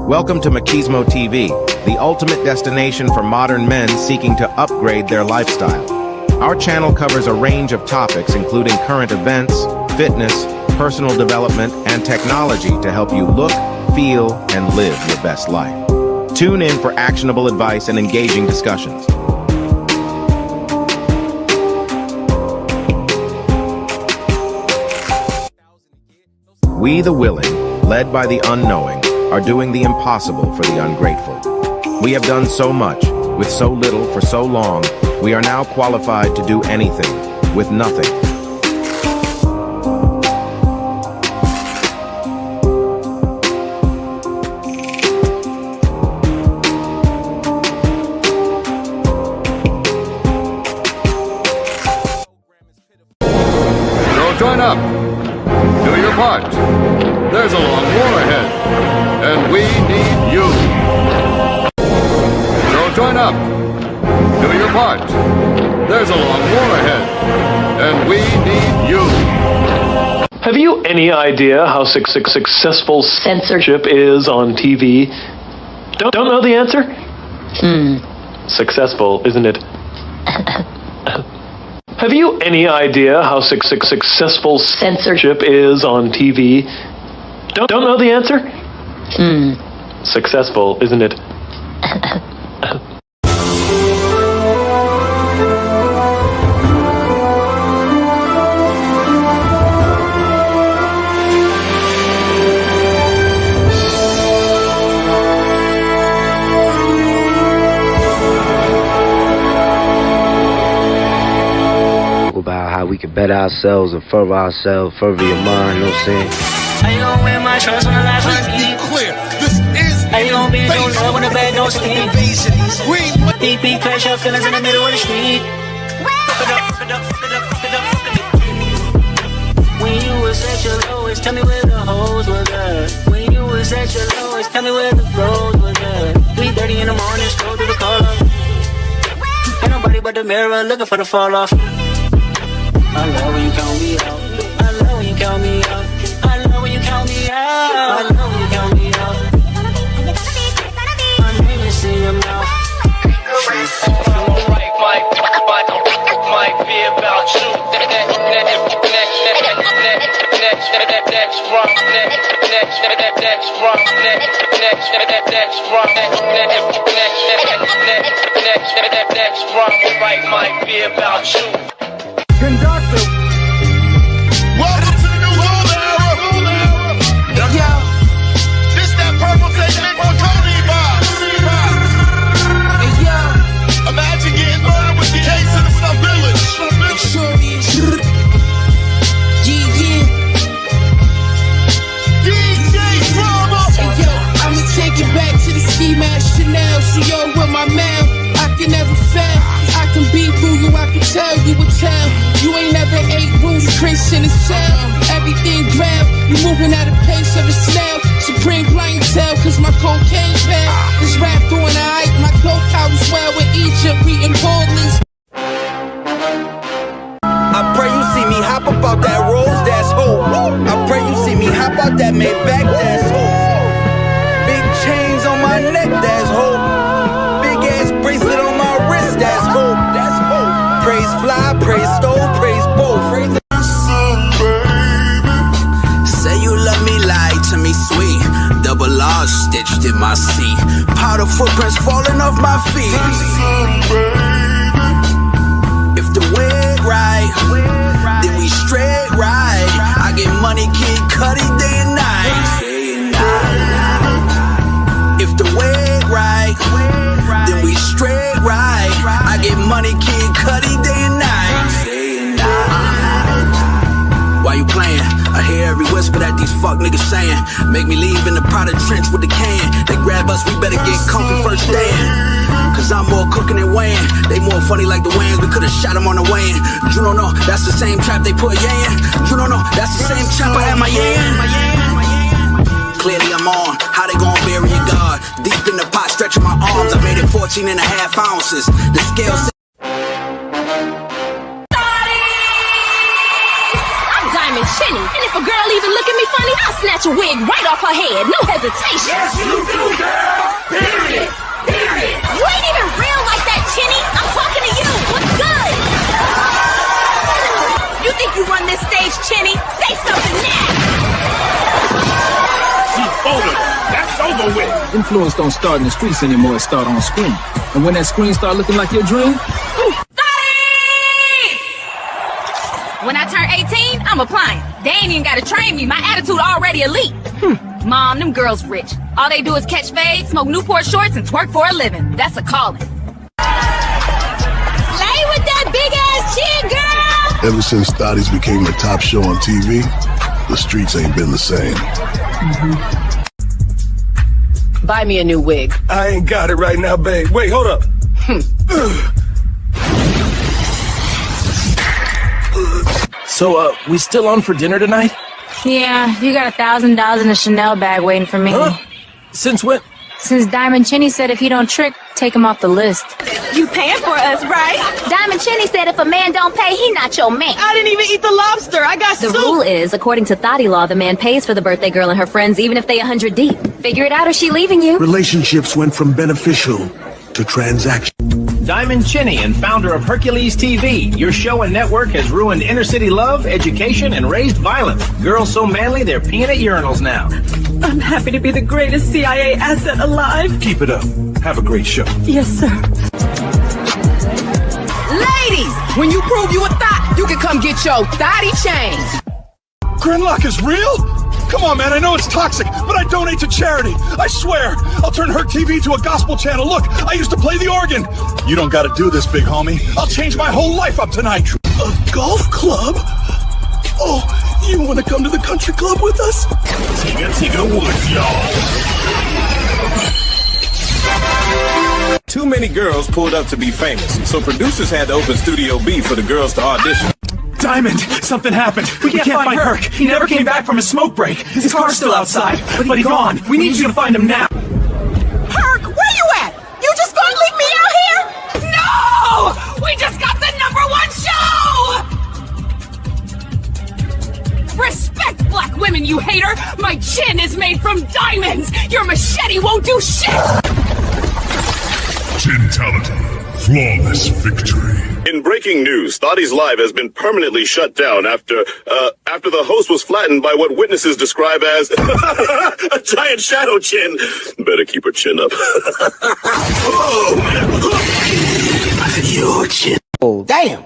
Welcome to Machismo TV, the ultimate destination for modern men seeking to upgrade their lifestyle. Our channel covers a range of topics including current events, fitness, personal development, and technology to help you look, feel, and live your best life. Tune in for actionable advice and engaging discussions. We the willing, led by the unknowing, are doing the impossible for the ungrateful. We have done so much, with so little for so long, we are now qualified to do anything, with nothing. So join up. Do your part. There's a long war ahead, and we need you. So join up. Do your part. There's a long war ahead, and we need you. Have you any idea how successful censorship is on TV? Don't know the answer? Successful, isn't it? Have you any idea how successful censorship is on TV? Don't know the answer? Successful, isn't it? About how we can better ourselves and further ourselves, further your mind, you know what I'm saying? How you gon' wear my trust when the last one's Let's be deep? clear. This is How you gon' be in no love when the bag don't sleep? invasion. Deep, crash your feelings in the middle of the street. When you was at your lowest, tell me where the hoes was at. When you was at your lowest, tell me where the bros was at. 3:30 in the morning, scroll through the call up. Ain't nobody but the mirror looking for the fall off. I love when you count me out. I love when you count me out. I love when you count me out. I love when you count me out. My name is in your mouth. Right, might be about you. Next run, right, might be about you. Conductor. Welcome to the new golden era. Yo. This that purple tape mix with Cody vibes. Hey, yo. Imagine getting murdered with the case in the South Village. It sure is. Yeah. DJ Drama. Hey, yo, I'ma take it back to the ski mask Chanel. See yo with my man. I can never fail. I can be through you, I can tell you a tell. You ain't never ate rules, Chris in a cell. Everything grab, you moving at a pace of a snail. Supreme clientele, cause my cocaine pad is wrapped on the hype. My dope house well with Egypt, we in Portland. I pray you see me hop up out that Rolls, that's hope. I pray you see me hop out that Maybach, that's hope. Big chains on my neck, that's hope. Big ass bracelet on my wrist, that's hope. That's hope. Praise fly, praise stove, praise both. Say you love me, lie to me, sweet. Double R stitched in my seat. Powder footprints falling off my feet. If the wig right, then we straight right. I get money, Kid Cudi day and night. If the wig right, then we straight right. I get money, Kid Cudi day and night. Why you playing? I hear every whisper that these fuck niggas saying. Make me leave in the Prada trench with the can. They grab us, we better get comfy first stand. Cause I'm more cooking than weighing. They more funny like the Wayans, we could've shot them on the way in. You don't know, that's the same trap they put Ye in. You don't know, that's the same trap I had my Ye in. Clearly I'm on, how they gon' bury your God? Deep in the pot, stretching my arms, I made it 14 and a half ounces. The scale Diamond chinny. And if a girl even look at me funny, I'll snatch a wig right off her head. No hesitation. Yes, you do, girl. Period. Period. You ain't even real like that, chinny. I'm talking to you. What's good? You think you run this stage, chinny? Say something now. She folded. That's over with. Influence don't start in the streets anymore, it start on screen. And when that screen start looking like your dream, When I turn 18, I'm applying. They ain't even gotta train me. My attitude already elite. Mom, them girls rich. All they do is catch fades, smoke Newport shorts, and twerk for a living. That's a calling. Slay with that big ass chin, girl! Ever since Thotties became the top show on TV, the streets ain't been the same. Buy me a new wig. I ain't got it right now, babe. Wait, hold up. So, we still on for dinner tonight? Yeah, you got $1,000 in a Chanel bag waiting for me. Huh? Since when? Since Diamond Chinny said if he don't trick, take him off the list. You paying for us, right? Diamond Chinny said if a man don't pay, he not your man. I didn't even eat the lobster. I got The soup. rule is, according to Thotty law, the man pays for the birthday girl and her friends even if they 100 deep. Figure it out or she leaving you. Relationships went from beneficial to transactional. Diamond Chinny and founder of Hercules TV. Your show and network has ruined inner city love, education, and raised violence. Girls so manly they're peeing at urinals now. I'm happy to be the greatest CIA asset alive. Keep it up. Have a great show. Yes, sir. Ladies, when you prove you a thot, you can come get your thotty changed. Gridlock is real? Come on, man, I know it's toxic, but I donate to charity. I swear, I'll turn her TV to a gospel channel. Look, I used to play the organ. You don't gotta do this, big homie. I'll change my whole life up tonight. A golf club? Oh, you wanna come to the country club with us? Tigga Woods, y'all. Too many girls pulled up to be famous, so producers had to open Studio B for the girls to audition. Diamond, something happened. We can't find Herc. He never came back from his smoke break. His car's still outside, but he's gone. We need you to find him now. Herc, where you at? You just gonna leave me out here? No! We just got the #1 show! Respect black women, you hater! My chin is made from diamonds! Your machete won't do shit! Chintality. Flawless victory. In breaking news, Thotties Live has been permanently shut down after the host was flattened by what witnesses describe as a giant shadow chin. Better keep her chin up. Your chin. Oh, damn.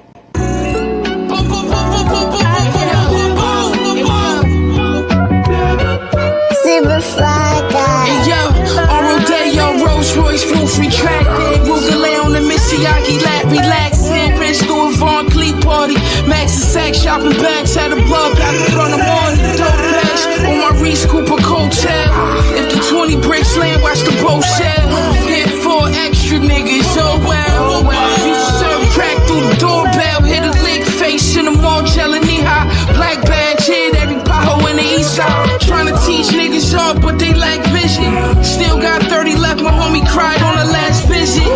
Super fly guy. Hey yo, on Rodeo, Rolls Royce, roof retracted. Rugalay on the Mississippi, lap relaxing. Rich through a Von Cleat party. Max and Sack shopping bags at a blood back in front of morning. Dope bash on my Reese Cooper coattail. If the 20 bricks land, watch the boat shell. Hit 4 extra niggas, oh well. You serve crack through the doorbell. Hit a lick face in the mall, gelling knee high. Black badge, hit every pothole in the east side. Trying to teach niggas up, but they lack vision. Still got 30 left, my homie cried on the last visit.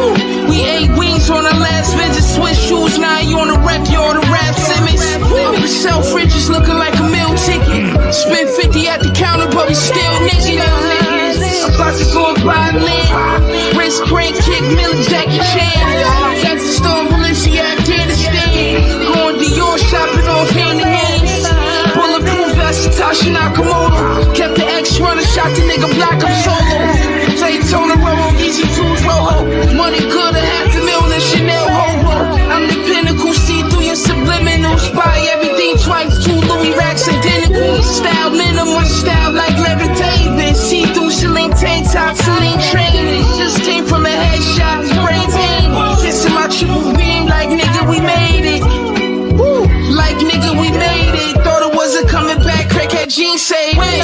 We ate wings on the last visit. Switch shoes, now you on the wreck, you on the rap Simmons. Up the self-riches looking like a meal ticket. Spent 50 at the counter, but we still niggas. About to go and buy a lid. Wrist crank, kick, Miller, Jackie Chan. Jackson Storm, Balenciaga, Afghanistan. Going Dior shopping off hand in hand. Bulletproof vest, Tasha Nakamoto. Kept the X runner, shot the nigga black, I'm solo. Daytona Romo, Easy Foods Rojo. Money good, $500,000 Chanel hobo. I'm the pinnacle, see through your subliminals. Buy everything twice, 2 Louis racks identical. Style minimum, style like Larry David. See through Celine tank top, Celine training. Just came from a headshot, brain pain. Kissing my triple beam like nigga, we made it. Woo. Like nigga, we made it. Thought it wasn't coming back, crackhead jeans say, wait.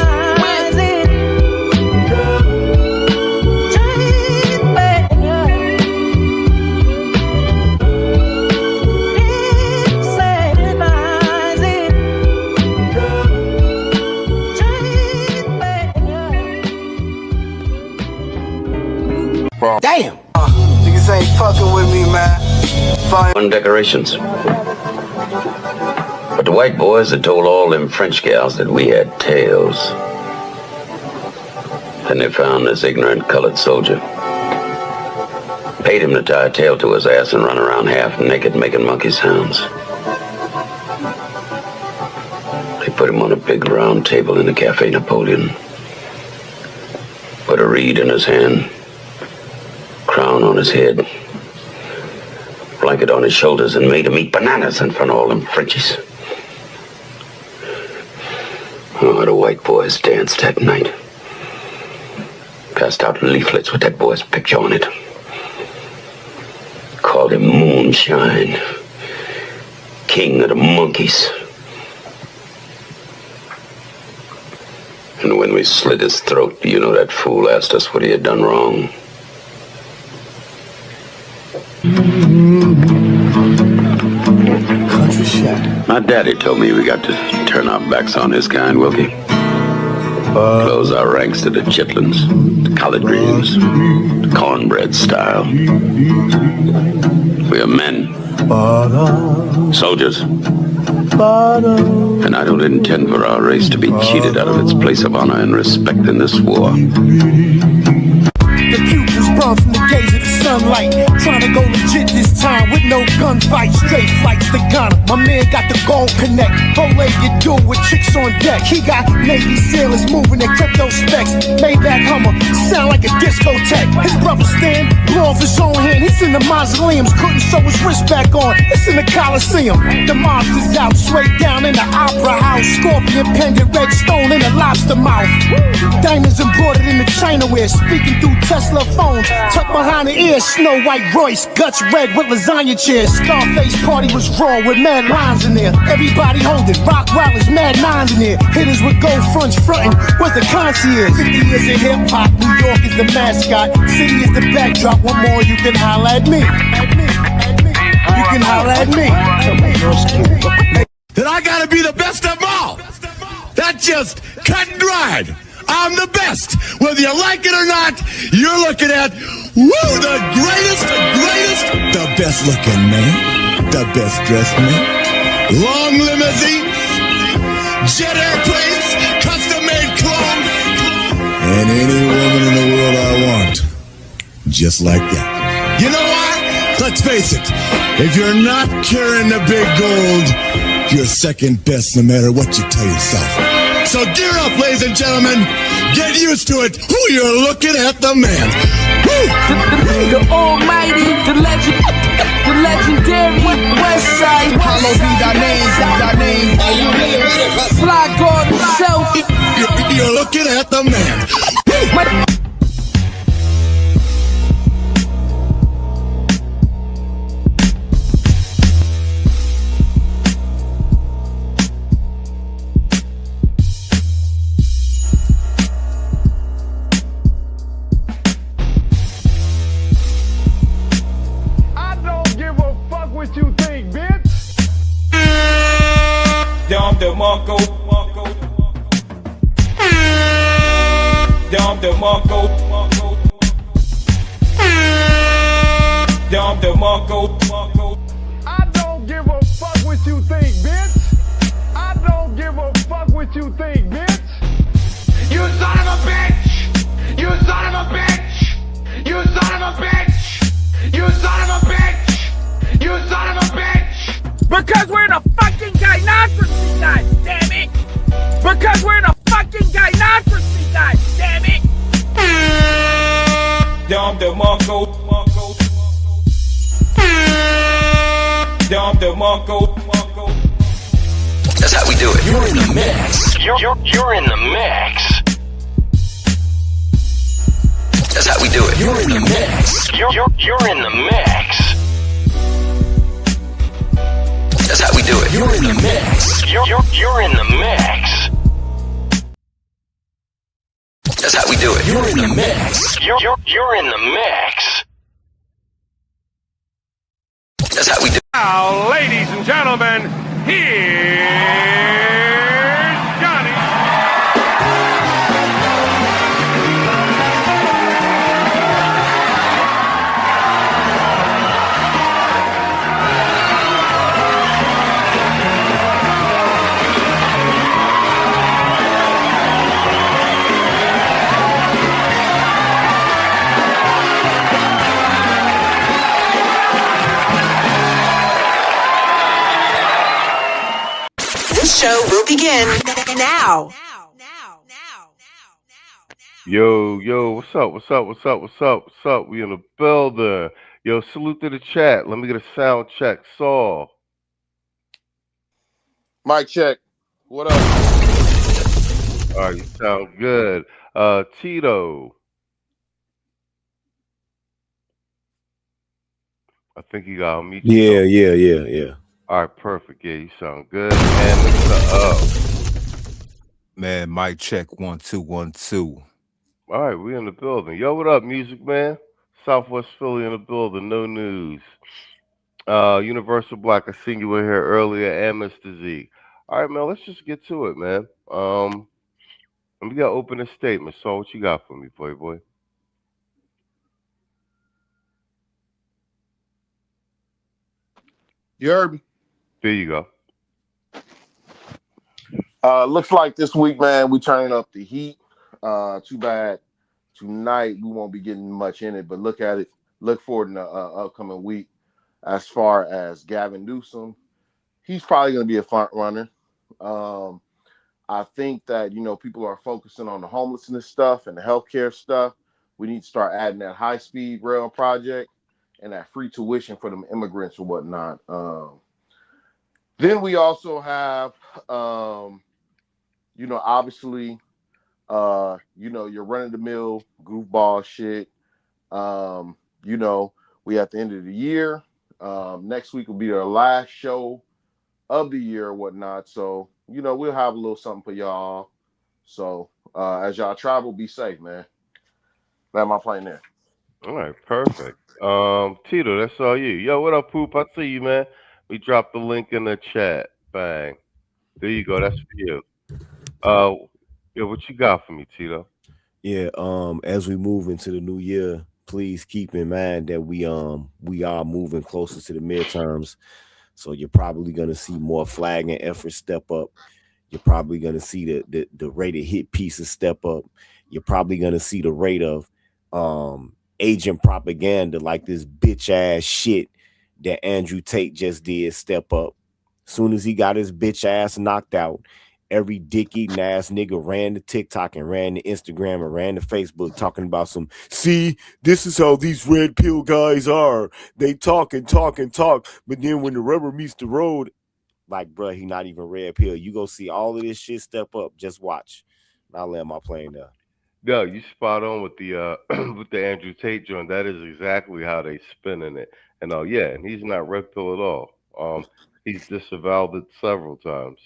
Damn. Niggas ain't fucking with me, man. On decorations. But the white boys had told all them French gals that we had tails. Then they found this ignorant colored soldier. Paid him to tie a tail to his ass and run around half naked making monkey sounds. They put him on a big round table in the Cafe Napoleon. Put a reed in his hand, crown on his head, blanket on his shoulders, and made him eat bananas in front of all them Frenchies. Oh, the white boys danced that night. Passed out leaflets with that boy's picture on it. Called him Moonshine, King of the Monkeys. And when we slit his throat, you know that fool asked us what he had done wrong. Country shot. My daddy told me we got to turn our backs on his kind, Wilkie. Close our ranks to the chitlins, the collard greens, the cornbread style. We are men, soldiers, and I don't intend for our race to be cheated out of its place of honor and respect in this war. The pupils burn from the gaze of the sunlight. Trying to go legit this time with no gunfight. Straight flights to Ghana. My man got the gold connect. Bow-legged dude with chicks on deck. He got Navy sailors moving their crypto specs. Maybach Hummer, sound like a discotheque. His brother Stan blew off his own hand. He's in the mausoleums, couldn't sew his wrist back on. It's in the Coliseum. The monster's out, straight down in the opera house. Scorpion pendant, red stone in a lobster mouth. Diamonds embroidered in the Chinaware. Speaking through Tesla phone, tucked behind the ear, Snow White Royce, guts red with lasagna chairs. Scarface party was raw with mad lines in there. Everybody holding, Rockweilers, mad nines in there. Hitters with gold fronts frontin', was the concierge. 50 years of hip hop, New York is the mascot. City is the backdrop. One more, you can holler at me. You can holler at me. That I gotta be the best of all. That's just cut and dried. I'm the best. Whether you like it or not, you're looking at, the greatest, the best looking man, the best dressed man, long limousines, jet airplanes, custom made clothes, and any woman in the world I want, just like that. You know what? Let's face it, if you're not carrying the big gold, you're second best no matter what you tell yourself. So gear up, ladies and gentlemen. Get used to it. Who you're looking at, the man. The almighty, the legend, the legendary Westside. Hollow be thy name, Fly God himself. You're looking at the man. Marco. Dom DeMarco. Dom DeMarco. I don't give a fuck what you think, bitch. I don't give a fuck what you think, bitch. You son of a bitch! You son of a bitch! You son of a bitch! You son of a bitch! You son of a bitch! Because we're in a fucking gynocracy, god damn it! Because we're in a fucking gynocracy, god damn it! Dom DeMarco. Dom DeMarco. That's how we do it. You're in the mix. You're in the mix. That's how we do it. You're in the mix. You're in the mix. That's how we do it. You're in the mix. You're in the mix. That's how we do it. You're in the mix. You're in the mix. That's how we do it. Now, ladies and gentlemen, here's Johnny. show will begin now. Yo, what's up? We in the building. Yo, salute to the chat. Let me get a sound check. Saul. Mic check. What up? All right, you sound good. Tito. I think you got me. Yeah. All right, perfect. Yeah, you sound good. And Mr. Man, mic check 1 2 1 2. All right, we in the building. Yo, what up, Music Man? Southwest Philly in the building. No news. Universal Black, I seen you in here earlier, and Mr. Z. All right, man, let's just get to it, man. We got opening statements. So what you got for me, Playboy? You heard me? There you go. Looks like this week, man, we turning up the heat. Too bad tonight we won't be getting much in it, but look forward in the upcoming week. As far as Gavin Newsom, he's probably going to be a front runner. I think that, people are focusing on the homelessness stuff and the healthcare stuff. We need to start adding that high-speed rail project and that free tuition for them immigrants or whatnot. Then we also have, obviously, your run-of-the-mill goofball shit. We at the end of the year. Next week will be our last show of the year or whatnot. So, we'll have a little something for y'all. So, as y'all travel, be safe, man. That's my plan there. All right, perfect. Tito, that's all you. Yo, what up, Poop? I see you, man. We dropped the link in the chat. Bang. There you go. That's for you. Yo, what you got for me, Tito? Yeah, as we move into the new year, please keep in mind that we are moving closer to the midterms. So you're probably gonna see more flagging efforts step up. You're probably gonna see the rate of hit pieces step up. You're probably gonna see the rate of agent propaganda like this bitch ass shit that Andrew Tate just did step up. Soon as he got his bitch ass knocked out, every dick-eating ass nigga ran to TikTok and ran to Instagram and ran to Facebook talking about see, this is how these red pill guys are. They talk and talk and talk, but then when the rubber meets the road, like, bruh, he not even red pill. You go see all of this shit step up. Just watch. I'll land my plane there. Yo, you spot on with the with the Andrew Tate joint. That is exactly how they spinning it. And and he's not red pill at all. He's disavowed it several times.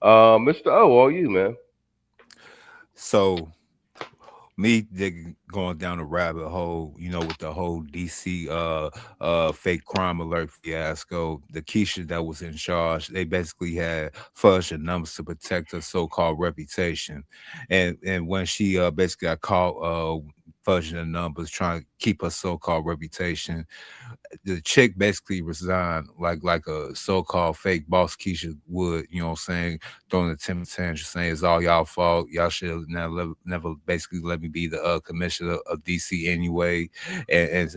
Mr. O, all you, man. So me going down the rabbit hole, with the whole DC fake crime alert fiasco, the Keisha that was in charge, they basically had fudged the numbers to protect her so-called reputation. And when she basically got caught fudging the numbers, trying to keep her so-called reputation, the chick basically resigned like a so-called fake boss Keisha would, throwing the Tim tantrum, saying it's all y'all fault. Y'all should have never basically let me be the commissioner of DC anyway, and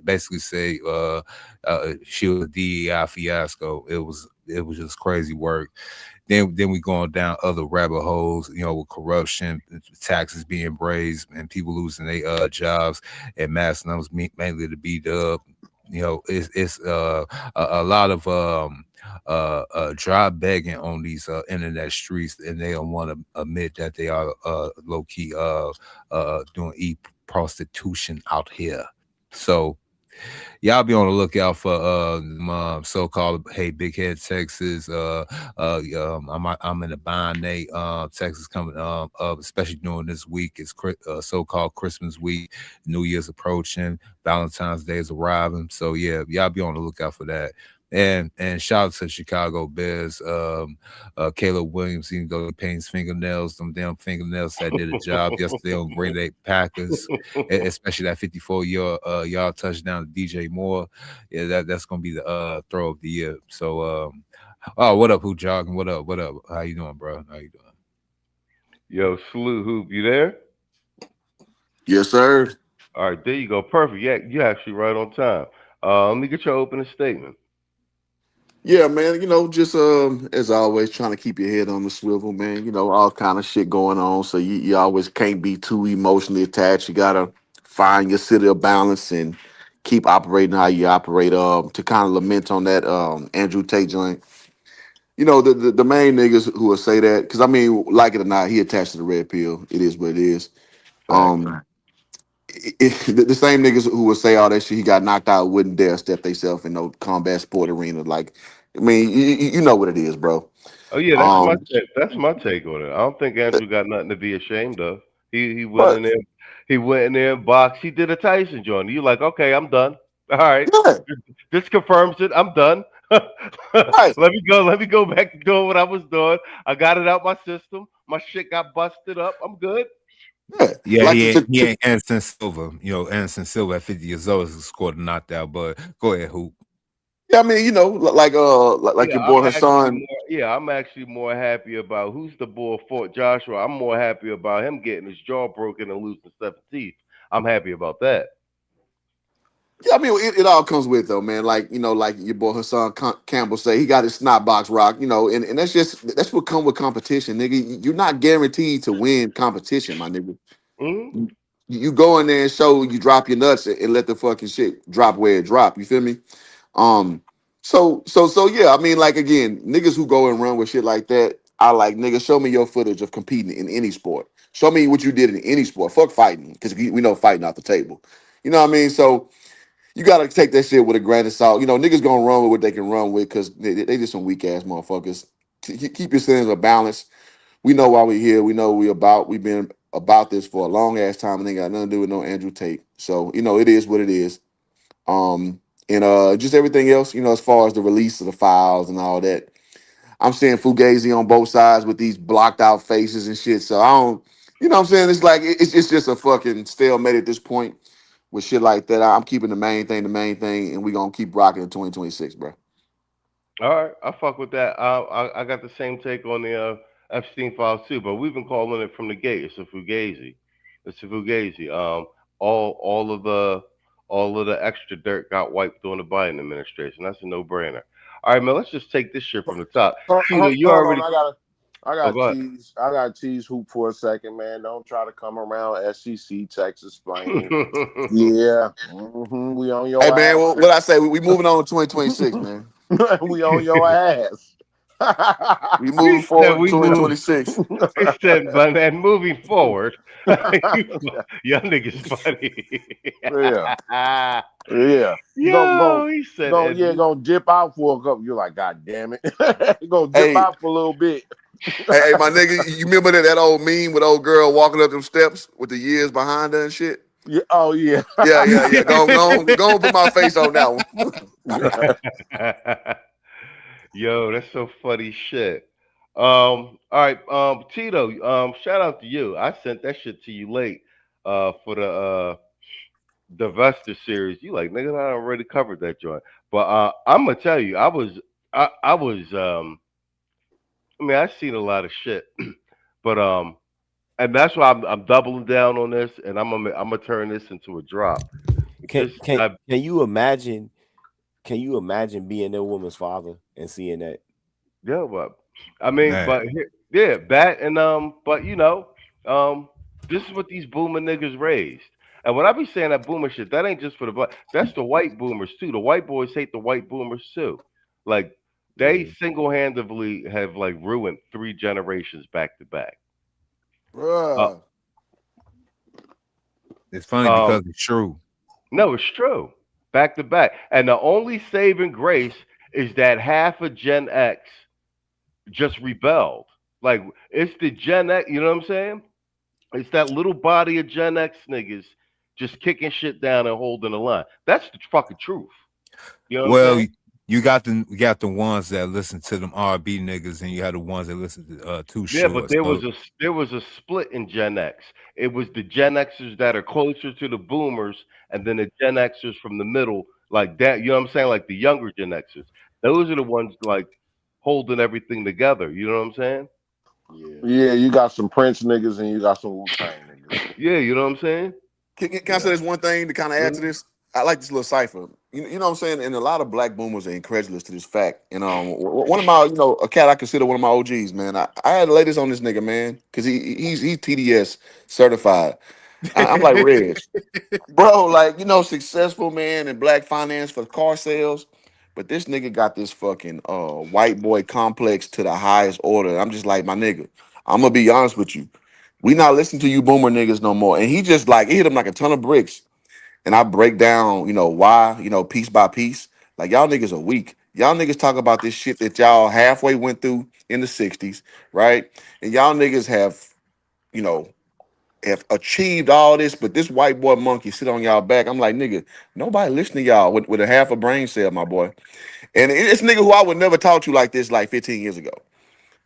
basically say she was a DEI fiasco. It was just crazy work. Then we going down other rabbit holes, with corruption, taxes being raised, and people losing their jobs, and mass numbers mainly to be the it's a lot of dry begging on these internet streets, and they don't want to admit that they are low key doing prostitution out here. So y'all be on the lookout for so-called Big Head Texas. I'm in the Bind Texas coming up, especially during this week. It's so-called Christmas week, New Year's approaching, Valentine's Day is arriving. So yeah, y'all be on the lookout for that. And shout out to Chicago Bears, Caleb Williams, even though he paints fingernails, them damn fingernails that did a job yesterday on Green Bay Packers, especially that 54-yard touchdown to DJ Moore. Yeah, that's gonna be the throw of the year. So what up, Who Jogging? What up? How you doing, bro? How you doing? Yo, salute, Hoop, you there? Yes, sir. All right, there you go. Perfect. Yeah, you're actually right on time. Let me get your opening statement. Yeah, man. Just as always, trying to keep your head on the swivel, man. All kind of shit going on, so you always can't be too emotionally attached. You gotta find your city of balance and keep operating how you operate. To kind of lament on that Andrew Tate joint. The main niggas who will say that, because I mean, like it or not, he attached to the red pill. It is what it is. Facts. The same niggas who will say all that shit, he got knocked out, wouldn't dare step themselves in no combat sport arena. Like, I mean, you know what it is, bro. Oh yeah, that's my take on it. I don't think Andrew got nothing to be ashamed of. He went But in there, he went in there and boxed. He did a Tyson joint. You like, okay, I'm done. All right, yeah, this confirms it. I'm done. right, Let me go back to doing what I was doing. I got it out my system. My shit got busted up. I'm good. yeah. Yeah, Like he ain't Anderson Silva. Anderson Silva at 50 years old has scored a knockout. But go ahead, Hoop. yeah, I mean, like Yeah, your boy Hassan. I'm actually more happy about who's the bull fought Joshua. I'm more happy about him getting his jaw broken and losing 7 teeth. I'm happy about that. Yeah, I mean, it all comes with though, man. Like like your boy Hassan Campbell say, he got his snot box rock. And that's what come with competition, nigga. You're not guaranteed to win competition, my nigga. Mm-hmm. You go in there and show you drop your nuts and let the fucking shit drop where it drop. You feel me? So yeah. I mean, like again, niggas who go and run with shit like that, I like nigga. Show me your footage of competing in any sport. Show me what you did in any sport. Fuck fighting, because we know fighting off the table. You know what I mean? So you gotta take that shit with a grain of salt. Niggas gonna run with what they can run with because they just some weak ass motherfuckers. Keep your sense of balance. We know why we here. We know what we about. We've been about this for a long ass time, and ain't got nothing to do with no Andrew Tate. So it is what it is. And just everything else, as far as the release of the files and all that. I'm seeing Fugazi on both sides with these blocked out faces and shit. So I don't, what I'm saying? It's like it's just a fucking stalemate at this point with shit like that. I'm keeping the main thing, and we gonna keep rocking in 2026, bro. All right, I fuck with that. I got the same take on the Epstein files too, but we've been calling it from the gate. It's a Fugazi. It's a Fugazi. All of the extra dirt got wiped on the Biden administration. That's a no-brainer. All right, man. Let's just take this shit from the top. Tina, you Hold already. on, I Oh, got go ahead. tease. I got tease Hoop for a second, man. Don't try to come around SEC Texas playing. Yeah, we on your Hey ass. man, what I say? We moving on to 2026, man. We on your ass. We moving forward to we move. 2026. He said, but then moving forward, y'all niggas funny. Yeah. Yeah. Yo, he said, Gonna dip out for a couple. You're like, God damn it. Gonna dip Hey. out for a little bit. Hey, my nigga, you remember that old meme with old girl walking up them steps with the years behind her and shit? Yeah. Oh yeah. Yeah. Go put my face on that one. Yo, that's so funny shit. All right, Tito, shout out to you. I sent that shit to you late for the Vesta series. You like, nigga, I already covered that joint. But I'm gonna tell you, I was I mean, I've seen a lot of shit. But and that's why I'm doubling down on this, and I'm gonna turn this into a drop. Can you imagine? Can you imagine being that woman's father and seeing that? Yeah, but I mean, Man. but yeah, that and but this is what these boomer niggas raised. And when I be saying that boomer shit, that ain't just for the black. That's the white boomers too. The white boys hate the white boomers too. Like they single-handedly have like ruined 3 generations back to back. Bruh. It's funny because it's true. No, it's true. Back to back. And the only saving grace is that half of Gen X just rebelled. Like, it's the Gen X, you know what I'm saying? It's that little body of Gen X niggas just kicking shit down and holding the line. That's the fucking truth. You know what I'm saying? You got the ones that listen to them R&B niggas, and you had the ones that listen to Too Short. Yeah, but there was a split in Gen X. It was the Gen Xers that are closer to the boomers, and then the Gen Xers from the middle, like that. You know what I'm saying? Like the younger Gen Xers. Those are the ones like holding everything together. You know what I'm saying? Yeah, you got some Prince niggas and you got some Wu-Tang niggas. Yeah, you know what I'm saying? Can I say this one thing to kind of add to this? I like this little cipher. You know what I'm saying? And a lot of black boomers are incredulous to this fact. And one of my, a cat I consider one of my OGs, man. I had to lay this on this nigga, man, because he's TDS certified. I'm like, Reg, bro, like, successful man in black finance for car sales. But this nigga got this fucking white boy complex to the highest order. I'm just like, my nigga, I'm gonna be honest with you. We not listening to you boomer niggas no more. And he just like, it hit him like a ton of bricks. And I break down, why, piece by piece. Like, y'all niggas are weak. Y'all niggas talk about this shit that y'all halfway went through in the 60s, right? And y'all niggas have, have achieved all this, but this white boy monkey sit on y'all back. I'm like, nigga, nobody listening to y'all with a half a brain cell, my boy. And it's nigga who I would never talk to like this like 15 years ago.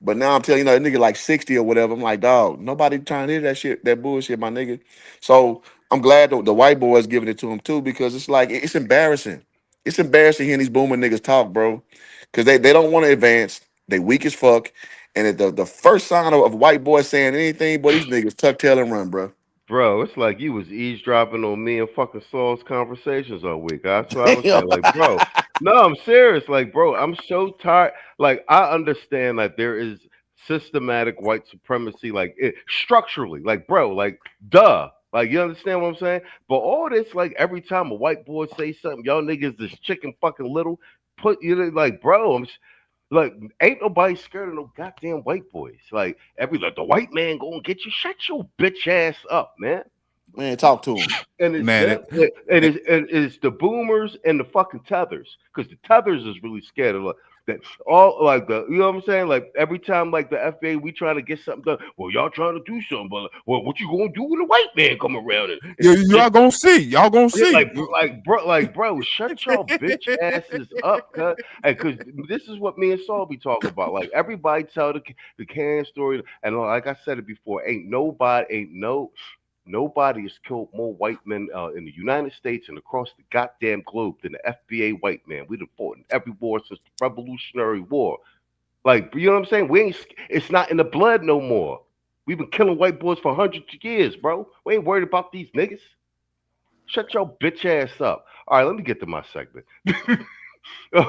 But now I'm telling you, that nigga like 60 or whatever. I'm like, dog, nobody trying to hear that shit, that bullshit, my nigga. So I'm glad the white boys giving it to him too, because it's like, it's embarrassing. It's embarrassing hearing these boomer niggas talk, bro. Because they don't want to advance. They weak as fuck. And the first sign of white boys saying anything, boy, these niggas tuck tail and run, bro. Bro, it's like you was eavesdropping on me and fucking Saul's conversations all week. That's what I was saying. Like, bro, no, I'm serious. Like, bro, I'm so tired. Like, I understand like there is systematic white supremacy, like structurally, like, bro, like, duh. Like, you understand what I'm saying? But all this, like, every time a white boy say something, y'all niggas is chicken fucking little. Like, bro, like, ain't nobody scared of no goddamn white boys. Like, the white man gonna get you. Shut your bitch ass up, man. Man, talk to him. And it's the boomers and the fucking tethers, because the tethers is really scared of that. All like you know what I'm saying? Like every time like the FA we trying to get something done. Well, y'all trying to do something, but what you gonna do when the white man come around? Y'all gonna see. Y'all gonna see. Bro, shut your bitch asses up, cuz. Because this is what me and Saul be talking about. Like everybody tell the can story, and like I said it before, nobody has killed more white men in the United States and across the goddamn globe than the FBA white man. We've fought in every war since the Revolutionary War. Like, you know what I'm saying? It's not in the blood no more. We've been killing white boys for hundreds of years, bro. We ain't worried about these niggas. Shut your bitch ass up. All right, let me get to my segment. No,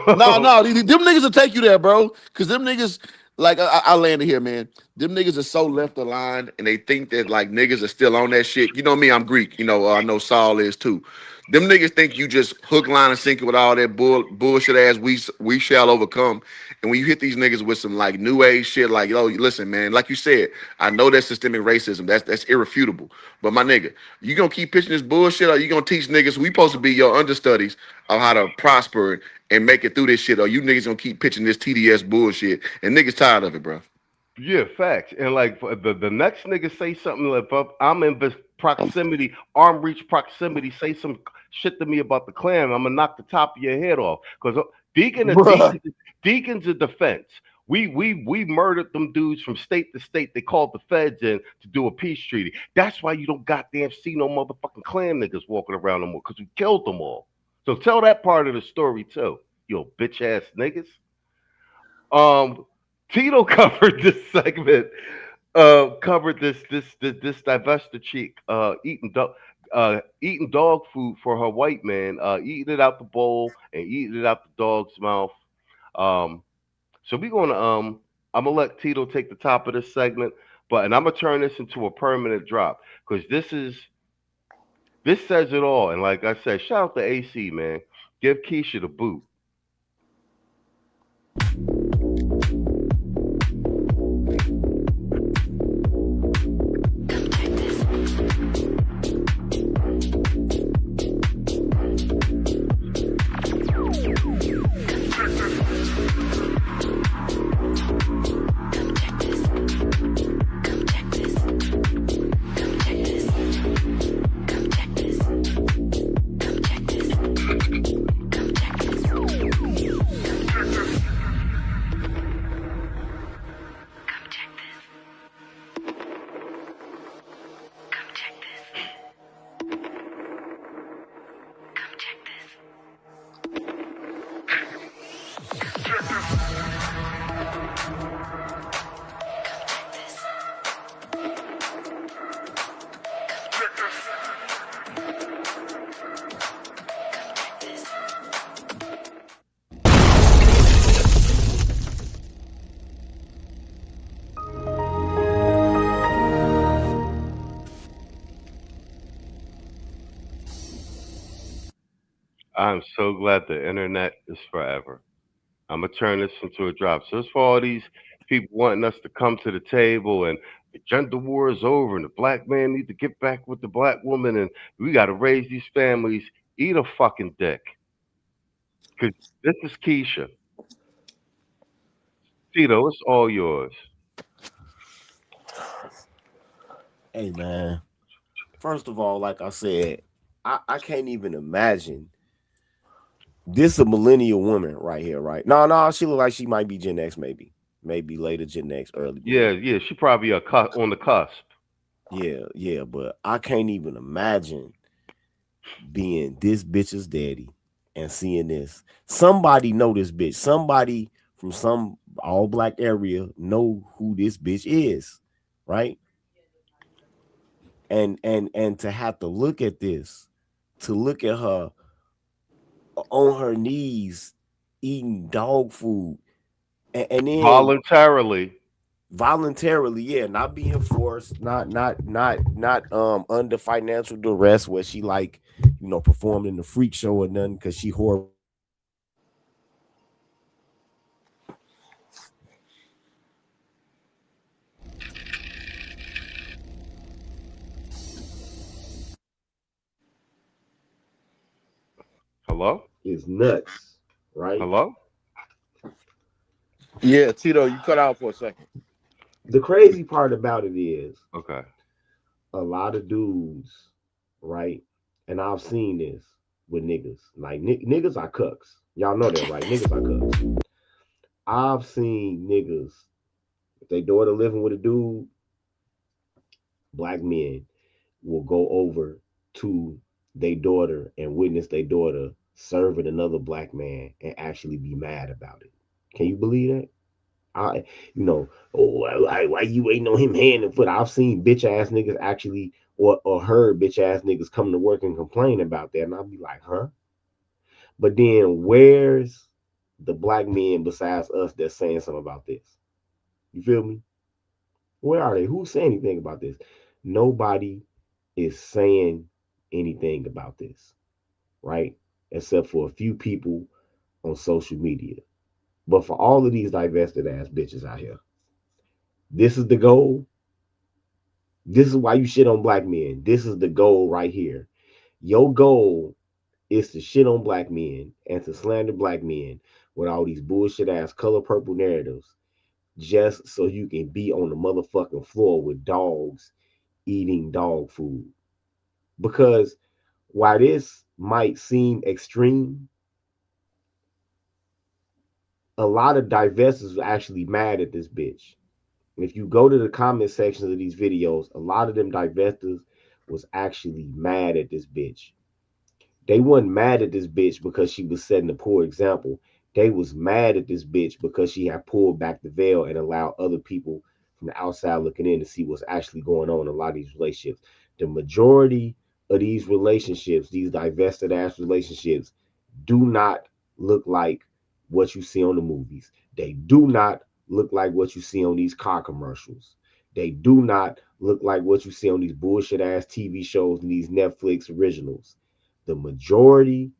them niggas will take you there, bro. Because them niggas, like, I landed here, man. Them niggas are so left aligned, and they think that, like, niggas are still on that shit. You know me, I'm Greek. I know Saul is, too. Them niggas think you just hook, line, and sinker with all that bullshit ass we shall overcome. And when you hit these niggas with some, like, new age shit, like, yo, listen, man, like you said, I know that's systemic racism. That's irrefutable. But, my nigga, you gonna keep pitching this bullshit, or you gonna teach niggas we supposed to be your understudies of how to prosper and make it through this shit, or you niggas gonna keep pitching this TDS bullshit, and niggas tired of it, bro. Yeah, facts. And like the next nigga say something like, I'm in proximity, arm reach proximity, say some shit to me about the Klan, I'm gonna knock the top of your head off. Because Deacon's a defense. We murdered them dudes from state to state. They called the feds in to do a peace treaty. That's why you don't goddamn see no motherfucking Klan niggas walking around no more, because we killed them all. So tell that part of the story too, you bitch ass niggas. Tito covered this segment, covered this divested cheek, eating dog food for her white man, eating it out the bowl and eating it out the dog's mouth. So we're gonna I'm gonna let Tito take the top of this segment, and I'm gonna turn this into a permanent drop, because this says it all. And like I said, shout out to AC, man. Give Keisha the boot. I'm so glad the internet is forever. I'm gonna turn this into a drop. So it's for all these people wanting us to come to the table and the gender war is over and the black man need to get back with the black woman and we got to raise these families. Eat a fucking dick. Cause this is Keisha. Tito, it's all yours. Hey man, first of all, like I said, I can't even imagine. This a millennial woman right here, right? No, she look like she might be Gen X, maybe later Gen X, early. Yeah, she probably on the cusp. Yeah, but I can't even imagine being this bitch's daddy and seeing this. Somebody know this bitch. Somebody from some all black area know who this bitch is, right? And to have to look at this, to look at her on her knees eating dog food and then voluntarily, yeah, not being forced, not under financial duress where she like, you know, performed in the freak show or nothing because she horrible. Hello? Is nuts, right? Hello? Yeah, Tito, you cut out for a second. The crazy part about it is, okay, a lot of dudes, right? And I've seen this with niggas. Like niggas are cucks. Y'all know that, right? Niggas are cucks. I've seen niggas, if they daughter living with a dude, black men will go over to their daughter and witness their daughter serving another black man and actually be mad about it. Can you believe that? Why you waiting on him hand and foot? I've seen bitch ass niggas actually, or heard bitch ass niggas come to work and complain about that, and I'll be like, huh? But then where's the black men besides us that's saying something about this? You feel me? Where are they? Who's saying anything about this? Nobody is saying anything about this, right? Except for a few people on social media. But for all of these divested ass bitches out here, this is the goal. This is why you shit on black men. This is the goal right here. Your goal is to shit on black men and to slander black men with all these bullshit ass color purple narratives just so you can be on the motherfucking floor with dogs eating dog food. Because while this might seem extreme, a lot of divestors are actually mad at this bitch. If you go to the comment sections of these videos, a lot of them divestors was actually mad at this bitch. They weren't mad at this bitch because she was setting a poor example. They was mad at this bitch because she had pulled back the veil and allowed other people from the outside looking in to see what's actually going on in a lot of these relationships. The majority of these relationships, these divested ass relationships, do not look like what you see on the movies. They do not look like what you see on these car commercials. They do not look like what you see on these bullshit ass TV shows and these Netflix originals. The majority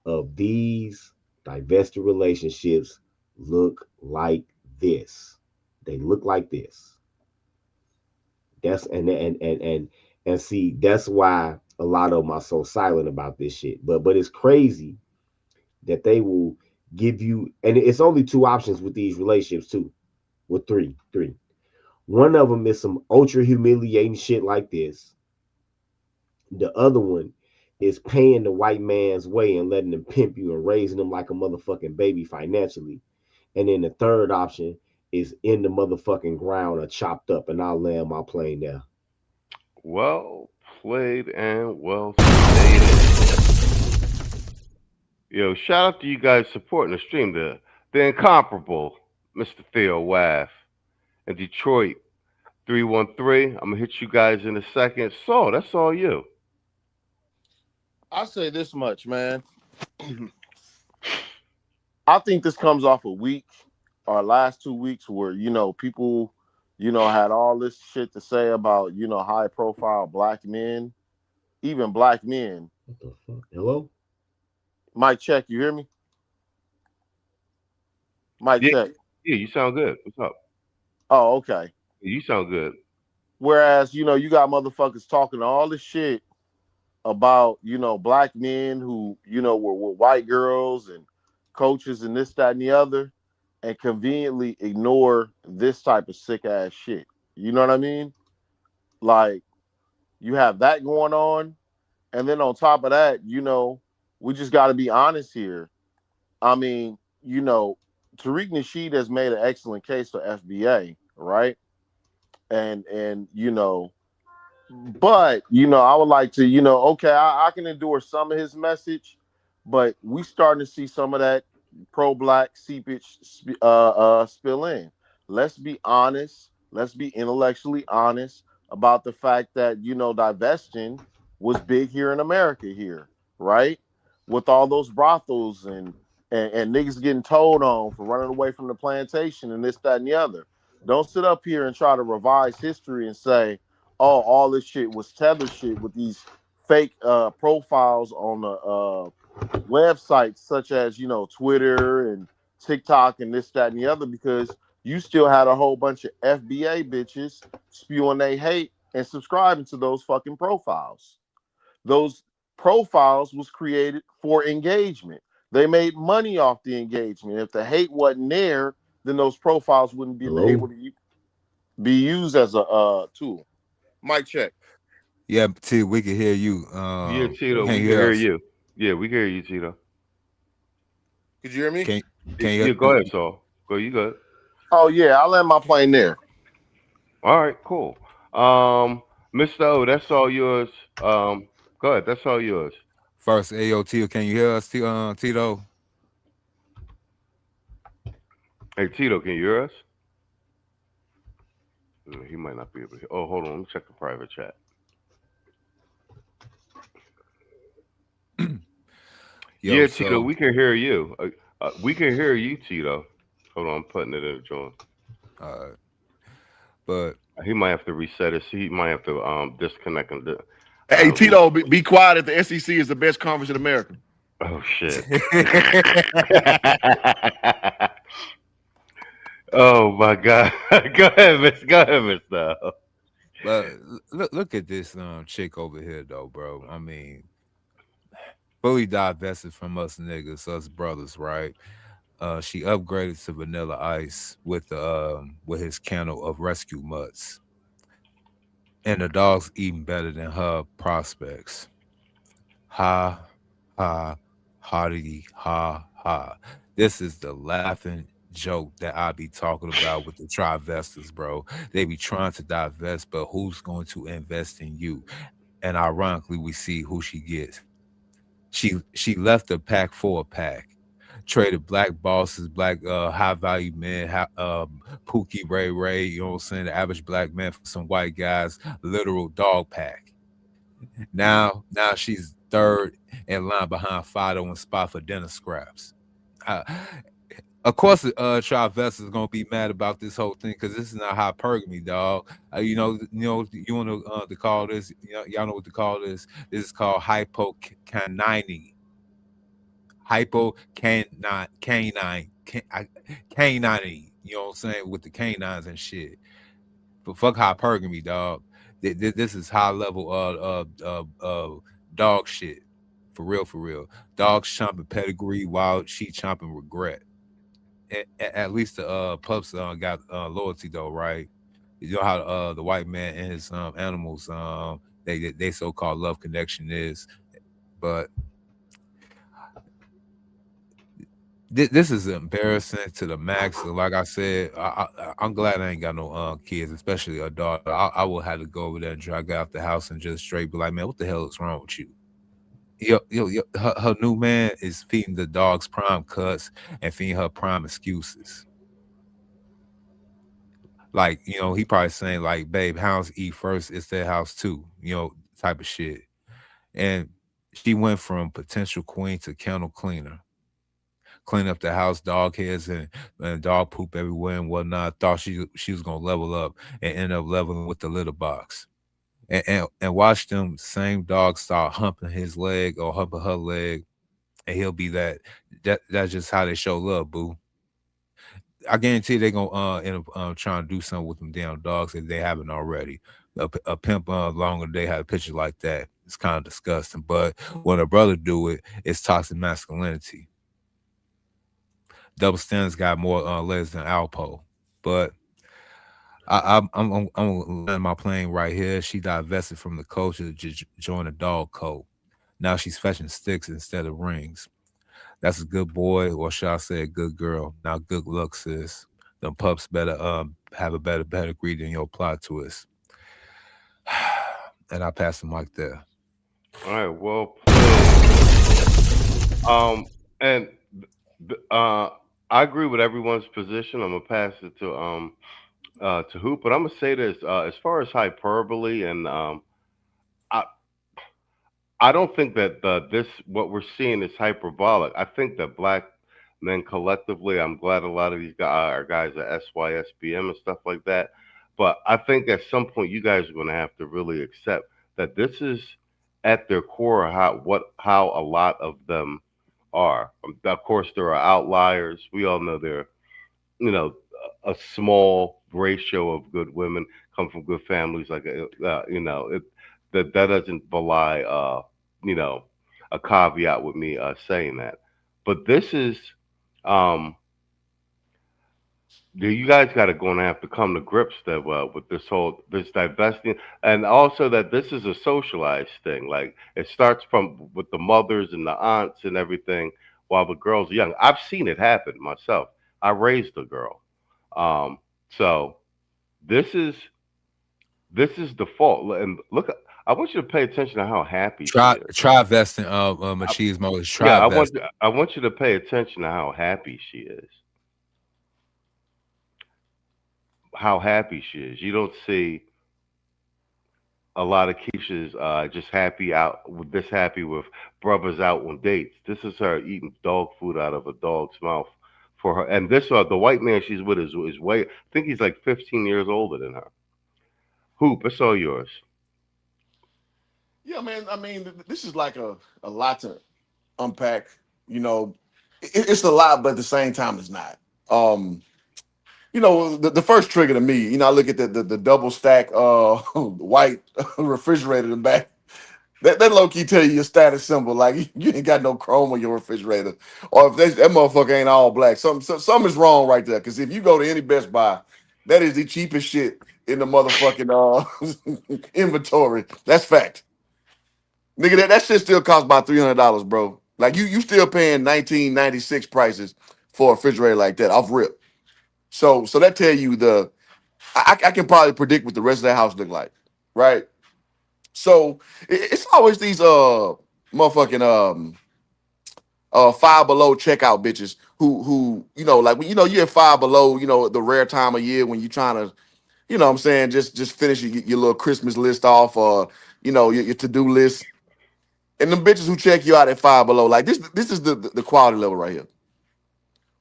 of these divested relationships look like this. They look like this. That's and see, that's why a lot of them are so silent about this shit. But it's crazy that they will give you, and it's only two options with these relationships too, with three. One of them is some ultra humiliating shit like this. The other one is paying the white man's way and letting them pimp you and raising them like a motherfucking baby financially. And then the third option is in the motherfucking ground or chopped up, and I'll land my plane there. Well played and well stated. Yo, shout out to you guys supporting the stream. The incomparable Mr. Theo Waff in Detroit 313. I'm gonna hit you guys in a second. So that's all you. I'll say this much, man. I think this comes off a week, our last 2 weeks, where people, had all this shit to say about high profile black men, even black men. What the fuck? Hello? Mic check. You hear me? Mic check. Yeah, you sound good. What's up? Oh, okay. You sound good. Whereas, you got motherfuckers talking all this shit about, black men who, were white girls and coaches and this, that, and the other, and conveniently ignore this type of sick ass shit. You know what I mean? Like, you have that going on. And then on top of that, we just got to be honest here. I mean, Tariq Nasheed has made an excellent case for FBA, right? And but I would like to, okay, I can endure some of his message, but we starting to see some of that pro-black seepage spill in. Let's be honest. Let's be intellectually honest about the fact that divesting was big here in America here, right? With all those brothels and niggas getting told on for running away from the plantation and this, that, and the other. Don't sit up here and try to revise history and say, oh, all this shit was tether shit with these fake profiles on the websites such as, Twitter and TikTok and this, that, and the other, because you still had a whole bunch of FBA bitches spewing they hate and subscribing to those fucking profiles. Those profiles was created for engagement. They made money off the engagement. If the hate wasn't there, then those profiles wouldn't be able to be used as a tool. Mic check. Yeah, T, we can hear you. Yeah, Tito, we can hear you. Yeah, we can hear you, Tito. Could you hear me? Can you go ahead, Saul. Go, you good. Oh, yeah, I'll land my plane there. All right, cool. Mr. O, that's all yours. Go ahead, that's all yours. First, AOT, can you hear us, Tito? Hey, Tito, can you hear us? He might not be able to hear. Oh, hold on. Let me check the private chat. Yeah, Tito, we can hear you. We can hear you, Tito. Hold on, I'm putting it in the joint. But he might have to reset it. He might have to disconnect and Hey, Tito, be quiet. If the SEC is the best conference in America. Oh shit. Oh my God. Go ahead, Mr. But look at this chick over here though, bro. I mean, fully divested from us niggas, us brothers, right? She upgraded to Vanilla Ice with his kennel of rescue mutts. And the dog's eating better than her prospects. Ha, ha, hardy, ha, ha. This is the laughing joke that I be talking about with the trivestors, bro. They be trying to divest, but who's going to invest in you? And ironically, we see who she gets. She left a pack for a pack. Traded black bosses, black high value men, Pookie Ray, you know what I'm saying, the average black man for some white guys, literal dog pack. Now she's third in line behind Fido and Spot for dinner scraps. Of course, Trivest is gonna be mad about this whole thing because this is not hypergamy, dog. You want to call this? Y'all know what to call this? This is called hypocanine. Canine. You know what I'm saying, with the canines and shit. But fuck hypergamy, dog. This is high level dog shit. For real. Dogs chomping pedigree while she chomping regret. At least the pups got loyalty though, right? You know how the white man and his animals they so-called love connection is, but this is embarrassing to the max. Like I said, I'm glad I ain't got no kids, especially a daughter. I will have to go over there and drag out the house and just straight be like, man, what the hell is wrong with you? Her new man is feeding the dogs prime cuts and feeding her prime excuses. Like, he probably saying like, babe, hounds eat first, it's their house too, type of shit. And she went from potential queen to kennel cleaner. Clean up the house, dog heads and dog poop everywhere and whatnot. Thought she was gonna level up and end up leveling with the litter box. And watch them same dogs start humping his leg or humping her leg and he'll be that. That's just how they show love, boo. I guarantee they're gonna end up trying to do something with them damn dogs if they haven't already. A pimp longer day had a picture like that. It's kind of disgusting. But when a brother do it, it's toxic masculinity. Double standards got more legs than Alpo. But I'm landing my plane right here. She divested from the culture to join the dog code. Now she's fetching sticks instead of rings. That's a good boy, or should I say a good girl. Now good luck, sis. Them pups better have a better pedigree than your plot twist. And I pass the mic there. All right, well, and I agree with everyone's position. I'm gonna pass it to Hoop, but I'm gonna say this as far as hyperbole, and I don't think that this what we're seeing is hyperbolic. I think that black men collectively, I'm glad a lot of these guys are SYSBM and stuff like that. But I think at some point you guys are going to have to really accept that this is at their core how a lot of them are. Of course, there are outliers. We all know there, a small ratio of good women come from good families. Like that doesn't belie a caveat with me saying that. But this is you guys got to have to come to grips that with this divesting, and also that this is a socialized thing. Like it starts with the mothers and the aunts and everything while the girls are young. I've seen it happen myself. I raised a girl, so this is the fault. And look, I want you to pay attention to how happy Tri-vesting machismo is tri-vesting. Yeah, I want you to pay attention to how happy she is. How happy she is. You don't see a lot of Keishas just happy with brothers out on dates. This is her eating dog food out of a dog's mouth for her. And this the white man she's with is way. I think he's like 15 years older than her. Hoop, it's all yours. Yeah, man. I mean, this is like a lot to unpack. It's a lot, but at the same time, it's not. The first trigger to me, I look at the double stack white refrigerator in the back. That low key tell you your status symbol. Like you ain't got no chrome on your refrigerator, or if that motherfucker ain't all black, something is wrong right there. Because if you go to any Best Buy, that is the cheapest shit in the motherfucking inventory. That's fact. Nigga, that shit still costs about $300, bro. Like you still paying 1996 prices for a refrigerator like that off rip. So that tell you I can probably predict what the rest of that house look like, right? So it's always these motherfucking Five Below checkout bitches who like when you're at Five Below, the rare time of year when you're trying to, what I'm saying, just finish your little Christmas list off or your to-do list. And them bitches who check you out at Five Below, like this is the quality level right here.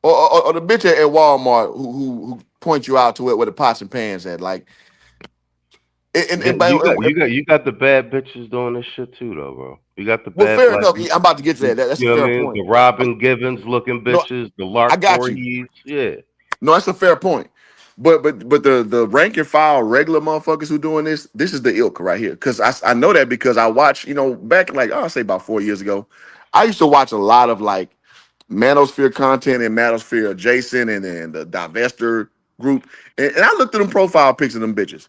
Or the bitch at Walmart who point you out to it where the pots and pans at, like. You got the bad bitches doing this shit too, though, bro. You got the bad. Fair enough. I'm about to get to that. That's a fair point. The Robin Givens looking bitches, the Lark Voorhees. Yeah. No, that's a fair point. But the rank and file regular motherfuckers who doing this is the ilk right here. Because I know that because I watched, back I'll say about 4 years ago, I used to watch a lot of like Manosphere content and Manosphere adjacent and the Divester group. And I looked at them profile pics of them bitches.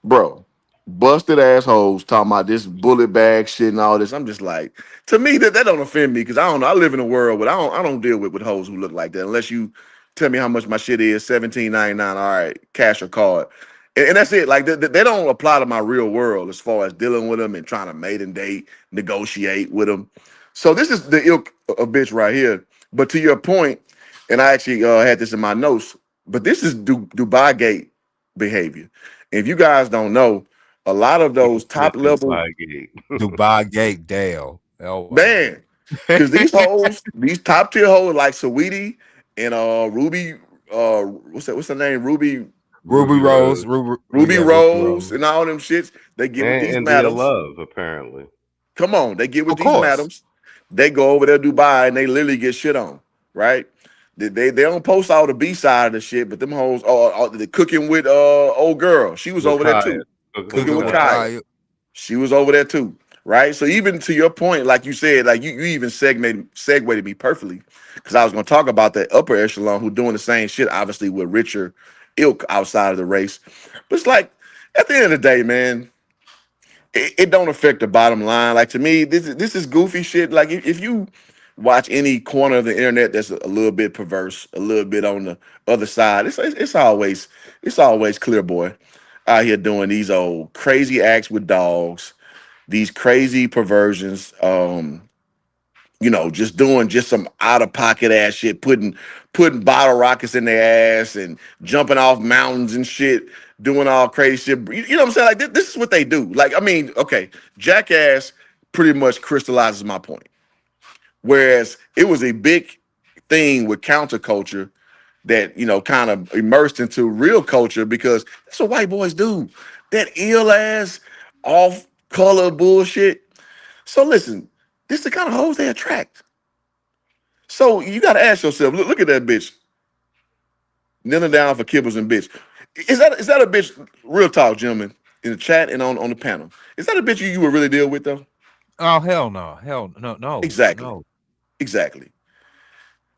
Bro, busted assholes talking about this bullet bag shit and all this. I'm just like, to me, that don't offend me because I don't know. I live in a world where I don't deal with hoes who look like that unless you tell me how much my shit is, $17.99. All right, cash or card. And that's it. Like, they don't apply to my real world as far as dealing with them and trying to maiden date, negotiate with them. So this is the ilk of bitch right here. But to your point, and I actually had this in my notes, but this is Dubai Gate behavior. If you guys don't know, a lot of those top level Dubai Gate Dale. Man, because these hoes, these top tier hoes like Saweetie and Ruby, what's the name? Ruby Rose, and all them shits. They get with these India madams. Love, apparently. Come on, they get with these madams. they go over there to Dubai and they literally get shit on, right? They don't post all the B side of the shit, but them hoes are the cooking with old girl. She was over there Kaya. too. Cooking with Kaya. She was over there too, right? So even to your point, like you said, like you even segued me perfectly, because I was gonna talk about that upper echelon who doing the same shit, obviously with richer ilk outside of the race. But it's like at the end of the day, man, it don't affect the bottom line. Like to me, this is goofy shit. Like if you watch any corner of the internet that's a little bit perverse, a little bit on the other side, it's always Clear Boy out here doing these old crazy acts with dogs, these crazy perversions. Just doing just some out of pocket ass shit, putting bottle rockets in their ass and jumping off mountains and shit, doing all crazy shit. You know what I'm saying? Like this is what they do. Like, I mean, okay, Jackass pretty much crystallizes my point. Whereas it was a big thing with counterculture that, kind of immersed into real culture, because that's what white boys do. That ill ass off color bullshit. So listen, this is the kind of hoes they attract. So you got to ask yourself, look at that bitch kneeling down for kibbles and bitch. Is that a bitch, real talk, gentlemen, in the chat and on the panel? Is that a bitch you would really deal with, though? Oh, hell no. Hell no. Exactly. No. Exactly.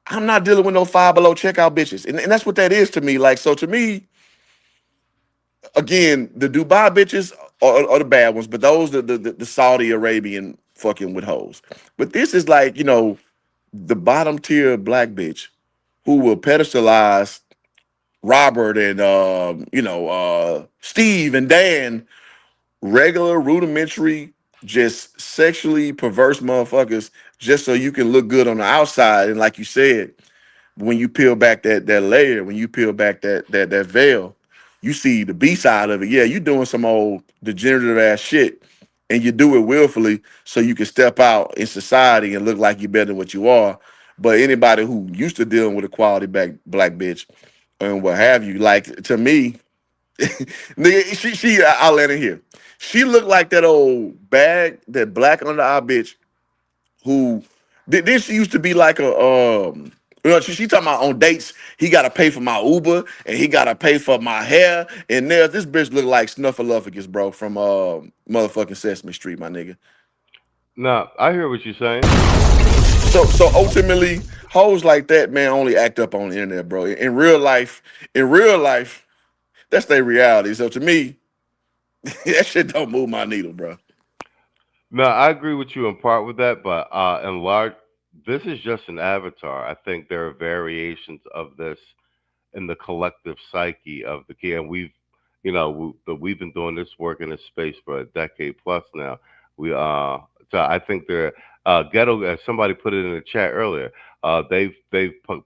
I'm not dealing with no Five Below checkout bitches. And that's what that is to me. Like, so to me, again, the Dubai bitches are the bad ones, but those the Saudi Arabian fucking with hoes. But this is like, the bottom tier black bitch who will pedestalize Robert and Steve and Dan, regular rudimentary, just sexually perverse motherfuckers, just so you can look good on the outside. And like you said, when you peel back that layer, when you peel back that veil, you see the B side of it. Yeah, you doing some old degenerative ass shit, and you do it willfully so you can step out in society and look like you're better than what you are. But anybody who used to dealing with a quality black bitch and what have you, like, to me, nigga, I'll let it here. She looked like that old bag, that black under eye bitch who then she used to be like she talking about on dates, he gotta pay for my Uber and he gotta pay for my hair. And there, this bitch look like Snuffleupagus, bro, from motherfucking Sesame Street, my nigga. Nah, I hear what you're saying. So ultimately, hoes like that, man, only act up on the internet, bro. In real life, that's their reality. So to me, that shit don't move my needle, bro. No, I agree with you in part with that, but in large, this is just an avatar. I think there are variations of this in the collective psyche of the kid. And we've been doing this work in this space for a decade plus now. So I think there, ghetto, as somebody put it in the chat earlier, they've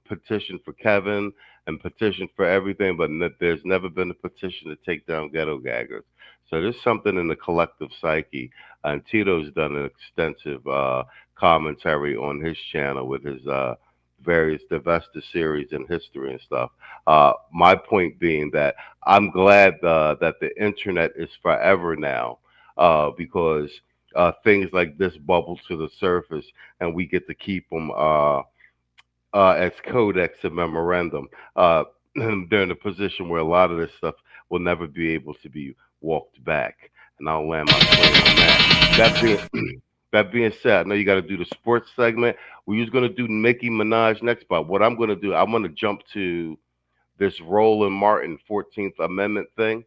petitioned for Kevin and petitioned for everything, but there's never been a petition to take down ghetto gaggers. So there's something in the collective psyche, and Tito's done an extensive commentary on his channel with his various Divesta series and history and stuff. My point being that I'm glad that the internet is forever now, because things like this bubble to the surface, and we get to keep them as codex and memorandum. They're in a position where a lot of this stuff will never be able to be walked back. And I'll land my plane on that. That being said, I know you got to do the sports segment. We was going to do Nicki Minaj next, but what I'm going to do, I'm going to jump to this Roland Martin 14th Amendment thing,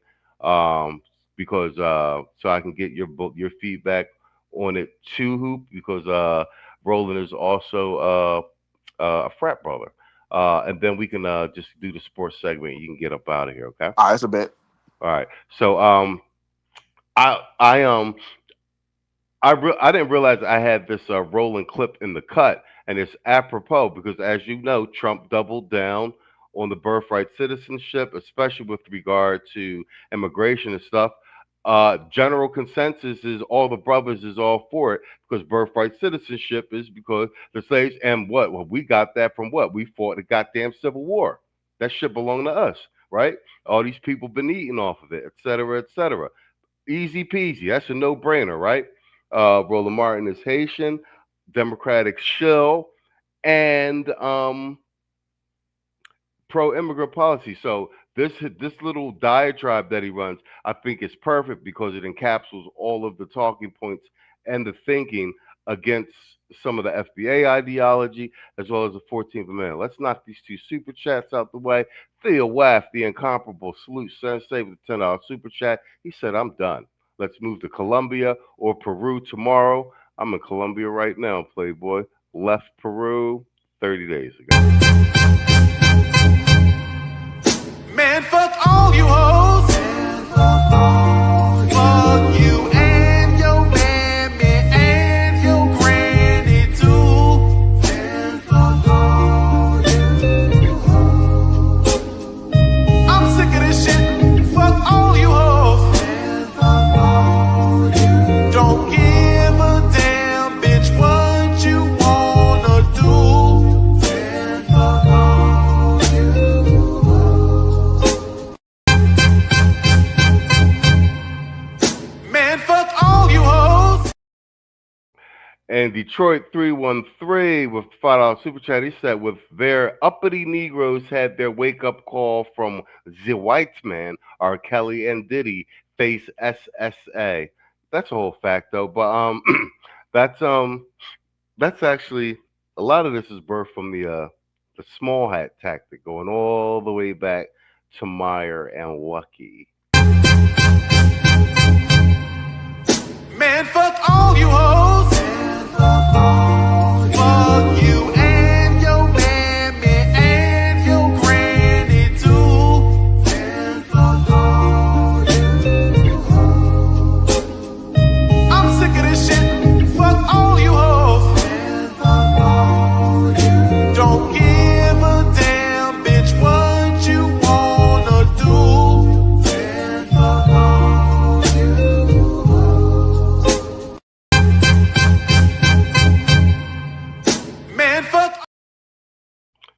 because so I can get your feedback on it too, Hoop, because Roland is also a frat brother. And then we can just do the sports segment. You can get up out of here, okay? All right, that's a bet. All right. So I didn't realize I had this Roland clip in the cut, and it's apropos because, as you know, Trump doubled down on the birthright citizenship, especially with regard to immigration and stuff. General consensus is all the brothers is all for it, because birthright citizenship is because the slaves, and what? Well, we got that from what? We fought the goddamn Civil War. That shit belonged to us, right? All these people been eating off of it, et cetera, et cetera. Easy peasy. That's a no-brainer, right? Roland Martin is Haitian. Democratic shill and pro-immigrant policy. So this little diatribe that he runs, I think, is perfect because it encapsulates all of the talking points and the thinking against some of the FBA ideology as well as the 14th Amendment. Let's knock these two super chats out the way. Theo Waff, the incomparable, salute Sensei with the $10 super chat. He said, I'm done. Let's move to Colombia or Peru tomorrow. I'm in Colombia right now, Playboy. Left Peru 30 days ago. Man, fuck all you hoes. Fuck you and your mammy and your granny too. I'm sick of this shit. Fuck all you hoes. Don't give a damn, bitch, what you wanna do. Fuck all you. Man, fuck all you hoes. And Detroit 313 with $5 super chat. He said, with their uppity Negroes had their wake up call from the white man, R. Kelly and Diddy face SSA. That's a whole fact though, but that's actually a lot of this is birthed from the small hat tactic going all the way back to Meyer and Lucky. Man, fuck all you hoes. Fuck you and your mammy and your granny too. I'm sick of this shit. Fuck all you hoes. Don't give a damn, bitch, what you wanna do. Fuck all you. Man, fuck.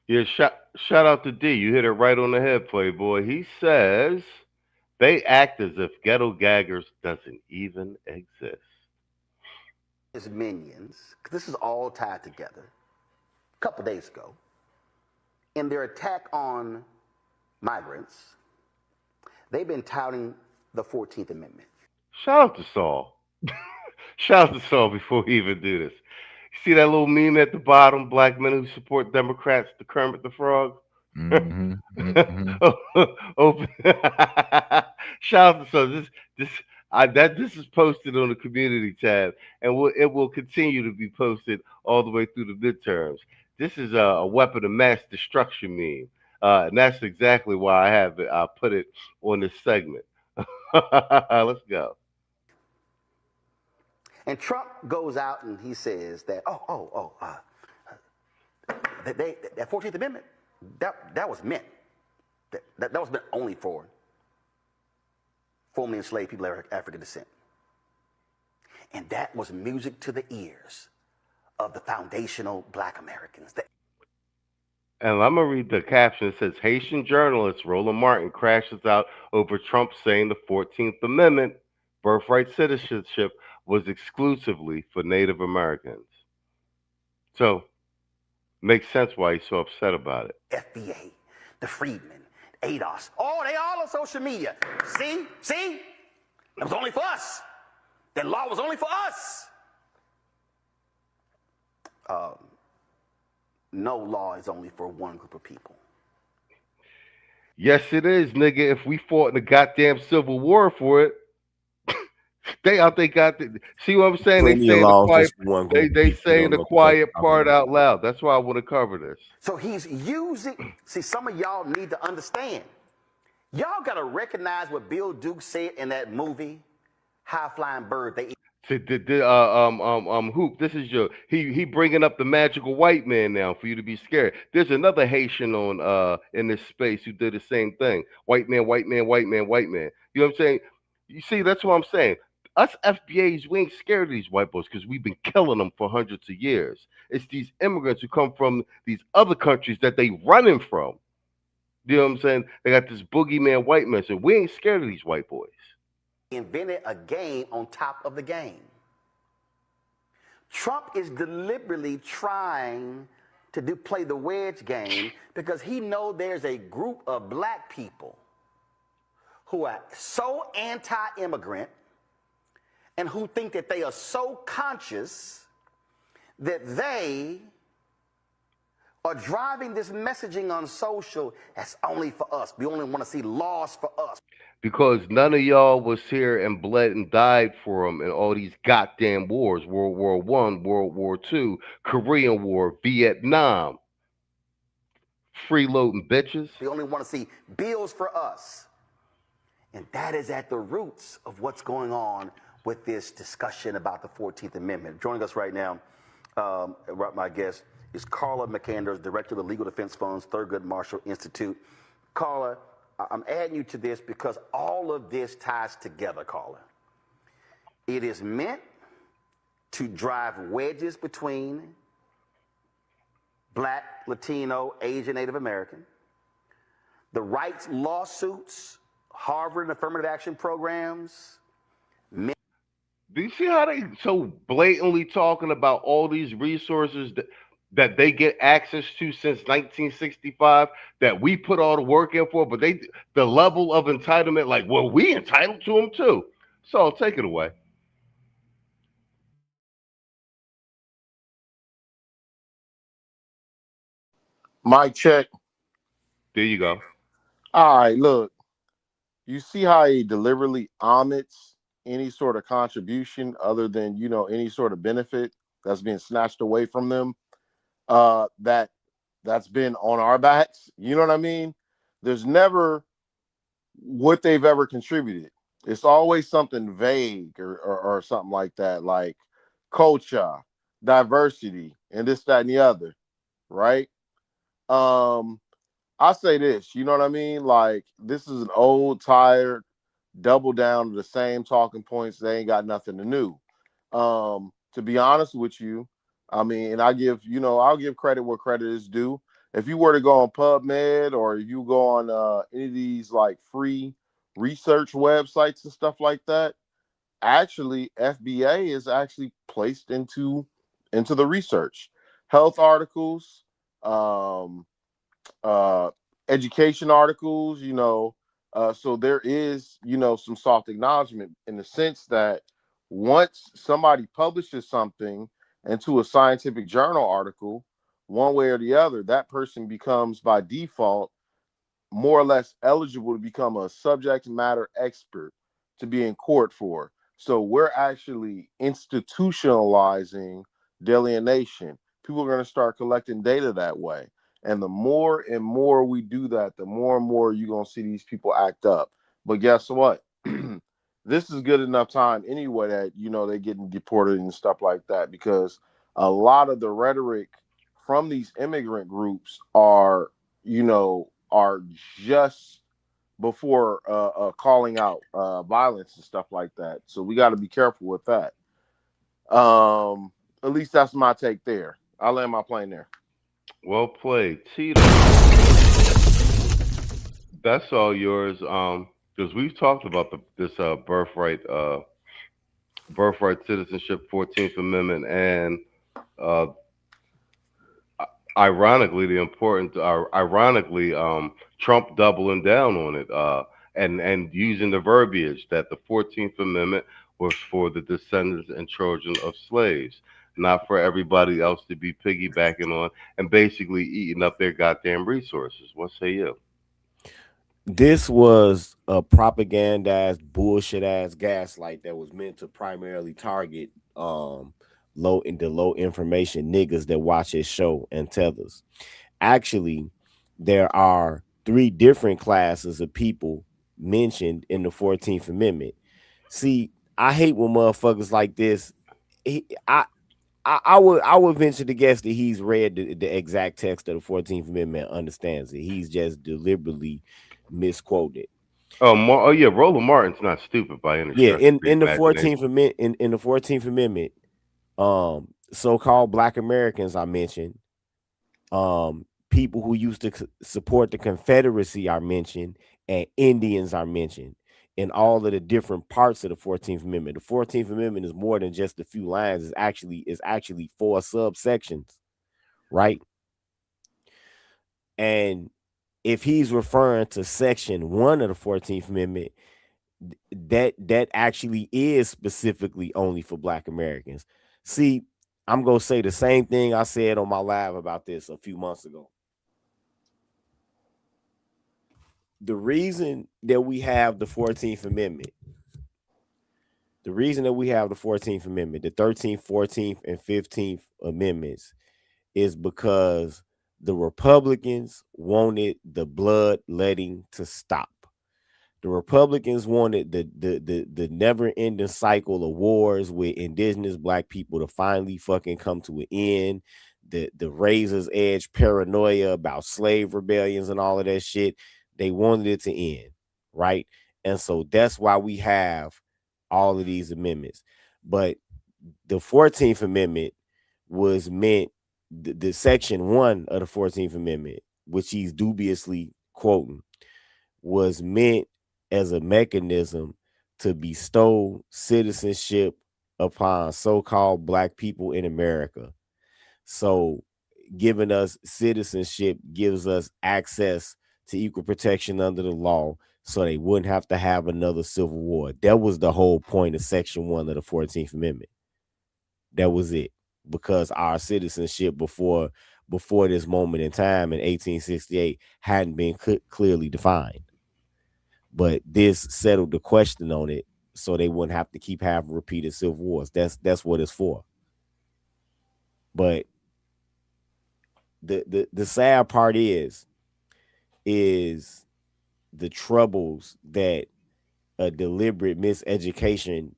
Yeah, shout out to D. You hit it right on the head, Playboy. He says they act as if Ghetto Gaggers doesn't even exist. His minions, 'cause this is all tied together, a couple days ago, in their attack on migrants, they've been touting the 14th Amendment. Shout out to Saul. Shout out to Saul before we even do this. You see that little meme at the bottom, black men who support Democrats, the Kermit the Frog? Mhm, mhm. Open. Shout out to Saul. This is posted on the community tab, and it will continue to be posted all the way through the midterms. This is a weapon of mass destruction meme, and that's exactly why I have it. I put it on this segment. Let's go. And Trump goes out and he says that, that 14th Amendment, that was meant. That was meant only for formerly enslaved people of African descent. And that was music to the ears of the foundational black Americans. And I'm going to read the caption. It says, Haitian journalist Roland Martin crashes out over Trump saying the 14th Amendment, birthright citizenship, was exclusively for Native Americans. So, makes sense why he's so upset about it. FBA, the Freedmen, ADOS, they all on social media. See? It was only for us. That law was only for us. No law is only for one group of people. Yes, it is, nigga. If we fought in the goddamn Civil War for it, see what I'm saying? They saying the quiet part out loud. That's why I want to cover this. So he's using. See, some of y'all need to understand. Y'all gotta recognize what Bill Duke said in that movie, High Flying Bird. Hoop, this is he bringing up the magical white man now for you to be scared. There's another Haitian on in this space who did the same thing. White man, white man, white man, white man. You know what I'm saying? You see, that's what I'm saying. Us FBAs, we ain't scared of these white boys because we've been killing them for hundreds of years. It's these immigrants who come from these other countries that they running from. You know what I'm saying? They got this boogeyman white man. So we ain't scared of these white boys. Invented a game on top of the game Trump is deliberately trying to play the wedge game because he knows there's a group of black people who are so anti-immigrant and who think that they are so conscious that they are driving this messaging on social that's only for us. We only want to see laws for us. Because none of y'all was here and bled and died for them in all these goddamn wars. World War I, World War II, Korean War, Vietnam. Freeloading bitches. We only want to see bills for us. And that is at the roots of what's going on with this discussion about the 14th Amendment. Joining us right now, my guest is Carla McAndrews, Director of the Legal Defense Fund's Thurgood Marshall Institute. Carla, I'm adding you to this because all of this ties together, Carla. It is meant to drive wedges between Black, Latino, Asian, Native American. The rights lawsuits, Harvard and affirmative action programs. Do you see how they so blatantly talking about all these resources that they get access to since 1965 that we put all the work in for, but the level of entitlement, like, well, we entitled to them too. So take it away. Mic check. There you go. All right, look. You see how he deliberately omits any sort of contribution other than, any sort of benefit that's being snatched away from them. That's been on our backs. You know what I mean? There's never what they've ever contributed. It's always something vague or something like that, like culture, diversity, and this, that, and the other, right? I say this, you know what I mean? Like, this is an old, tired, double down to the same talking points. They ain't got nothing to new. To be honest with you, I mean, and I'll give credit where credit is due. If you were to go on PubMed or if you go on any of these like free research websites and stuff like that, actually FBA is actually placed into the research. Health articles, education articles, so there is, some soft acknowledgement in the sense that once somebody publishes something into a scientific journal article, one way or the other, that person becomes by default more or less eligible to become a subject matter expert to be in court for. So we're actually institutionalizing delineation. People are going to start collecting data that way. And the more and more we do that, the more and more you're going to see these people act up. But guess what? This is good enough time anyway that, they're getting deported and stuff like that, because a lot of the rhetoric from these immigrant groups are just before calling out violence and stuff like that. So we got to be careful with that. At least that's my take there. I'll land my plane there. Well played, Tito. That's all yours. Because we've talked about this birthright citizenship, 14th Amendment, and ironically, Trump doubling down on it and using the verbiage that the 14th Amendment was for the descendants and children of slaves, not for everybody else to be piggybacking on and basically eating up their goddamn resources. What say you? This was a propaganda-ass, bullshit-ass gaslight that was meant to primarily target low information niggas that watch his show and tethers. Actually, there are 3 different classes of people mentioned in the 14th Amendment. See, I hate when motherfuckers like this. I would venture to guess that he's read the exact text of the 14th Amendment, understands it. He's just deliberately misquoted. Yeah, Roland Martin's not stupid by any stretch. Yeah, in the 14th Amendment, in the 14th Amendment, so-called Black Americans are mentioned. People who used to support the Confederacy are mentioned, and Indians are mentioned. in all of the different parts of the 14th Amendment. The 14th Amendment is more than just a few lines. It's actually 4 subsections, right? And if he's referring to section 1 of the 14th Amendment, that actually is specifically only for Black Americans. See, I'm going to say the same thing I said on my live about this a few months ago. The reason that we have the 14th Amendment, the 13th, 14th, and 15th Amendments is because the Republicans wanted the bloodletting to stop. The Republicans wanted the never-ending cycle of wars with indigenous Black people to finally fucking come to an end. The razor's edge paranoia about slave rebellions and all of that shit, they wanted it to end, right? And so that's why we have all of these amendments. But the 14th Amendment was meant, the section 1 of the 14th Amendment, which he's dubiously quoting, was meant as a mechanism to bestow citizenship upon so-called Black people in America. So giving us citizenship gives us access to equal protection under the law, so they wouldn't have to have another civil war. That was the whole point of section 1 of the 14th Amendment. That was it. Because our citizenship before this moment in time in 1868 hadn't been clearly defined. But this settled the question on it, so they wouldn't have to keep having repeated civil wars. That's what it's for. But the sad part is the troubles that a deliberate miseducation,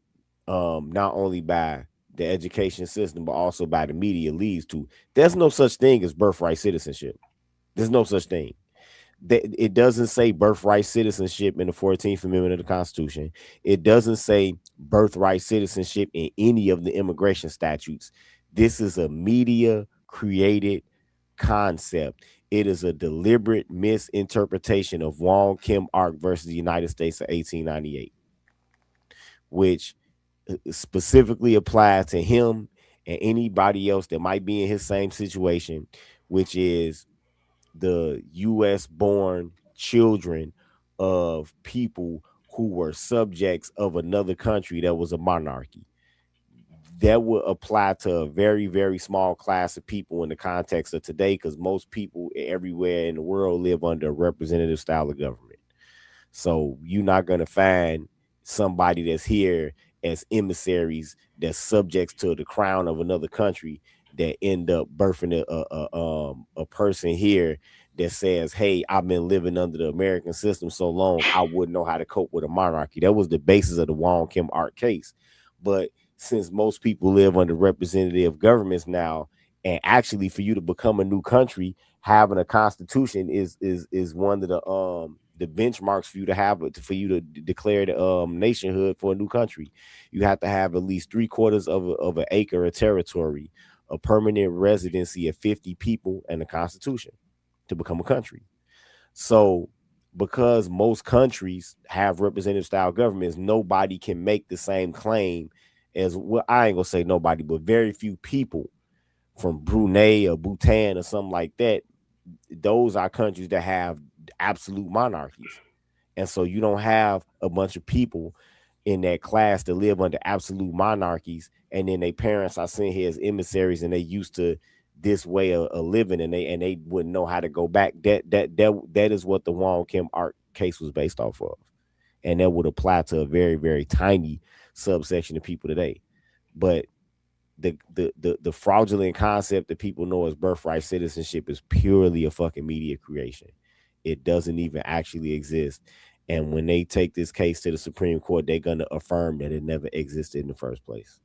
not only by the education system, but also by the media leads to. There's no such thing as birthright citizenship. There's no such thing. It doesn't say birthright citizenship in the 14th Amendment of the Constitution. It doesn't say birthright citizenship in any of the immigration statutes. This is a media created concept. It is a deliberate misinterpretation of Wong Kim Ark versus the United States of 1898, which specifically applies to him and anybody else that might be in his same situation, which is the U.S. born children of people who were subjects of another country that was a monarchy. That would apply to a very, very small class of people in the context of today, because most people everywhere in the world live under a representative style of government. So you're not going to find somebody that's here as emissaries that's subjects to the crown of another country that end up birthing a person here that says, hey, I've been living under the American system so long, I wouldn't know how to cope with a monarchy. That was the basis of the Wong Kim Ark case. But since most people live under representative governments now, and actually for you to become a new country, having a constitution is one of the benchmarks for you to have, for you to declare the nationhood for a new country. You have to have at least 3/4 of an acre of territory, a permanent residency of 50 people, and a constitution to become a country. So because most countries have representative style governments, nobody can make the same claim as, well, I ain't gonna say nobody, but very few people from Brunei or Bhutan or something like that. Those are countries that have absolute monarchies. And so you don't have a bunch of people in that class that live under absolute monarchies, and then their parents are sent here as emissaries, and they used to this way of living, and they wouldn't know how to go back. That is what the Wong Kim Ark case was based off of, and that would apply to a very, very tiny subsection of people today. But the fraudulent concept that people know as birthright citizenship is purely a fucking media creation. It doesn't even actually exist. And when they take this case to the Supreme Court, they're going to affirm that it never existed in the first place.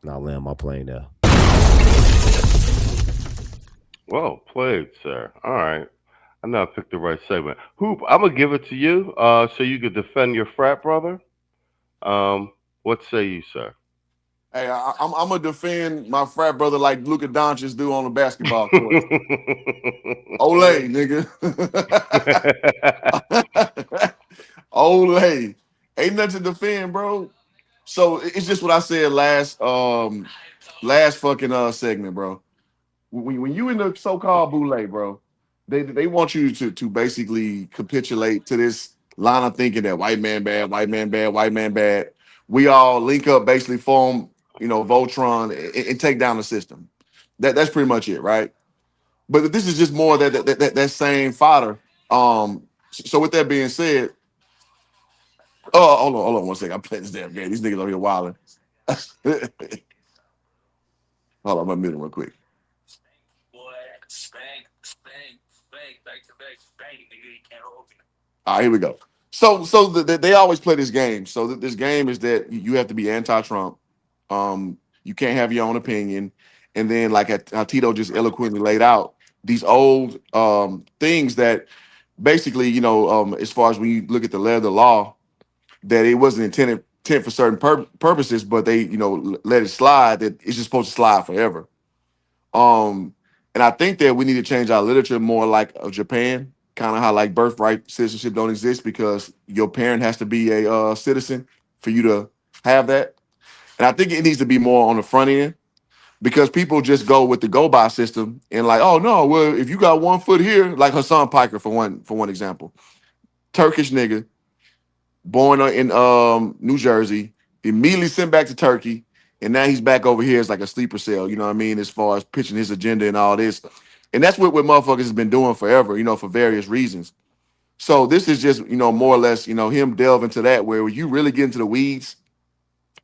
And I'll land my plane there. Well played, sir. All right. I know I picked the right segment. Hoop, I'm going to give it to you so you could defend your frat brother. What say you, sir? Hey, I'm going to defend my frat brother like Luka Doncic do on the basketball court. Olay, nigga. Olay. Ain't nothing to defend, bro. So it's just what I said last fucking segment, bro. When you in the so-called boule, bro, they want you to basically capitulate to this line of thinking that white man bad, white man bad, white man bad. We all link up, basically form, Voltron and take down the system. That's pretty much it, right? But this is just more that same fodder. So with that being said, oh, hold on one second. I'm playing this damn game. These niggas over here wilding. Hold on, I'm gonna mute him real quick. All right, here we go. So they always play this game. So this game is that you have to be anti-Trump. You can't have your own opinion. And then, like how Tito just eloquently laid out, these old things that basically, as far as when you look at the letter of the law, that it wasn't intended for certain purposes, but they, let it slide, that it's just supposed to slide forever. And I think that we need to change our literature more like of Japan, kind of how like birthright citizenship don't exist because your parent has to be a citizen for you to have that. And I think it needs to be more on the front end because people just go with the go-by system and like, oh no, well, if you got 1 foot here, like Hassan Piker for one example, Turkish nigga, born in New Jersey, immediately sent back to Turkey, and now he's back over here as like a sleeper cell, you know what I mean, as far as pitching his agenda and all this. And that's what motherfuckers has been doing forever, for various reasons. So this is just, more or less, him delve into that where when you really get into the weeds,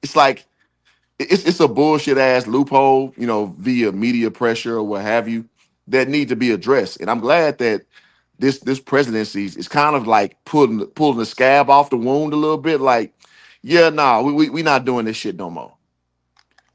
it's like it's a bullshit ass loophole, via media pressure or what have you, that need to be addressed. And I'm glad that this presidency is kind of like pulling the scab off the wound a little bit. Like, yeah, nah, we not doing this shit no more.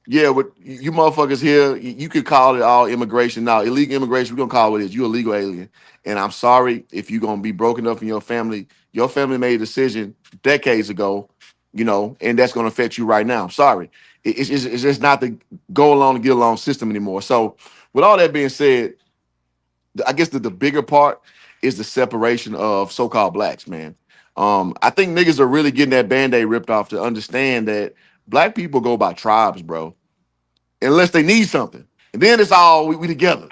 Yeah, with you motherfuckers here, you could call it all immigration. Now, illegal immigration, we're gonna call it is you illegal alien. And I'm sorry if you're gonna be broken up in your family. Your family made a decision decades ago, and that's gonna affect you right now. Sorry. It's just not the go along and get along system anymore. So with all that being said, I guess the bigger part is the separation of so-called blacks, man. I think niggas are really getting that Band-Aid ripped off to understand that black people go by tribes, bro. Unless they need something. And then it's all we together.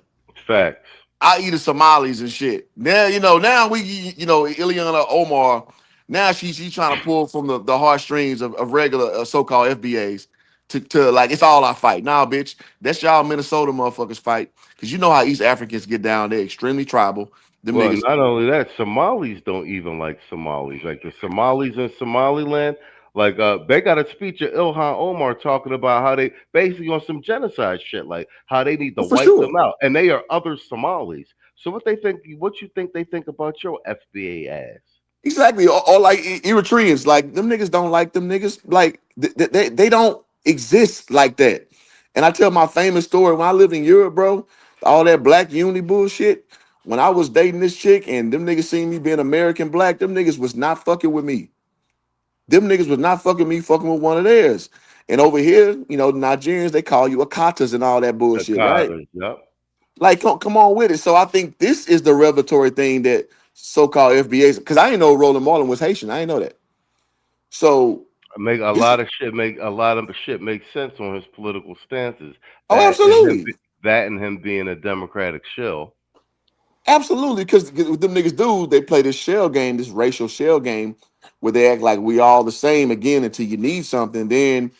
Facts. I eat the Somalis and shit. Now, now we, Ileana Omar, now she's trying to pull from the heartstrings of regular so-called FBAs to like, it's all our fight. Nah, bitch, that's y'all Minnesota motherfuckers fight. Because you know how East Africans get down. They're extremely tribal. Them Well, niggas, not only that, Somalis don't even like Somalis. Like the Somalis in Somaliland, like they got a speech of Ilhan Omar talking about how they basically on some genocide shit, like how they need to for wipe sure. them out, and they are other Somalis. So what you think they think about your FBA ass? Exactly. Or like Eritreans, like them niggas don't like them niggas. Like they don't exist like that. And I tell my famous story when I lived in Europe, bro, all that black unity bullshit. When I was dating this chick and them niggas seen me being American black, them niggas was not fucking with me. Them niggas was not fucking me, fucking with one of theirs. And over here, the Nigerians, they call you Akatas and all that bullshit, right? Yep. Like, come on with it. So I think this is the revelatory thing that so-called FBAs, because I didn't know Roland Martin was Haitian. I didn't know that. So A lot of shit make sense on his political stances. Oh, absolutely. That and him being a Democratic shill. Absolutely, because what them niggas do, they play this shell game, this racial shell game, where they act like we all the same again until you need something. Then,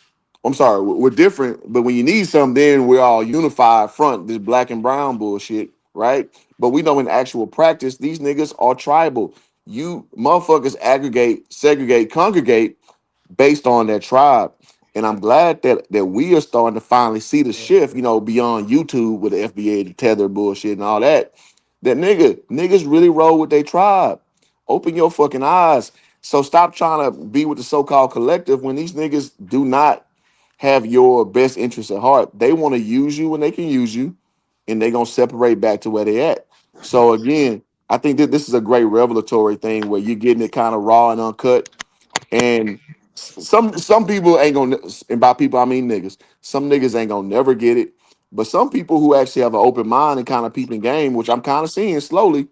I'm sorry, we're different, but when you need something, then we're all unified front, this black and brown bullshit, right? But we know in actual practice, these niggas are tribal. You motherfuckers aggregate, segregate, congregate based on their tribe. And I'm glad that we are starting to finally see the shift, beyond YouTube with the FBA, the tether bullshit and all that. That niggas really roll with their tribe. Open your fucking eyes. So stop trying to be with the so-called collective when these niggas do not have your best interests at heart. They want to use you when they can use you, and they're going to separate back to where they at. So again, I think that this is a great revelatory thing where you're getting it kind of raw and uncut. And some people ain't gonna, and by people I mean niggas, some niggas ain't gonna never get it. But some people who actually have an open mind and kind of peeping game, which I'm kind of seeing slowly,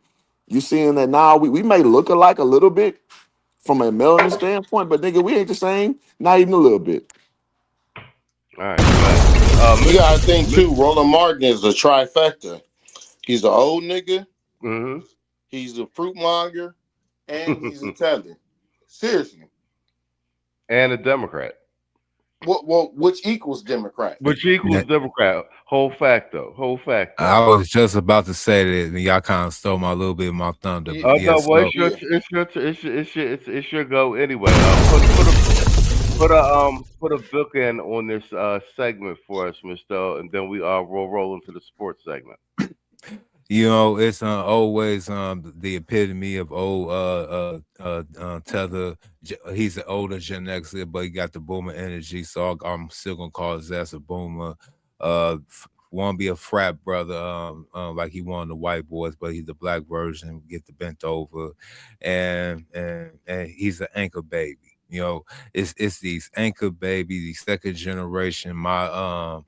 you're seeing that now we may look alike a little bit, from a melanin standpoint, but nigga, we ain't the same. Not even a little bit. All right. You gotta think too. Roland Martin is a trifecta. He's an old nigga. Mm-hmm. He's a fruit monger, and he's Italian. Seriously. And a Democrat. Which equals Democrat? Which equals Democrat. Whole facto. I was just about to say that, and y'all kind of stole my little bit of my thunder. No, well, it's your go anyway. Put a bookend on this segment for us, Mr. And then we roll into the sports segment. You know, it's always the epitome of old Tether. He's an older Gen Xer, but he got the boomer energy, so I'm still gonna call his ass a boomer. Want to be a frat brother, like he one of the white boys, but he's the black version. Get the bent over, and he's an anchor baby. You know, it's these anchor baby, the second generation. My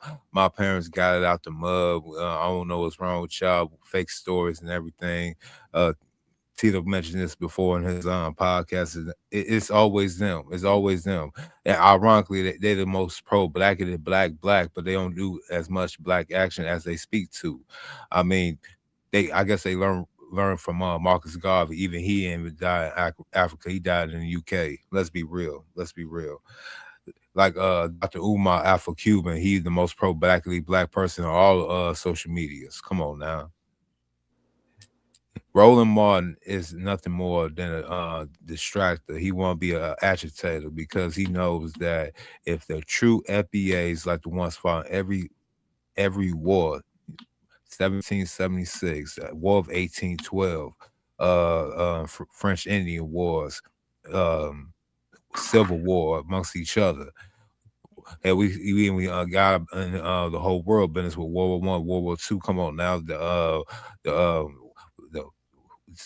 parents got it out the mud. I don't know what's wrong with y'all, fake stories and everything. Tito mentioned this before in his podcast. It's always them. It's always them. And ironically, they're the most pro-black, but they don't do as much black action as they speak to. I mean, I guess they learn from Marcus Garvey. Even he didn't die in Africa. He died in the UK. Let's be real. Like Dr. Umar Afro-Cuban, he's the most black person on all social medias. Come on now. Roland Martin is nothing more than a distractor. He won't be an agitator because he knows that if the true FBAs like the ones fought every war, 1776, War of 1812, French Indian Wars, Civil War amongst each other. And we got in the whole world business with World War I, World War II. Come on now, the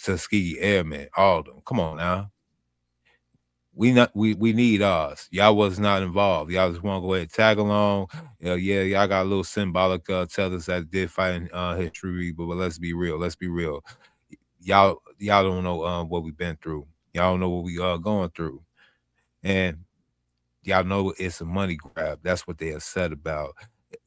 Tuskegee Airmen, all of them. Come on now. We need ours. Y'all was not involved. Y'all just want to go ahead and tag along. Y'all got a little symbolic tethers that did fight in history, but let's be real. Y'all don't know what we've been through. Y'all don't know what we are going through. And y'all know it's a money grab. That's what they upset about.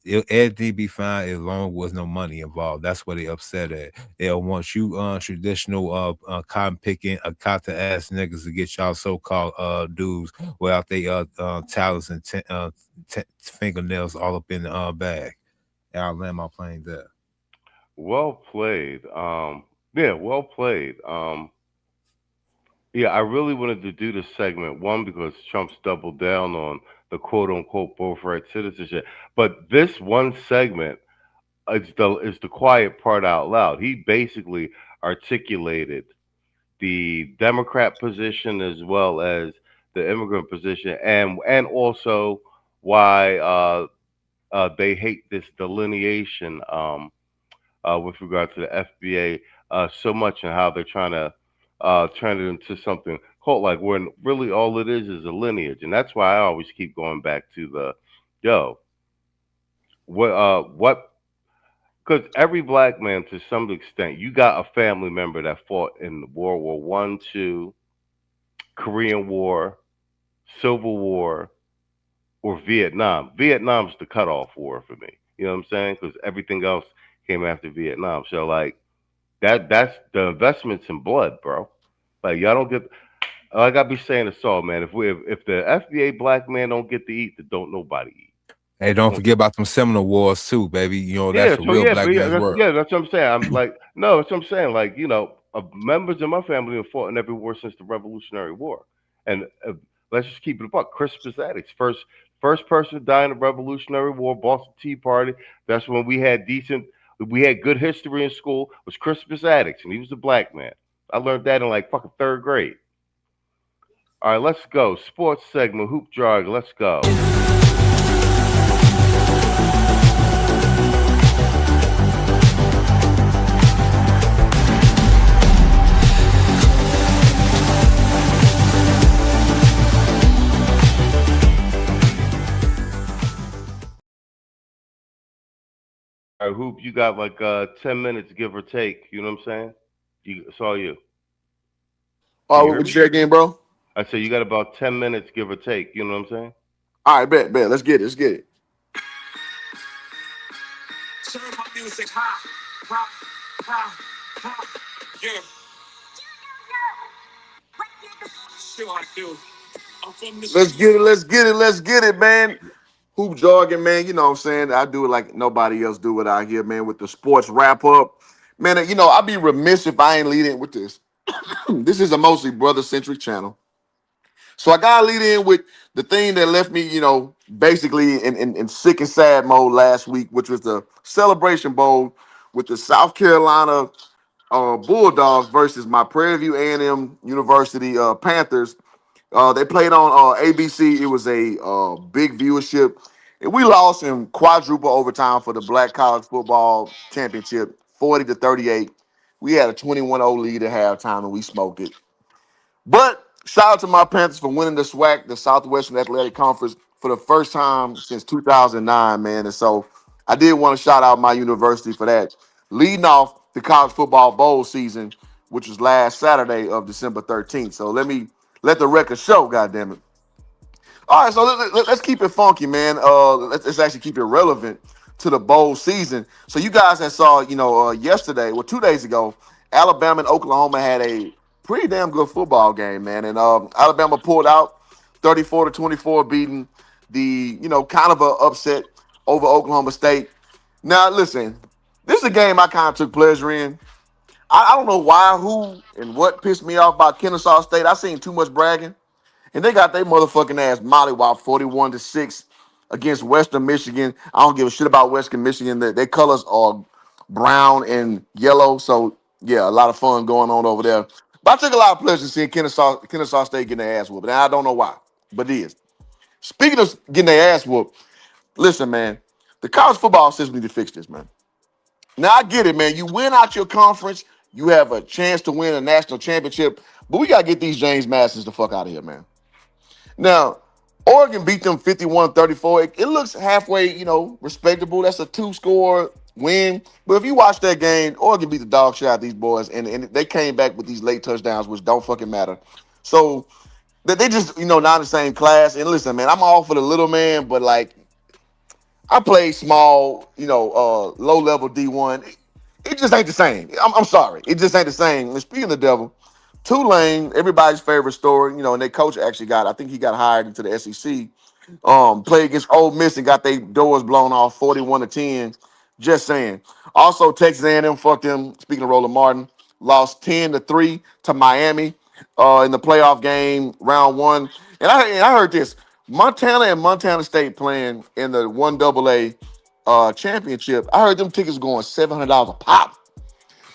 Everything be fine as long as there's no money involved. That's what they upset at. They want you traditional cotton picking, cotton ass niggas to get y'all so-called dudes without they talents and fingernails all up in the bag. And I'll land my plane there. Well played. Well played. I really wanted to do this segment, one, because Trump's doubled down on the quote-unquote birthright citizenship. But this one segment is the quiet part out loud. He basically articulated the Democrat position as well as the immigrant position, and also why they hate this delineation with regard to the FBA so much, and how they're trying to turn it into something cult-like, when really all it is a lineage. And that's why I always keep going back to what, because every black man, to some extent, you got a family member that fought in World War I, II, Korean War, Civil War, or Vietnam. Vietnam's the cutoff war for me. You know what I'm saying? Because everything else came after Vietnam. So like that's the investments in blood, bro. Like y'all don't get. Like I be saying this all, man. If the FBA black man don't get to eat, then don't nobody eat. Hey, don't forget about them Seminole Wars too, baby. You know, that's the real black man's work. Yeah, that's what I'm saying. I'm like, no, that's what I'm saying. Like, you know, members of my family have fought in every war since the Revolutionary War. And let's just keep it a buck. Crispus Attucks, first person to die in the Revolutionary War, Boston Tea Party. That's when we had good history in school, was Crispus Attucks, and he was a black man. I learned that in like fucking 3rd grade. All right, let's go. Sports segment, Hoop Jargon, let's go. All right, Hoop, you got like 10 minutes, give or take. You know what I'm saying? It's all you. Oh, what you say again, bro? I say you got about 10 minutes, give or take. You know what I'm saying? All right, bet. Let's get it. Turn my music high. Yeah. Sure I do. I'm from the Let's get it, man. Hoop jargon, man. You know what I'm saying? I do it like nobody else do it out here, man, with the sports wrap up. Man, you know, I'd be remiss if I ain't lead in with this. This is a mostly brother-centric channel. So I gotta lead in with the thing that left me, you know, basically in sick and sad mode last week, which was the Celebration Bowl with the South Carolina Bulldogs versus my Prairie View A&M University Panthers. They played on ABC. It was a big viewership. And we lost in quadruple overtime for the Black College Football Championship, 40-38. We had a 21-0 lead at halftime, and we smoked it. But shout out to my Panthers for winning the SWAC, the Southwestern Athletic Conference, for the first time since 2009, man. And so I did want to shout out my university for that. Leading off the college football bowl season, which was last Saturday of December 13th. So let the record show, goddammit. All right, so let's keep it funky, man. Let's actually keep it relevant to the bowl season. So you guys that saw, you know, yesterday, 2 days ago, Alabama and Oklahoma had a pretty damn good football game, man. And Alabama pulled out 34-24, beating the, you know, kind of an upset over Oklahoma State. Now, listen, this is a game I kind of took pleasure in. I don't know why, who, and what pissed me off about Kennesaw State. I seen too much bragging. And they got their motherfucking ass mollywopped 41-6 against Western Michigan. I don't give a shit about Western Michigan. Their colors are brown and yellow. So, yeah, a lot of fun going on over there. But I took a lot of pleasure seeing Kennesaw State getting their ass whooped. And I don't know why, but it is. Speaking of getting their ass whooped, listen, man, the college football system need to fix this, man. Now, I get it, man. You win out your conference, you have a chance to win a national championship, but we got to get these James Madisons the fuck out of here, man. Now, Oregon beat them 51-34. It looks halfway, you know, respectable. That's a 2-score win. But if you watch that game, Oregon beat the dog shit out of these boys, and they came back with these late touchdowns, which don't fucking matter. So they just, you know, not in the same class. And listen, man, I'm all for the little man, but like, I played small, you know, low-level D1. It just ain't the same. I'm sorry. It just ain't the same. And speaking of the devil, Tulane, everybody's favorite story, you know, and their coach actually I think he got hired into the SEC. Played against Ole Miss and got their doors blown off 41-10. Just saying. Also, Texas A&M fucked them. Speaking of Roland Martin, lost 10-3 to Miami in the playoff game, round one. And I heard this: Montana and Montana State playing in the 1AA championship. I heard them tickets going $700 a pop.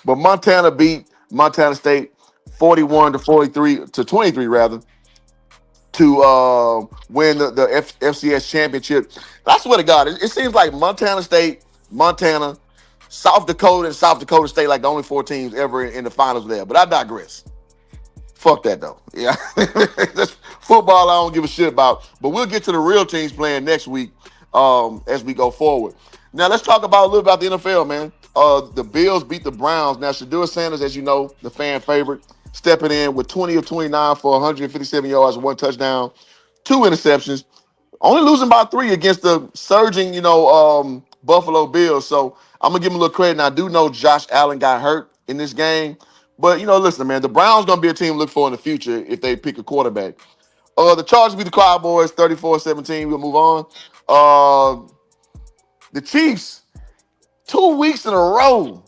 But Montana beat Montana State 41-23 rather, to win the FCS championship. I swear to God, it seems like Montana State, Montana, South Dakota, and South Dakota State like the only 4 teams ever in the finals there. But I digress. Fuck that though. Yeah, that's football I don't give a shit about. But we'll get to the real teams playing next week as we go forward. Now let's talk about a little about the NFL, man. The Bills beat the Browns. Now Shedeur Sanders, as you know, the fan favorite, stepping in with 20 of 29 for 157 yards and 1 touchdown, 2 interceptions, only losing by 3 against the surging, you know, Buffalo Bills. So I'm gonna give him a little credit. Now I do know Josh Allen got hurt in this game, but you know, listen, man, the Browns gonna be a team to look for in the future if they pick a quarterback. The Chargers beat the Cowboys 34-17. We'll move on. The Chiefs, 2 weeks in a row,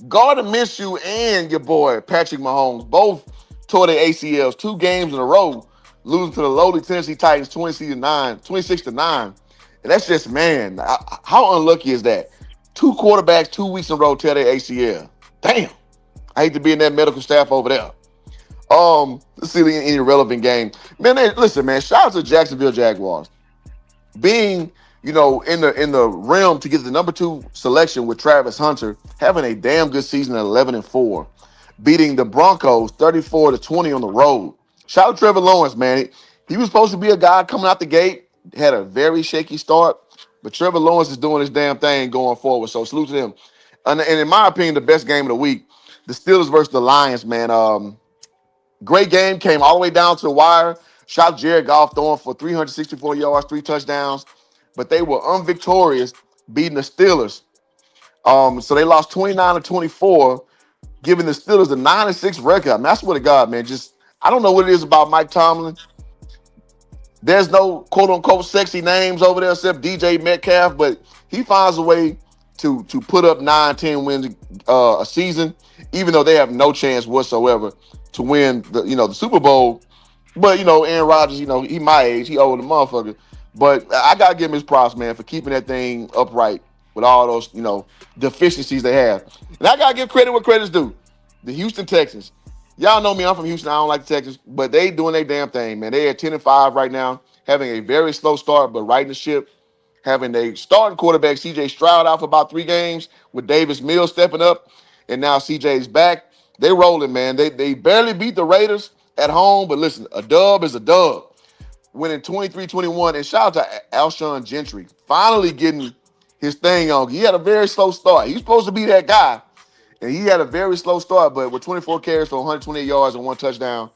Gardner Minshew and your boy Patrick Mahomes both tore their ACLs 2 games in a row, losing to the lowly Tennessee Titans 26-9. And that's just, man, how unlucky is that? 2 quarterbacks 2 weeks in a row tear their ACL. Damn. I hate to be in that medical staff over there. Let's see any relevant game. Man, listen, man, shout out to Jacksonville Jaguars. Being, you know, in the realm to get the number 2 selection with Travis Hunter, having a damn good season at 11-4, beating the Broncos 34-20 on the road. Shout out to Trevor Lawrence, man. He was supposed to be a guy coming out the gate, had a very shaky start, but Trevor Lawrence is doing his damn thing going forward. So salute to him. And in my opinion, the best game of the week, the Steelers versus the Lions, man. Great game, came all the way down to the wire. Shot Jared Goff throwing for 364 yards, 3 touchdowns, but they were unvictorious, beating the Steelers. So they lost 29-24, giving the Steelers a 9-6 record. I mean, I swear to God, man, I don't know what it is about Mike Tomlin. There's no quote-unquote sexy names over there except DJ Metcalf, but he finds a way to put up 9-10 wins a season, even though they have no chance whatsoever to win the Super Bowl. But, Aaron Rodgers, he my age, he old the motherfucker. But I got to give him his props, man, for keeping that thing upright with all those, deficiencies they have. And I got to give credit where credit's due. The Houston Texans. Y'all know me, I'm from Houston. I don't like the Texans, but they doing their damn thing, man. They at 10-5 right now, having a very slow start, but riding the ship, having a starting quarterback, CJ Stroud, out for about 3 games, with Davis Mills stepping up, and now CJ's back. They rolling, man. They barely beat the Raiders at home, but listen, a dub is a dub. Winning 23-21, and shout out to Alshon Gentry, finally getting his thing on. He had a very slow start. He's supposed to be that guy. And he had a very slow start, but with 24 carries for 128 yards and 1 touchdown,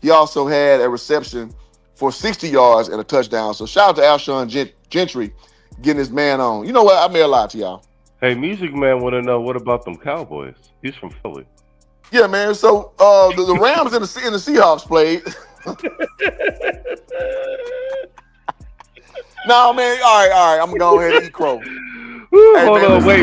he also had a reception for 60 yards and a touchdown. So shout out to Alshon Gentry getting his man on. You know what? I may have lied to y'all. Hey, Music Man want to know, what about them Cowboys? He's from Philly. Yeah, man. So the Rams and the Seahawks played. No, man. All right. I'm going to go ahead and eat crow. Hey, hold on. Wait.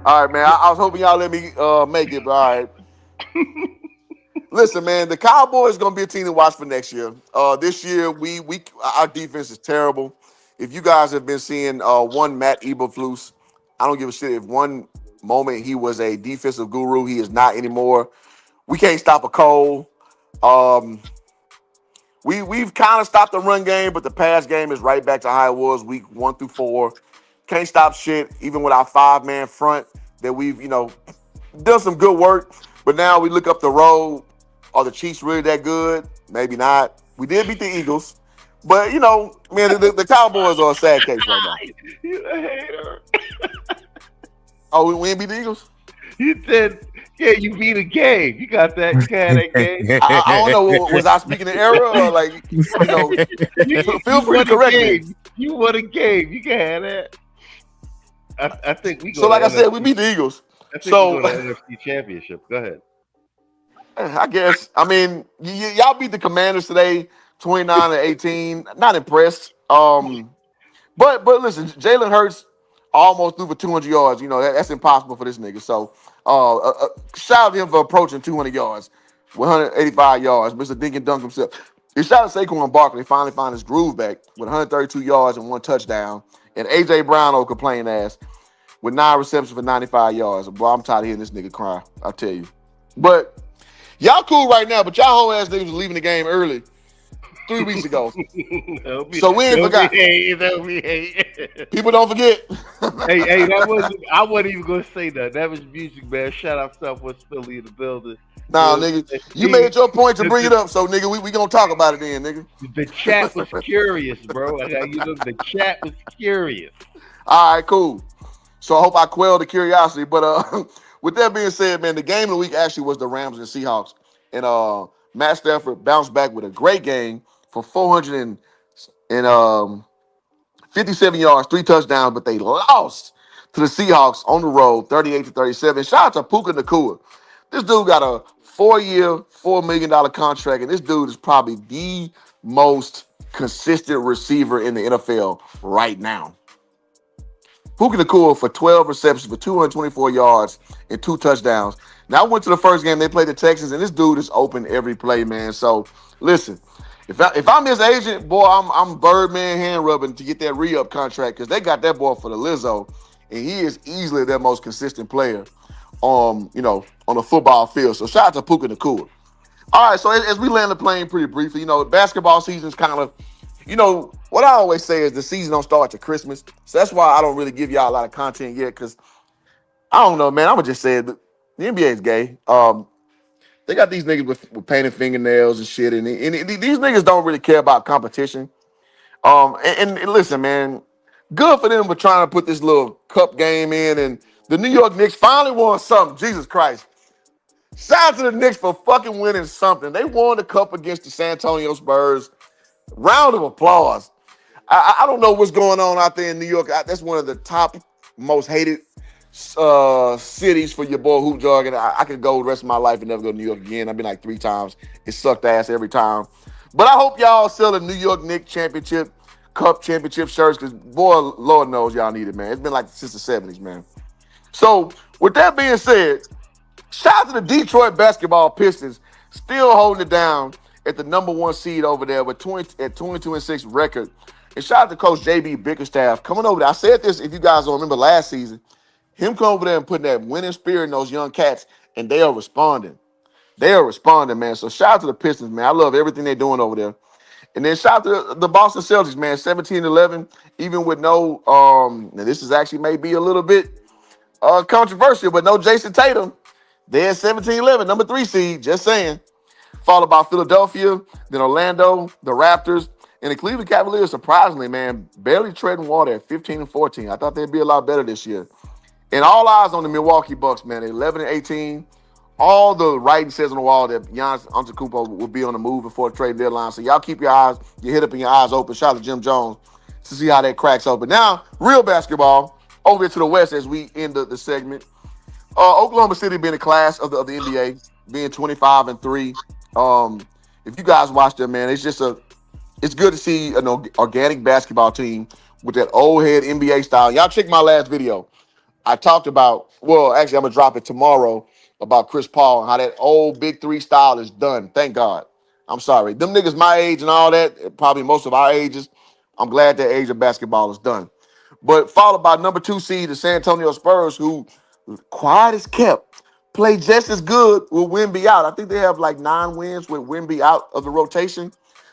All right, man. I was hoping y'all let me make it, but all right. Listen, man, the Cowboys gonna be a team to watch for next year. This year, our defense is terrible. If you guys have been seeing one Matt Eberflus, I don't give a shit if one moment he was a defensive guru. He is not anymore. We can't stop a Cole. We've kind of stopped the run game, but the pass game is right back to how it was week 1 through 4. Can't stop shit, even with our 5-man front that we've, done some good work. But now we look up the road. Are the Chiefs really that good? Maybe not. We did beat the Eagles. But, man, the Cowboys are a sad case right now. You a hater. Oh, we didn't beat the Eagles? You said, yeah, you beat a game. You got that? You can that game? I don't know. Was I speaking in error or like, feel free to correct me. You won a game. You can have that. I think we go. So, like I said, we beat the Eagles. I think we go to the NFC Championship. Go ahead. I guess. I mean, y'all beat the Commanders today, 29-18. Not impressed. But listen, Jalen Hurts almost threw for 200 yards. That's impossible for this nigga. So, shout out to him for approaching 200 yards, 185 yards. Mr. Dink and Dunk himself. And shout out to Saquon Barkley. Finally found his groove back with 132 yards and 1 touchdown. And A.J. Brown, old complain ass, with 9 receptions for 95 yards. Boy, I'm tired of hearing this nigga cry. I'll tell you. But y'all cool right now, but y'all whole ass niggas was leaving the game early 3 weeks ago. So we ain't forgot. People don't forget. hey, I wasn't even gonna say that. That was Music Man. Shout out Southwest Philly in the building. Nah, nigga, you made your point to bring it up, so nigga, we gonna talk about it then, nigga. The chat was curious, bro. The chat was curious. All right, cool. So I hope I quelled the curiosity. But with that being said, man, the game of the week actually was the Rams and Seahawks, and Matt Stafford bounced back with a great game for 457 yards, 3 touchdowns, but they lost to the Seahawks on the road, 38-37. Shout out to Puka Nacua. This dude got a 4-year, $4 million contract, and this dude is probably the most consistent receiver in the NFL right now. Puka Nacua for 12 receptions for 224 yards and 2 touchdowns. Now I went to the first game, they played the Texans, and this dude is open every play, man. So listen, if I'm his agent, boy, I'm Birdman hand rubbing to get that re-up contract because they got that boy for the Lizzo, and he is easily their most consistent player on the football field. So shout out to Puka Nacua. All right, so as we land the plane pretty briefly, basketball season is kind of, what I always say is the season don't start to Christmas. So that's why I don't really give y'all a lot of content yet, because I don't know, man. I'm gonna just say it, the NBA is gay. They got these niggas with painted fingernails and shit, and these niggas don't really care about competition. And listen, man, good for them for trying to put this little cup game in, and The New York Knicks finally won something. Jesus Christ. Shout out to the Knicks for fucking winning something. They won the cup against the San Antonio Spurs. Round of applause. I don't know what's going on out there in New York. That's one of the top most hated cities for your boy Hoop Jargon. I could go the rest of my life and never go to New York again. I've been like 3 times. It sucked ass every time. But I hope y'all sell a New York Knicks championship, cup championship shirts, because boy, Lord knows y'all need it, man. It's been like since the 70s, man. So with that being said, shout out to the Detroit basketball Pistons, still holding it down at the number 1 seed over there with 22-6 record. And shout out to Coach J.B. Bickerstaff coming over there. I said this, if you guys don't remember last season, him coming over there and putting that winning spirit in those young cats, and they are responding. They are responding, man. So shout out to the Pistons, man. I love everything they're doing over there. And then shout out to the Boston Celtics, man. 17-11, even with no, now this is actually maybe a little bit controversial, but no Jason Tatum. They're 17-11, number 3 seed, just saying. Followed by Philadelphia, then Orlando, the Raptors, and the Cleveland Cavaliers, surprisingly, man, barely treading water at 15-14. I thought they'd be a lot better this year. And all eyes on the Milwaukee Bucks, man. 11-18. All the writing says on the wall that Giannis Antetokounmpo will be on the move before the trade deadline. So y'all keep your head up and your eyes open. Shout out to Jim Jones to see how that cracks open. Now, real basketball, over to the West as we end the segment. Oklahoma City being a class of the NBA, being 25-3. If you guys watch them, man, it's good to see an organic basketball team with that old head NBA style. Y'all check my last video. I talked about, well, actually, I'm going to drop it tomorrow about Chris Paul and how that old Big 3 style is done. Thank God. I'm sorry. Them niggas my age and all that, probably most of our ages, I'm glad that age of basketball is done. But followed by number 2 seed, the San Antonio Spurs, who, quiet as kept, play just as good with Wemby out. I think they have like 9 wins with Wemby out of the rotation.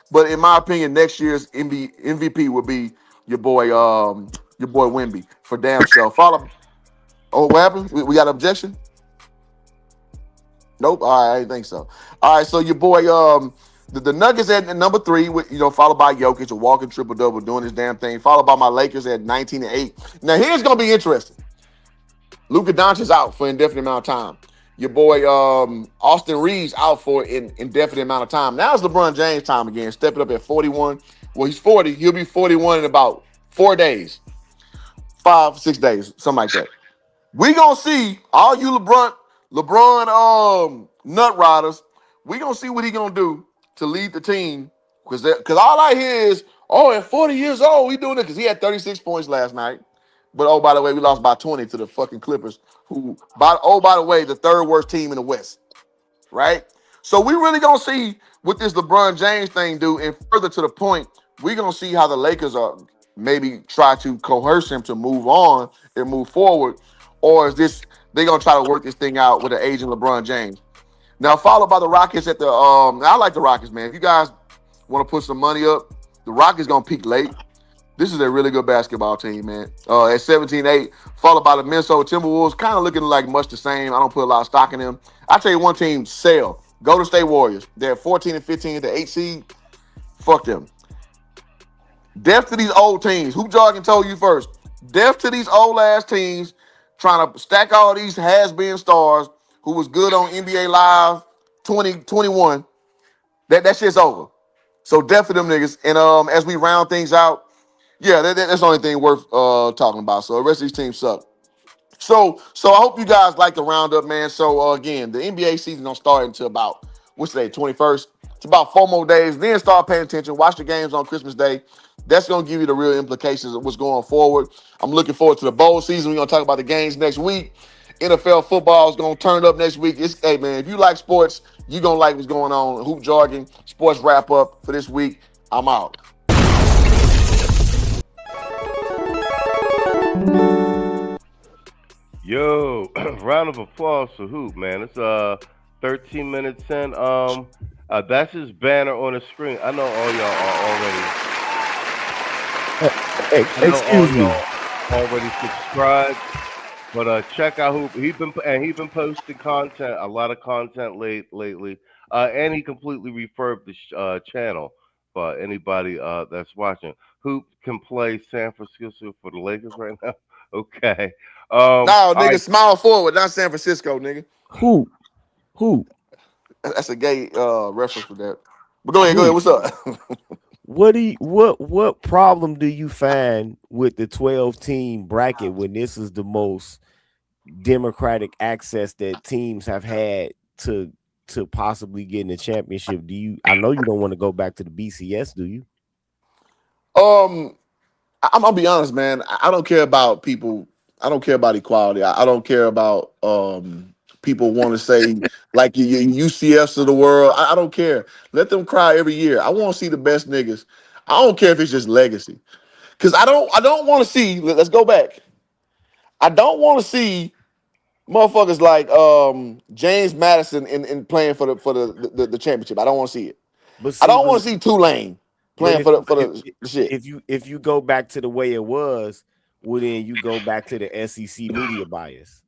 But in my opinion, next year's MVP will be your boy Wemby for damn sure. Oh, what happened? We got an objection? Nope. All right, I didn't think so. All right, so your boy, the Nuggets at number 3, with followed by Jokic, a walking triple-double, doing his damn thing, followed by my Lakers at 19-8. Now, here's gonna be interesting. Luka Doncic's out for an indefinite amount of time. Your boy Austin Reeves out for an indefinite amount of time. Now it's LeBron James time again, stepping up at 41. Well, he's 40. He'll be 41 in about 4 days. 5-6 days, something like that. We gonna see all you LeBron nut riders. We gonna see what he gonna do to lead the team, because all I hear is, at 40 years old, he doing it because he had 36 points last night. But by the way, we lost by 20 to the fucking Clippers, who by the way, the 3rd worst team in the West. Right? So we really gonna see what this LeBron James thing do, and further to the point, we gonna see how the Lakers are maybe try to coerce him to move on and move forward. Or is this they gonna try to work this thing out with an aging LeBron James? Now, followed by the Rockets at the I like the Rockets, man. If you guys want to put some money up, the Rockets gonna peak late. This is a really good basketball team, man. At 17-8, followed by the Minnesota Timberwolves, kind of looking like much the same. I don't put a lot of stock in them. I tell you one team, sell. Golden State Warriors. They're 14-15 at the 8 seed. Fuck them. Death to these old teams. Hoop Jargon told you first. Death to these old ass teams trying to stack all these has-been stars who was good on NBA Live 2021. That shit's over. So death to them niggas. And as we round things out, yeah, that's the only thing worth talking about. So the rest of these teams suck. So I hope you guys like the roundup, man. So again, the NBA season don't start until about, what's today, 21st? It's about 4 more days. Then start paying attention. Watch the games on Christmas Day. That's going to give you the real implications of what's going forward. I'm looking forward to the bowl season. We're going to talk about the games next week. NFL football is going to turn up next week. Hey, man, if you like sports, you're going to like what's going on. Hoop Jargon, sports wrap up for this week. I'm out. Yo, round of applause for Hoop, man. It's 13 minutes in. That's his banner on the screen. I know all y'all already. Excuse me. Already subscribed, but check out Hoop. He's been posting content, a lot of content lately, and he completely refurbed the channel for anybody that's watching. Hoop can play San Francisco for the Lakers right now. Okay. No, All nigga, right. small forward, not San Francisco, nigga. Who? That's a gay reference for that. But go ahead. What's up? What problem do you find with the 12-team bracket when this is the most democratic access that teams have had to possibly get in the championship? I know you don't want to go back to the BCS, do you? I'm gonna be honest, man. I don't care about people. I don't care about equality. I don't care about people want to say like your UCFs of the world. I don't care. Let them cry every year. I want to see the best niggas. I don't care if it's just legacy, because I don't want to see. Let's go back. I don't want to see motherfuckers like James Madison in playing for the championship. I don't want to see it. I don't want to see Tulane playing for the shit. If you go back to the way it was, well, then you go back to the SEC media bias,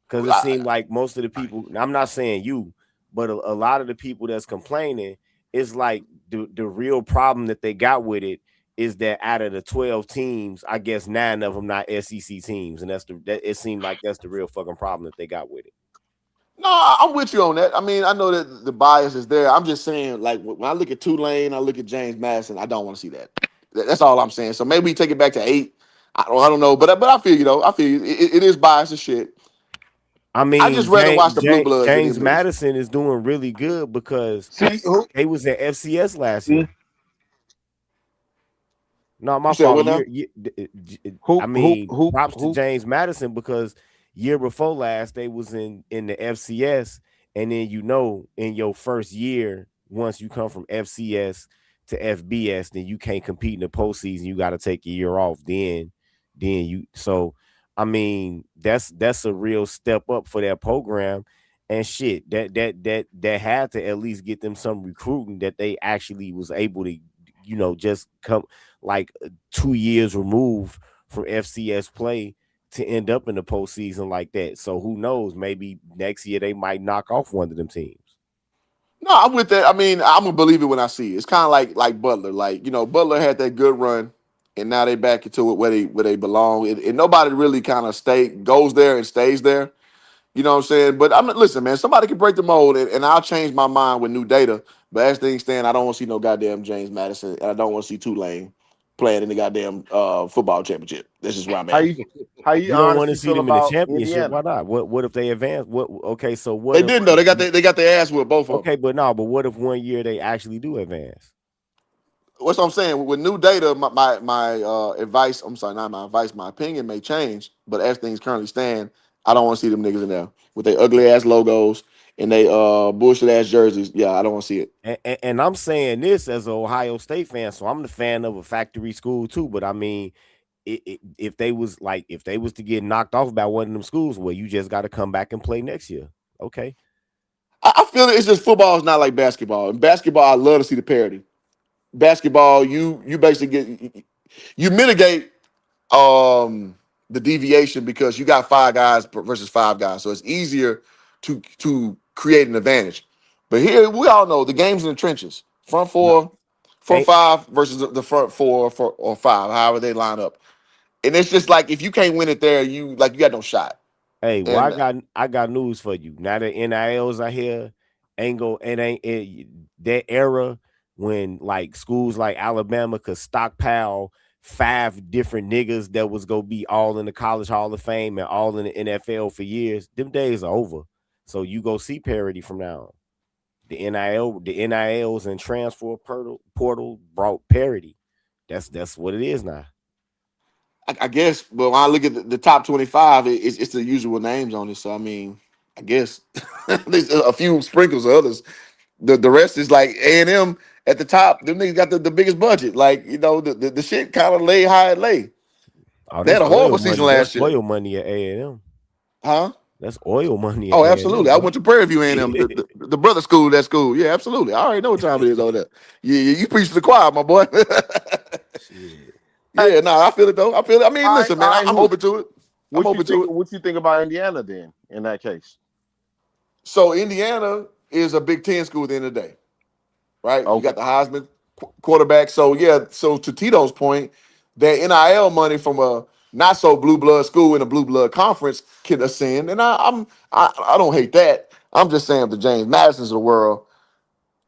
because it seemed like most of the people. I'm not saying you, but a lot of the people that's complaining is like the real problem that they got with it is that out of the 12 teams, I guess 9 of them not SEC teams, and it seemed like that's the real fucking problem that they got with it. No, I'm with you on that. I mean, I know that the bias is there. I'm just saying, like, when I look at Tulane, I look at James Madison, I don't want to see that. That's all I'm saying. So maybe we take it back to 8. I don't know, but I feel you though. I feel you. It is biased as shit. I mean, I just rather watch the Blue Bloods. James Madison is doing really good because he was at FCS last year. No, my fault. Props to James Madison because year before last they was in the FCS, and then in your first year, once you come from FCS to FBS, then you can't compete in the postseason. You got to take a year off. Then you. So I mean, that's a real step up for that program, and shit that had to at least get them some recruiting that they actually was able to, just come like 2 years removed from FCS play to end up in the postseason like that. So who knows? Maybe next year they might knock off one of them teams. No, I'm with that. I mean, I'm gonna believe it when I see it. It's kind of like Butler. Like, Butler had that good run, and now they back into it where they belong. And nobody really kind of goes there and stays there. You know what I'm saying? But listen, man, somebody can break the mold, and I'll change my mind with new data. But as things stand, I don't want to see no goddamn James Madison, and I don't want to see Tulane playing in the goddamn football championship. This is where I'm at. How you don't want to see feel them in the about championship? Indiana? Why not? What if they advance? Okay, so what? They didn't though. They got their ass with both of them. Okay, but what if one year they actually do advance? What's what I'm saying? With new data, my advice. I'm sorry, not my advice. My opinion may change, but as things currently stand, I don't want to see them niggas in there with their ugly ass logos and they bullshit ass jerseys. Yeah, I don't want to see it. And I'm saying this as an Ohio State fan, so I'm the fan of a factory school too. But I mean, if they was to get knocked off by one of them schools, well, you just got to come back and play next year. Okay. I feel it's just football is not like basketball. In basketball, I love to see the parity. Basketball, you basically you mitigate the deviation because you got 5 guys versus 5 guys, so it's easier to create an advantage. But here we all know the game's in the trenches. Front 5 versus the front 4 or 5, however they line up. And it's just like if you can't win it there, you got no shot. Hey, well, I got news for you. Now the NILs are here, that era when like schools like Alabama could stockpile 5 different niggas that was gonna be all in the College Hall of Fame and all in the NFL for years. Them days are over. So you go see parity from now on. The NILs and transfer portal brought parity. That's what it is now. I guess, but when I look at the top 25, it's the usual names on it. So I mean, I guess there's a few sprinkles of others. The rest is like A&M at the top. Them niggas got the biggest budget. Like, the shit kind of lay high it lay. They had a horrible season last year. Oil money at A&M. Huh? That's oil money. Oh, absolutely. I went to Prairie View A&M, the brother school, that school. Yeah, absolutely. I already know what time it is over there. Yeah, you preach to the choir, my boy. Yeah, no, I feel it though. I feel it. I mean, listen, man, I'm open to it. What you think about Indiana then in that case? So Indiana is a Big Ten school at the end of the day, right? Okay. You got the Heisman quarterback. So yeah, so to Tito's point, that NIL money from a not so blue blood school in a blue blood conference can ascend. And I don't hate that. I'm just saying the James Madisons of the world.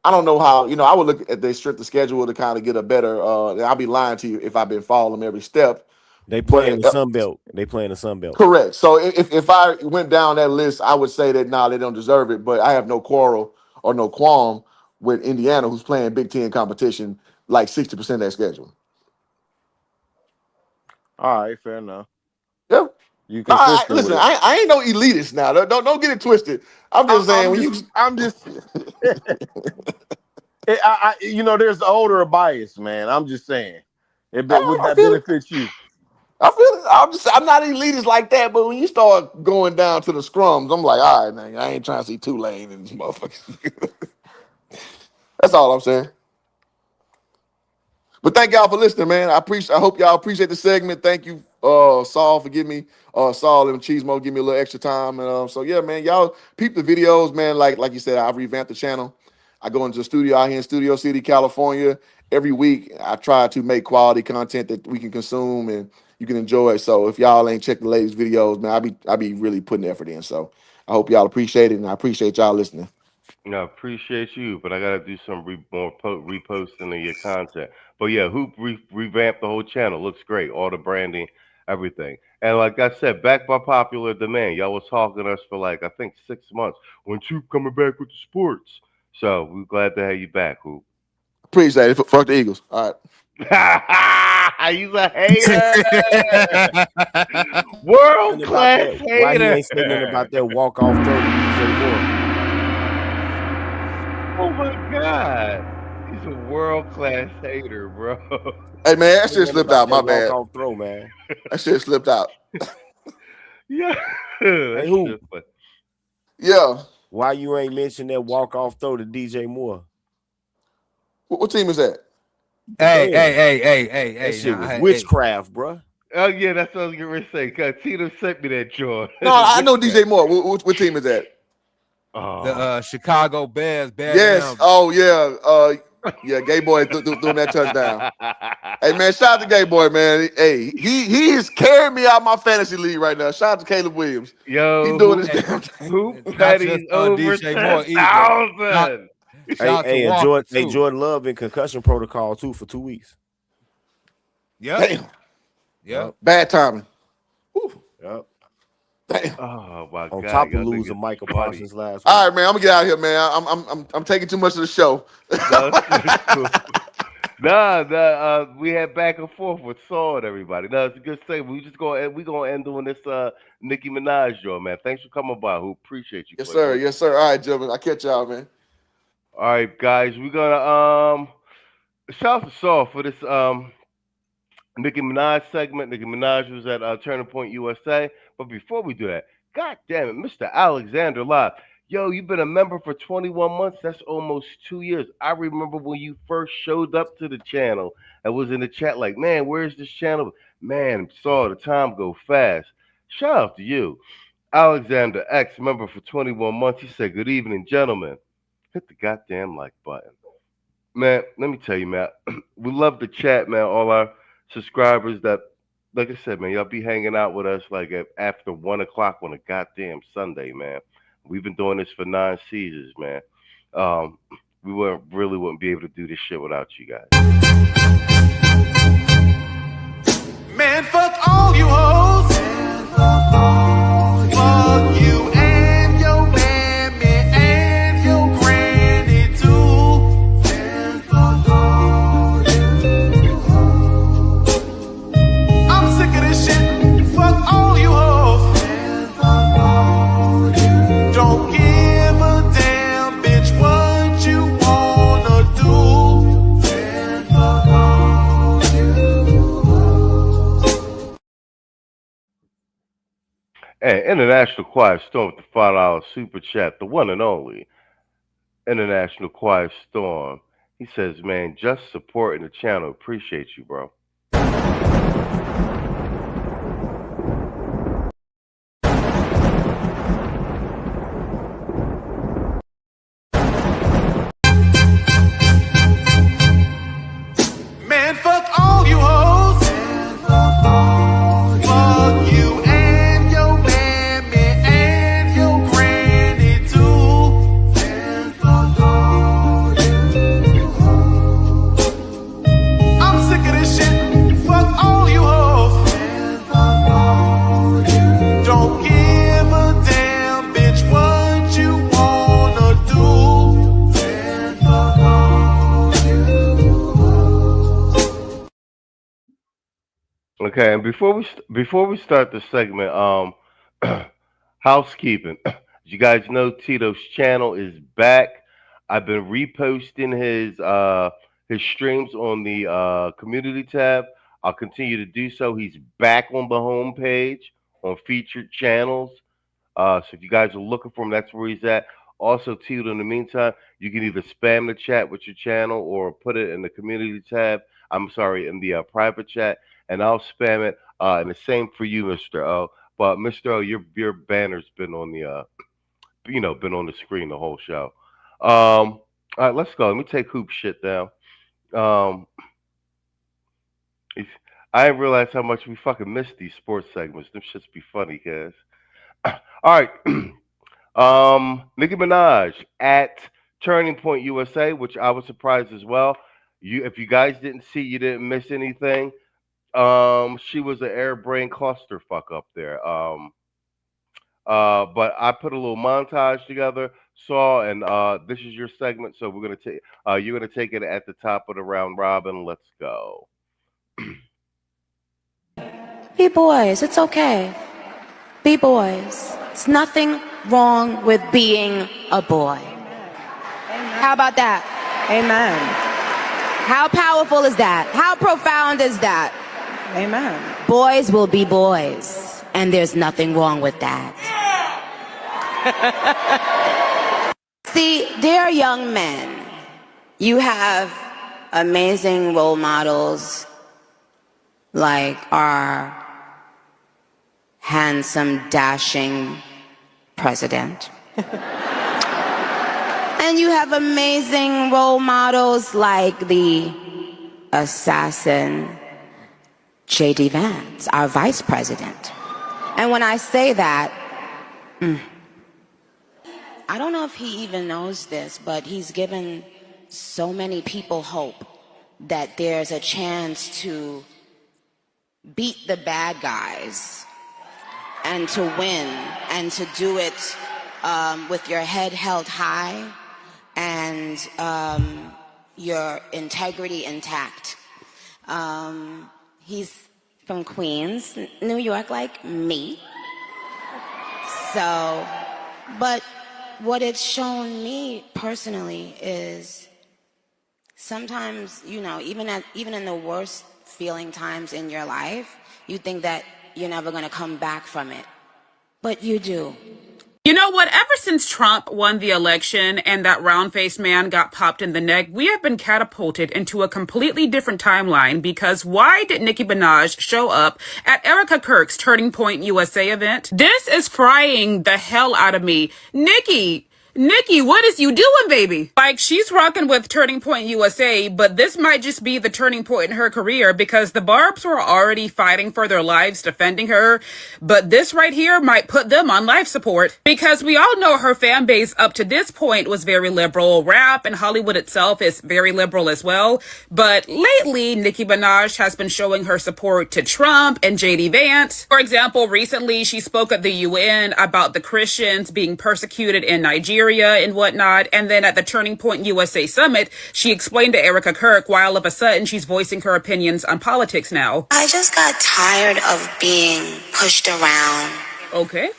I don't know how, I would look at their strength of schedule to kind of get a better I'll be lying to you if I've been following them every step. They play in the Sun Belt. They play in the Sun Belt. Correct. So if I went down that list, I would say that they don't deserve it. But I have no quarrel or no qualm with Indiana, who's playing Big Ten competition like 60% of their schedule. All right, fair enough. Yeah. You consistent listen, with it. I ain't no elitist now. Don't get it twisted. I'm just saying there's the older bias, man. I'm just saying. Would that benefit you? I feel it. I'm not elitist like that, but when you start going down to the scrums, I'm like, all right, man, I ain't trying to see Tulane and these motherfuckers. That's all I'm saying. But thank y'all for listening, man. I hope y'all appreciate the segment. Thank you, Saul, for giving me Saul and Cheesemo give me a little extra time. And so yeah, man, y'all peep the videos, man. Like you said, I've revamped the channel. I go into the studio out here in Studio City, California. Every week, I try to make quality content that we can consume and you can enjoy. So if y'all ain't checked the latest videos, man, I be really putting effort in. So I hope y'all appreciate it, and I appreciate y'all listening. I appreciate you, but I gotta do some more reposting of your content. But yeah, Hoop revamped the whole channel. Looks great, all the branding, everything. And like I said, back by popular demand. Y'all was talking to us for like I think 6 months. When Hoop coming back with the sports? So we're glad to have you back, Hoop. Appreciate it. Fuck the Eagles. All right. He's a hater. World class hater. Why you ain't saying about that walk off throw? Oh my God. He's a world class hater, bro. Hey man, that shit slipped out. My bad. Walk off throw, man. That shit slipped out. Yeah. Hey, who? Yeah. Why you ain't mentioned that walk off throw to DJ Moore? What team is that? Hey. That shit was witchcraft, bro. Oh yeah, that's what I was gonna say. Cause Tito sent me that joint. No, I know DJ Moore. What team is that? The Chicago Bears. Yes. Down. Oh yeah. Yeah. Gay boy doing that touchdown. Hey man, shout out to Gay boy, man. Hey, he is carrying me out my fantasy league right now. Shout out to Caleb Williams. Yo, he doing his damn thing. Hoop Petty's over 10,000. Hey, Jordan Love in concussion protocol too for 2 weeks. Yeah. Damn. Yeah. Bad timing. Yep. Damn. Oh my God. On top of losing Michael Parsons last week. All right, man. I'm gonna get out of here, man. I'm taking too much of the show. We had back and forth with Saul and everybody. No, it's a good thing. We gonna end doing this Nicki Minaj joint, man. Thanks for coming by. Who appreciate you. Yes, sir. Yes, sir. All right, gentlemen. I'll catch y'all, man. All right, guys. We're gonna shout out to Saul for this Nicki Minaj segment. Nicki Minaj was at Turning Point USA. But before we do that, God damn it, Mr. Alexander Live. Yo, you've been a member for 21 months. That's almost 2 years. I remember when you first showed up to the channel and was in the chat like, man, where's this channel? Man, saw the time go fast. Shout out to you. Alexander X, member for 21 months. He said, good evening, gentlemen. Hit the goddamn like button. Man, let me tell you, man, we love the chat, man. All our subscribers that, like I said, man, y'all be hanging out with us like after 1 o'clock on a goddamn Sunday, man. We've been doing this for 9 seasons, man. We wouldn't be able to do this shit without you guys. Man, fuck all you hoes. Fuck you and your mammy and your granny too. Man, fuck all you hoes. I'm sick of this shit. Fuck all you hoes. Man, fuck all you. Don't give a damn, bitch, what you wanna do. Man, fuck all you hoes. And International Quiet Storm with the $5 super chat, the one and only International Quiet Storm. He says, man, just supporting the channel. Appreciate you, bro. Man, fuck all you hoes. Fuck Okay, and before we start the segment, housekeeping. As you guys know, Tito's channel is back. I've been reposting his streams on the community tab. I'll continue to do so. He's back on the home page on featured channels. So if you guys are looking for him, that's where he's at. Also, Tito, in the meantime, you can either spam the chat with your channel or put it in the community tab. I'm sorry, in the private chat, and I'll spam it. And the same for you, Mr. O. But Mr. O, your banner's been on the been on the screen the whole show. All right, let's go. Let me take Hoop shit down. I didn't realize how much we fucking missed these sports segments. Them shits be funny, guys. All right. Nicki Minaj at Turning Point USA, which I was surprised as well. If you guys didn't see, you didn't miss anything. She was an air brain clusterfuck up there. But I put a little montage together, and this is your segment, so we're gonna take you're gonna take it at the top of the round robin. Let's go. Be boys, it's okay. Be boys. It's nothing wrong with being a boy. How about that? Amen. How powerful is that? How profound is that? Amen. Boys will be boys, and there's nothing wrong with that. See, dear young men, you have amazing role models like our handsome, dashing president. And you have amazing role models like the assassin J.D. Vance, our vice president. And when I say that, I don't know if he even knows this, but he's given so many people hope that there's a chance to beat the bad guys and to win and to do it with your head held high and your integrity intact. He's from Queens, New York, like me. So, but what it's shown me personally is sometimes, even in the worst feeling times in your life, you think that you're never going to come back from it. But you do. You know what? Ever since Trump won the election and that round-faced man got popped in the neck, we have been catapulted into a completely different timeline because why did Nicki Minaj show up at Erica Kirk's Turning Point USA event? This is frying the hell out of me. Nicki, what is you doing, baby? Like, she's rocking with Turning Point USA, but this might just be the turning point in her career because the Barbs were already fighting for their lives defending her, but this right here might put them on life support because we all know her fan base up to this point was very liberal. Rap and Hollywood itself is very liberal as well, but lately, Nicki Minaj has been showing her support to Trump and J.D. Vance. For example, recently she spoke at the UN about the Christians being persecuted in Nigeria and whatnot, and then at the Turning Point USA Summit, she explained to Erica Kirk why all of a sudden she's voicing her opinions on politics now. I just got tired of being pushed around. Okay.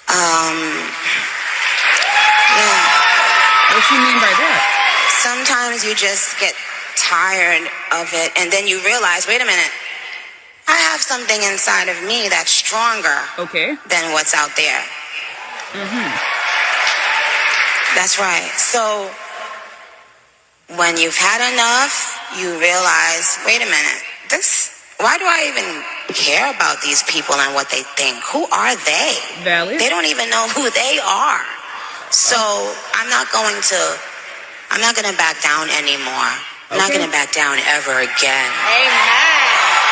Yeah. What do you mean by that? Sometimes you just get tired of it, and then you realize, wait a minute, I have something inside of me that's stronger than what's out there. That's right. So when you've had enough, you realize, wait a minute, why do I even care about these people and what they think? Who are they? Valid. They don't even know who they are. So I'm not going to back down anymore. I'm not going to back down ever again. Amen.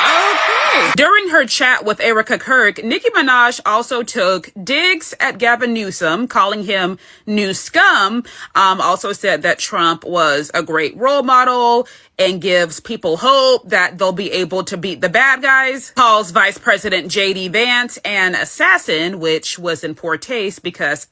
Okay. During her chat with Erica Kirk, Nicki Minaj also took digs at Gavin Newsom, calling him new scum. Also said that Trump was a great role model and gives people hope that they'll be able to beat the bad guys. Calls Vice President J.D. Vance an assassin, which was in poor taste because,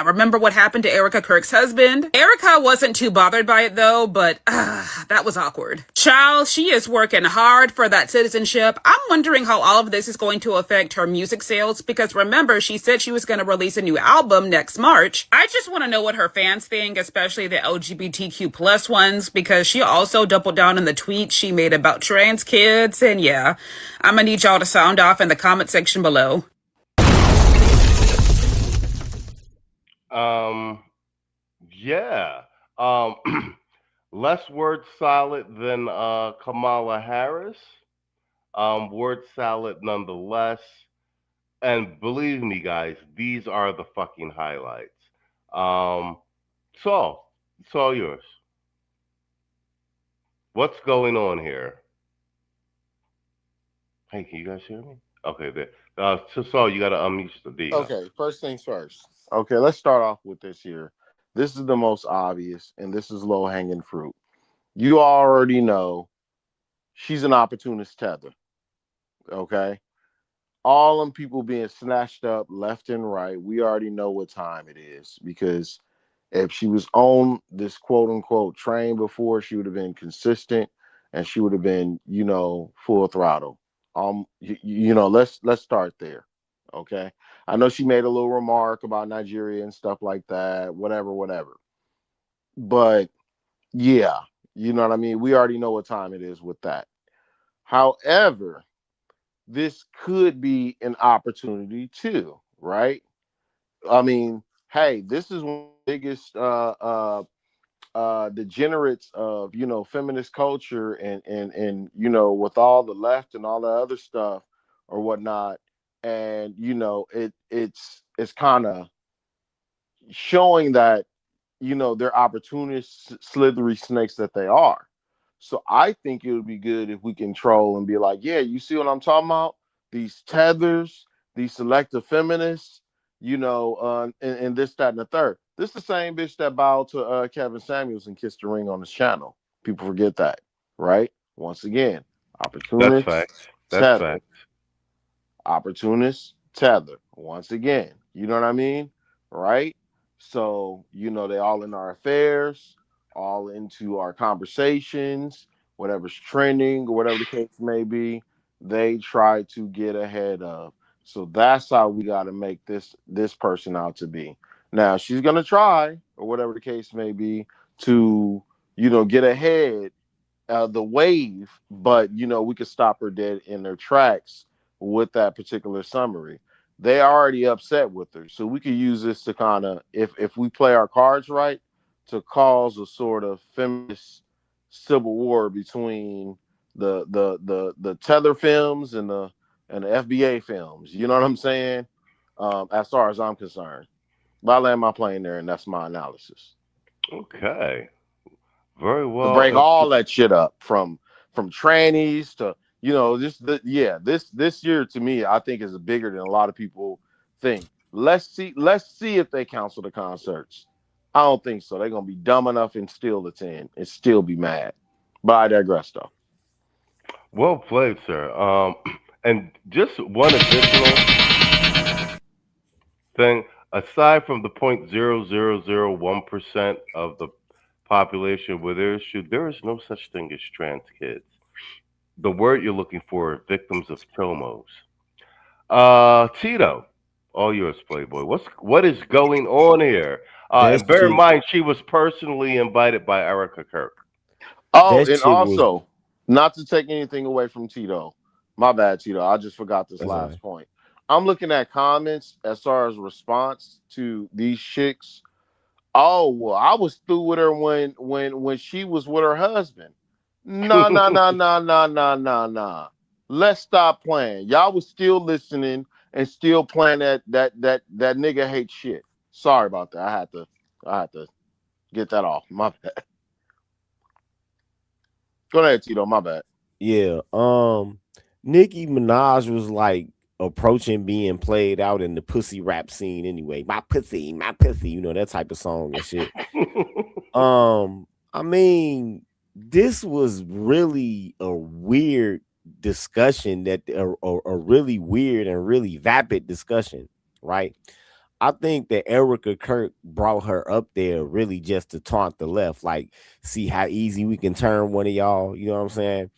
remember what happened to Erica Kirk's husband? Erica wasn't too bothered by it though, but that was awkward. Child, she is working hard for that citizenship. I'm wondering how all of this is going to affect her music sales, because remember, she said she was going to release a new album next March. I just want to know what her fans think, especially the LGBTQ plus ones, because she also doubled down on the tweet she made about trans kids. And yeah, I'm gonna need y'all to sound off in the comment section below. Yeah. Less word salad than Kamala Harris. Word salad nonetheless. And believe me, guys, these are the fucking highlights. So, it's all yours. What's going on here? Hey, can you guys hear me? Okay, there. So you got to unmute the D. Okay, first things first. Okay, let's start off with this here. This is the most obvious, and this is low-hanging fruit. You already know she's an opportunist tether. Okay? All them people being snatched up left and right, we already know what time it is, because if she was on this quote-unquote train before, she would have been consistent, and she would have been, full throttle. Let's start there. Okay. I know she made a little remark about Nigeria and stuff like that, whatever. But yeah, you know what I mean? We already know what time it is with that. However, this could be an opportunity too, right? I mean, hey, this is one of the biggest degenerates of, feminist culture and with all the left and all the other stuff or whatnot. And, it's kind of showing that, they're opportunist, slithery snakes that they are. So I think it would be good if we can troll and be like, yeah, you see what I'm talking about? These tethers, these selective feminists, and this, that, and the third. This is the same bitch that bowed to Kevin Samuels and kissed the ring on his channel. People forget that, right? Once again, opportunist. That's facts. That's facts. Opportunist tether. Once again, you know what I mean? Right? So, they all in our affairs, all into our conversations, whatever's trending or whatever the case may be, they try to get ahead of. So that's how we got to make this person out to be. Now, she's going to try, or whatever the case may be, to, get ahead of the wave, but, we could stop her dead in their tracks with that particular summary. They already upset with her, so we could use this to kind of, if we play our cards right, to cause a sort of feminist civil war between the tether films and the FBA films. You know what I'm saying? As far as I'm concerned, but I land my plane there, and that's my analysis. Okay, very well. To break all that shit up from trannies to. This year to me, I think is bigger than a lot of people think. Let's see if they cancel the concerts. I don't think so. They're gonna be dumb enough and still attend and still be mad. But I digress, though. Well played, sir. And just one additional thing, aside from the 0.0001% of the population with their issue, there is no such thing as trans kids. The word you're looking for, victims of chomos. Tito, all yours, Playboy. What is going on here? And bear in mind, she was personally invited by Erica Kirk. Oh, and also, not to take anything away from Tito. My bad, Tito. I just forgot this last point. I'm looking at comments as far as response to these chicks. Oh, well, I was through with her when she was with her husband. Nah. Let's stop playing. Y'all was still listening and still playing that nigga hate shit. Sorry about that. I had to get that off. My bad. Go ahead, Tito. My bad. Yeah. Nicki Minaj was like approaching being played out in the pussy rap scene anyway. My pussy, that type of song and shit. I mean, this was really a weird discussion, that a really weird and really vapid discussion, right? I think that Erica Kirk brought her up there really just to taunt the left, like see how easy we can turn one of y'all. You know what I'm saying?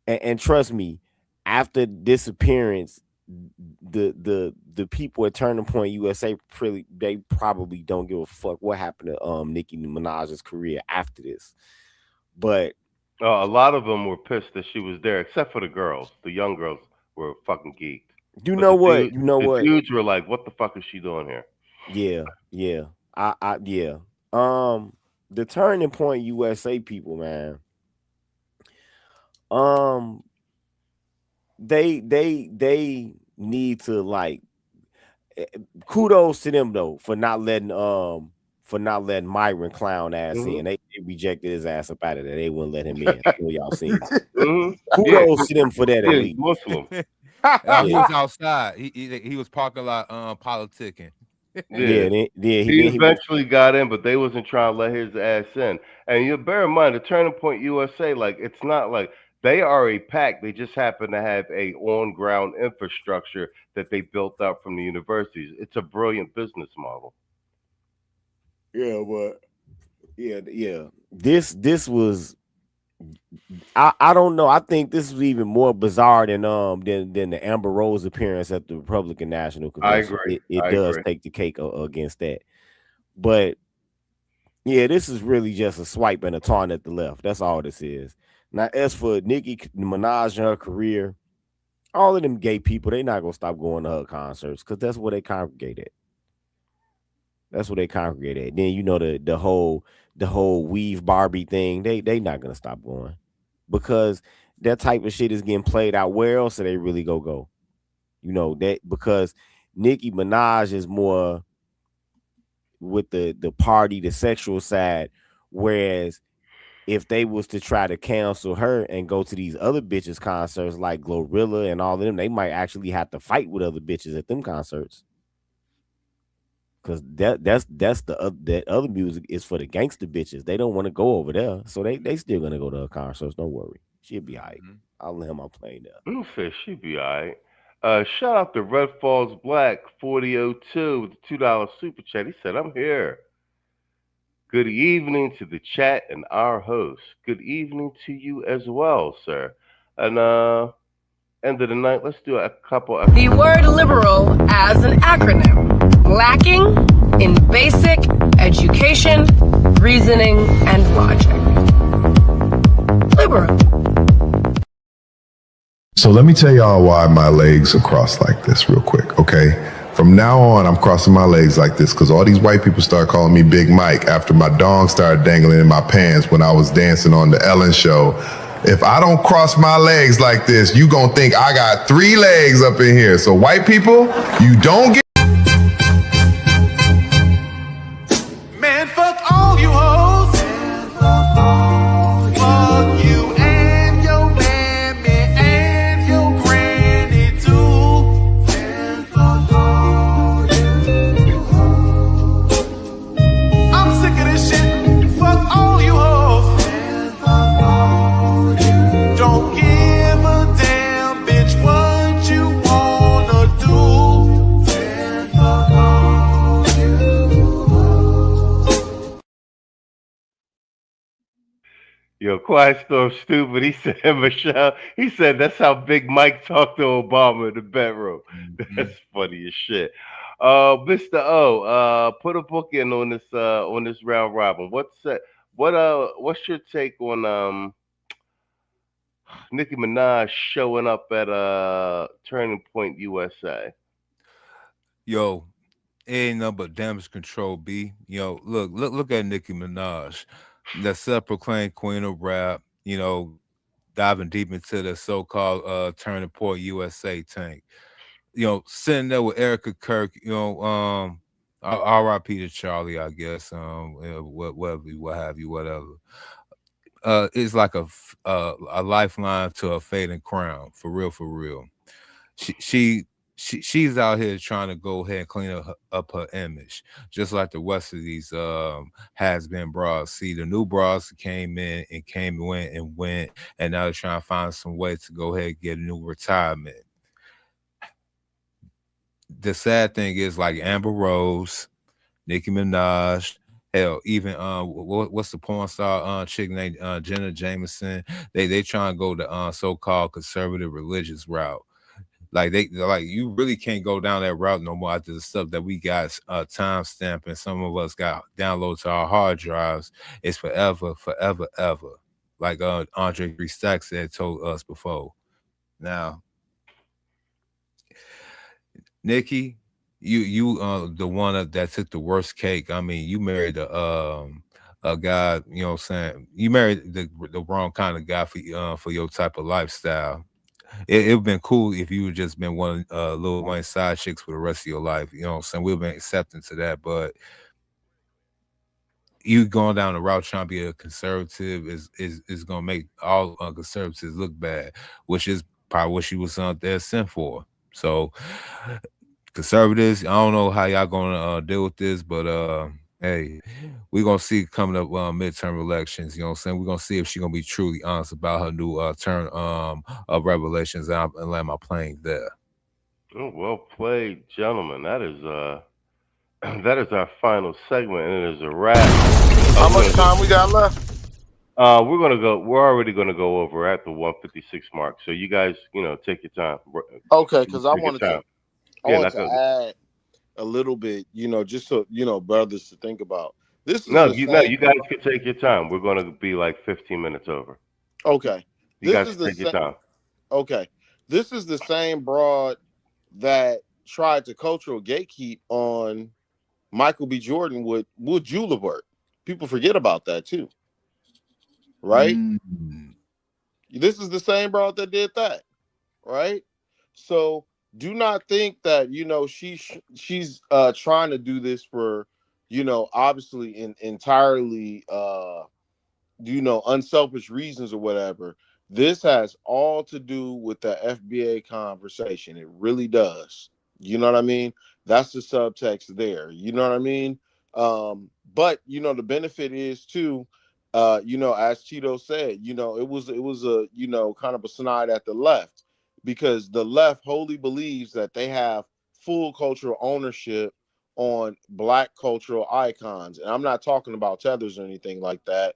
And trust me, after this appearance, the people at Turning Point USA they probably don't give a fuck what happened to Nicki Minaj's career after this. But a lot of them were pissed that she was there, except for the girls. The young girls were fucking geeked. You know what? The dudes were like, "What the fuck is she doing here?" Yeah. The Turning Point USA people, man. They need to like kudos to them though for not letting Myron clown ass in. They rejected his ass up out of there. They wouldn't let him in. Y'all seen it. Kudos to them for that. At least. Muslim. He was outside. He was parking lot politicking. He eventually got in, but they wasn't trying to let his ass in. And you bear in mind, the Turning Point USA, like it's not like they are a pack. They just happen to have a on-ground infrastructure that they built up from the universities. It's a brilliant business model. Yeah, but yeah. This was. I don't know. I think this was even more bizarre than the Amber Rose appearance at the Republican National Convention. I agree. It does take the cake against that. But yeah, this is really just a swipe and a taunt at the left. That's all this is. Now, as for Nicki Minaj and her career, all of them gay people, they're not gonna stop going to her concerts because that's where they congregate at. That's where they congregate at. Then you know the whole weave Barbie thing. They not gonna stop going because that type of shit is getting played out. Where else are they really go? You know that because Nicki Minaj is more with the party, the sexual side, whereas if they was to try to cancel her and go to these other bitches concerts like Glorilla and all of them, they might actually have to fight with other bitches at them concerts. Cause that's that other music is for the gangster bitches. They don't want to go over there, so they still gonna go to her concerts. Don't worry, she'll be alright. I'll let him on plane there. Say she'll be alright. Shout out to Red Falls Black 4002 with the $2 super chat. He said, "I'm here. Good evening to the chat and our host. Good evening to you as well, sir. And end of the night, let's do a couple of The word liberal as an acronym, lacking in basic education, reasoning, and logic. Liberal. So let me tell y'all why my legs are crossed like this real quick, okay? From now on, I'm crossing my legs like this because all these white people start calling me Big Mike after my dong started dangling in my pants when I was dancing on the Ellen show. If I don't cross my legs like this, you gonna think I got 3 legs up in here. So white people, you don't get... Man, fuck all you hoes. Fuck you and your mammy and your granny too. I'm sick of this shit. Fuck all you hoes. Don't give a damn, bitch, what you wanna do. Yo, Quiet Storm stupid. He said, Michelle, he said that's how Big Mike talked to Obama in the bedroom. That's funny as shit. Mr. O, put a book in on this round robin. What's your take on Nicki Minaj showing up at Turning Point USA? Yo, ain't nothing but damage control, B. Yo, look at Nicki Minaj, the self-proclaimed queen of rap, you know, diving deep into the so-called Turning Point USA tank. You know, sitting there with Erica Kirk, you know, R.I.P. to Charlie, I guess, whatever. It's like a lifeline to a fading crown, for real. She's out here trying to go ahead and clean up her image, just like the rest of these has-been bras. See, the new bras came in and went, and now they're trying to find some way to go ahead and get a new retirement. the sad thing is like Amber Rose, Nicki Minaj, hell, even what's the porn star chick named Jenna Jameson? They try and go the so-called conservative religious route. Like you really can't go down that route no more after the stuff that we got timestamp and some of us got downloaded to our hard drives. It's forever, forever, ever. Like Andre 3 Stacks had told us before. Now, Nikki, you the one that took the worst cake. I mean, you married a guy, you know what I'm saying? You married the wrong kind of guy for your type of lifestyle. It would been cool if you had just been one Lil Wayne side chicks for the rest of your life. You know what I'm saying? We've been accepting to that, but you going down the route trying to be a conservative is gonna make all conservatives look bad, which is probably what she was out there sent for. So conservatives, I don't know how y'all gonna deal with this, but hey, we're gonna see coming up midterm elections. You know what I'm saying? We're gonna see if she's gonna be truly honest about her new turn of revelations, and land my plane there. Oh, well played, gentlemen. That is that is our final segment, and it is a wrap. How much time we got left? We're already gonna go over at the 156 mark. So you guys, take your time. Okay, because I Take your wanted time. to add a little bit, just so brothers to think about. This is you guys can take your time. We're gonna be like 15 minutes over. Okay. You guys can take your time. Okay. This is the same broad that tried to cultural gatekeep on Michael B. Jordan with Julebert. People forget about that too. Right? This is the same broad that did that. Right? So do not think that she's trying to do this for obviously entirely unselfish reasons or whatever. This has all to do with the FBA conversation. It really does. You know what I mean? That's the subtext there. You know what I mean? But the benefit is too, as Cheeto said, it was a kind of a snide at the left, because the left wholly believes that they have full cultural ownership on Black cultural icons. And I'm not talking about Tethers or anything like that.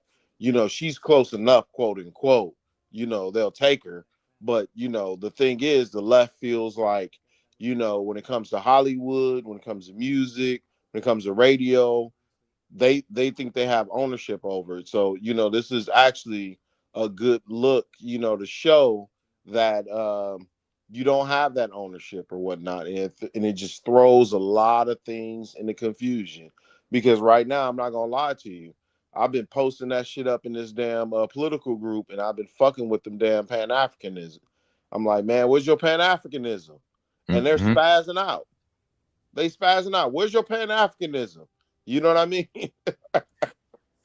She's close enough, quote unquote, they'll take her. But, the thing is, the left feels like, when it comes to Hollywood, when it comes to music, when it comes to radio, they think they have ownership over it. So, this is actually a good look, to show that you don't have that ownership or whatnot. And it just throws a lot of things into confusion. Because right now, I'm not going to lie to you, I've been posting that shit up in this damn political group, and I've been fucking with them damn Pan-Africanism. I'm like, man, where's your Pan-Africanism? And they're spazzing out. They spazzing out. Where's your Pan-Africanism? You know what I mean?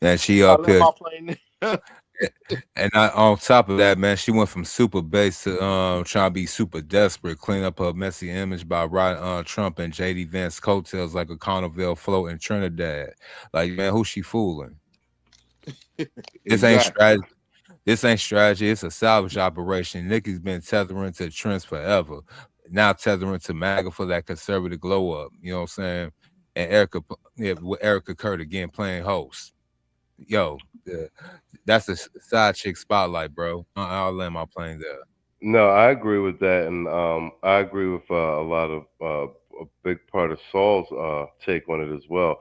And she up here. And on top of that, man, she went from super base to trying to be super desperate, clean up her messy image by riding Trump and JD Vance coattails like a carnival float in Trinidad. Like, man, who she fooling? This ain't strategy. This ain't strategy. It's a salvage operation. Nikki's been tethering to trends forever. Now tethering to MAGA for that conservative glow up. You know what I'm saying? And with Erica Kurt again playing host. Yo, that's a side chick spotlight, bro. I'll land my plane there. No, I agree with that, and I agree with a lot of a big part of Saul's take on it as well.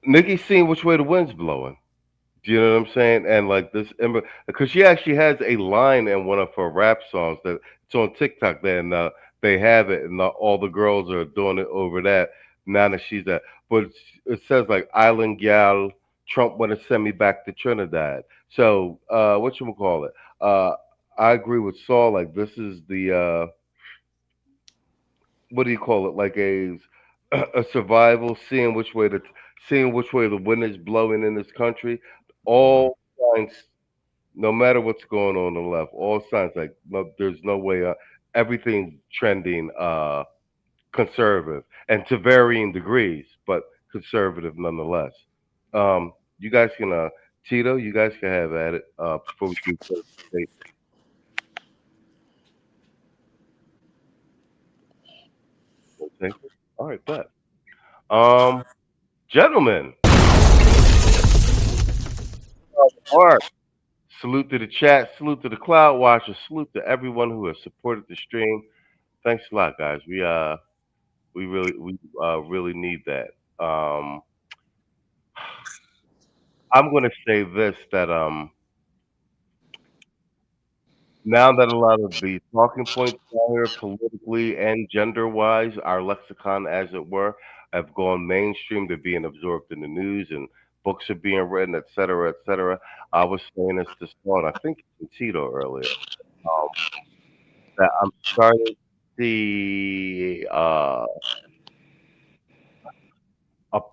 Nikki's seeing which way the wind's blowing. Do you know what I'm saying? And like this, because she actually has a line in one of her rap songs that it's on TikTok. Then they have it, and all the girls are doing it over that. Now that she's at, but it says like Island Gal, Trump want to send me back to Trinidad. So what you call it? I agree with Saul. Like this is the what do you call it? Like a survival, seeing which way the wind is blowing in this country. All signs, no matter what's going on the left, all signs like no, there's no way. Everything's trending conservative and to varying degrees, but conservative nonetheless. You guys can, Tito, you guys can have at it before we do. Okay. All right, bet. Gentlemen, Mark, salute to the chat, salute to the cloud watchers, salute to everyone who has supported the stream. Thanks a lot, guys. We really need that. I'm going to say this that now that a lot of the talking points down here, politically and gender-wise, our lexicon, as it were, have gone mainstream. They're being absorbed in the news, and books are being written, et cetera, et cetera. I was saying this to Spawn, I think to Tito earlier, that I'm starting to see a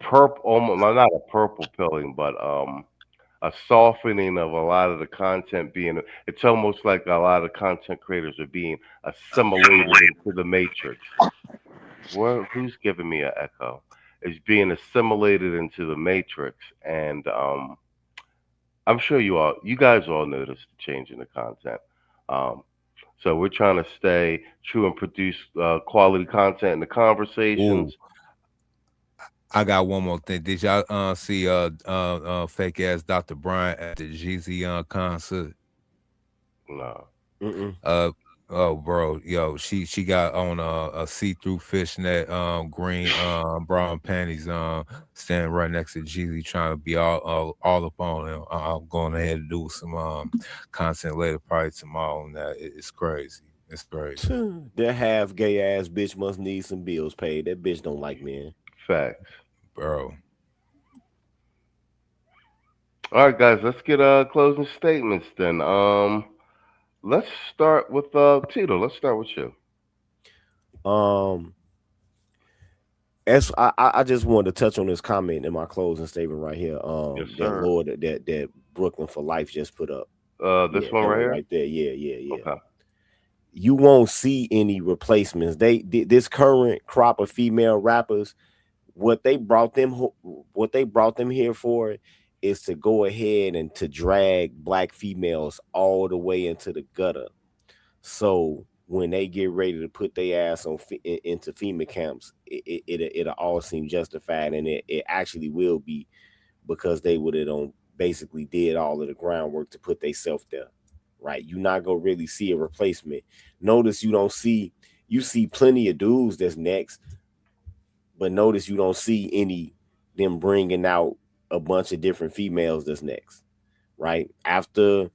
purple, almost well, not a purple pilling, but a softening of a lot of the content being. It's almost like a lot of content creators are being assimilated into the matrix. Who's giving me an echo? Is being assimilated into the matrix, and I'm sure you guys all noticed the change in the content. So we're trying to stay true and produce quality content in the conversations. Ooh. I got one more thing. Did y'all see fake ass Dr. Bryant at the Jeezy concert? No. Oh, bro, yo, she got on a see-through fishnet green bra and panties standing right next to Jeezy, trying to be all up on him. I'm going ahead and do some content later, probably tomorrow. And that it's crazy. It's crazy. That half gay ass bitch must need some bills paid. That bitch don't like men. Facts, bro. All right, guys, let's get closing statements then. Let's start with Tito. Let's start with you. As I just wanted to touch on this comment in my closing statement right here. Yes, That sir. Lord that Brooklyn for Life just put up. This one right here? right there. Yeah. Okay. You won't see any replacements. This current crop of female rappers, what they brought them here for is to go ahead and to drag black females all the way into the gutter. So when they get ready to put their ass on into FEMA camps, it'll all seem justified, and it actually will be, because they would have basically did all of the groundwork to put themselves there. Right? You're not gonna really see a replacement. Notice you see plenty of dudes that's next, but notice you don't see any them bringing out a bunch of different females that's next. Right? After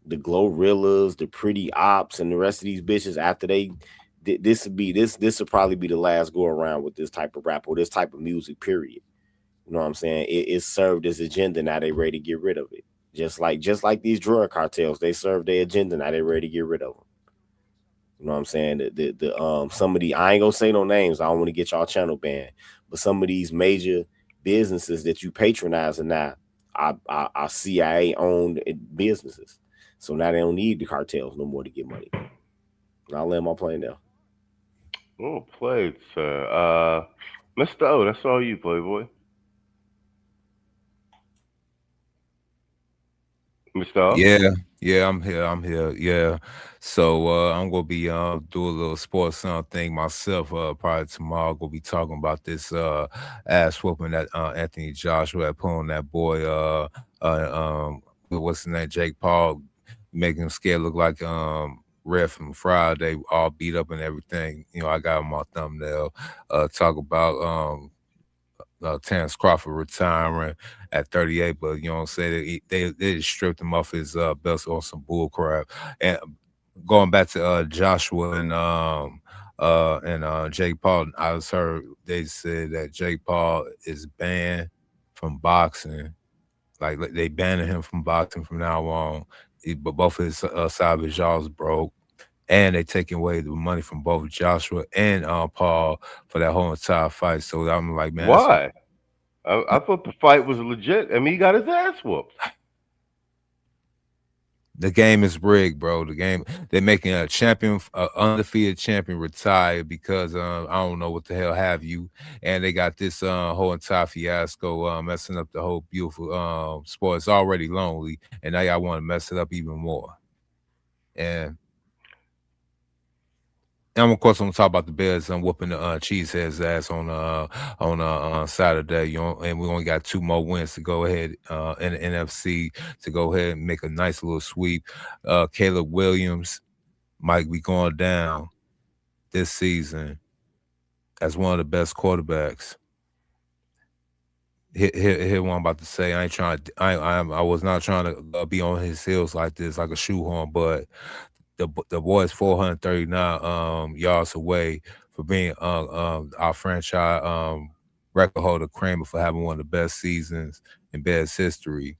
the Glorrillas, the Pretty Ops, and the rest of these bitches, after this will probably be the last go around with this type of rap or this type of music, period. You know what I'm saying? It served its agenda. Now they ready to get rid of it. Just like these drug cartels, they serve their agenda. Now they ready to get rid of them. You know what I'm saying? Some of the, I ain't gonna say no names. I don't want to get y'all channel banned, but some of these major businesses that you patronizing now are CIA owned businesses. So now they don't need the cartels no more to get money. I'll land my plane now. Oh, played, sir. Mr. O, that's all you, Playboy. Mr. O? Yeah, I'm here. Yeah. So I'm gonna be do a little sports thing myself. Probably tomorrow, I'm gonna be talking about this ass whooping that Anthony Joshua had put on that boy. What's his name? Jake Paul, making him scared, look like Red from Friday, all beat up and everything. You know, I got him on my thumbnail. Talk about Terrence Crawford retiring at 38, but you know what I'm saying, they just stripped him off his belts on some bull crap. And going back to Joshua and Jake Paul, I was heard they said that Jake Paul is banned from boxing. Like they banning him from boxing from now on. But both of his side of his jaws broke, and they taking away the money from both Joshua and Paul for that whole entire fight. So I'm like, man, why? I thought the fight was legit. I mean, he got his ass whooped. The game is rigged, bro. The game, they're making a champion, undefeated champion retire because I don't know what the hell have you. And they got this whole entire fiasco messing up the whole beautiful sport. It's already lonely, and now y'all want to mess it up even more. And And of course, I'm gonna talk about the Bears. I'm whooping the Cheeseheads ass on Saturday. You know, and we only got 2 more wins to go ahead in the NFC to go ahead and make a nice little sweep. Caleb Williams might be going down this season as one of the best quarterbacks. Here what I'm about to say. I ain't trying. I was not trying to be on his heels like this, like a shoehorn, but. The boys 439 yards away for being our franchise record holder Kramer for having one of the best seasons in Bears history.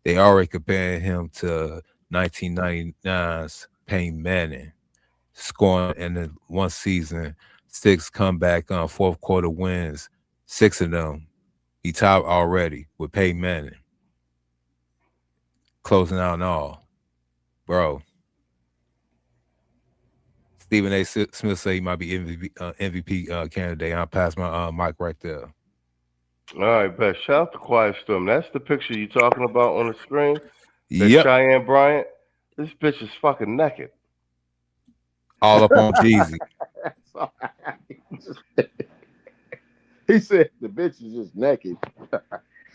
They already compared him to 1999's Peyton Manning, scoring in the one season 6 comeback fourth quarter wins, 6 of them he tied already with Peyton Manning, closing out and all, bro. Stephen A. Smith said he might be MVP candidate. I'll pass my mic right there. All right, bet. Shout out to Quiet Storm. That's the picture you talking about on the screen? Yep. Cheyenne Bryant? This bitch is fucking naked. All up on Jeezy. He said the bitch is just naked.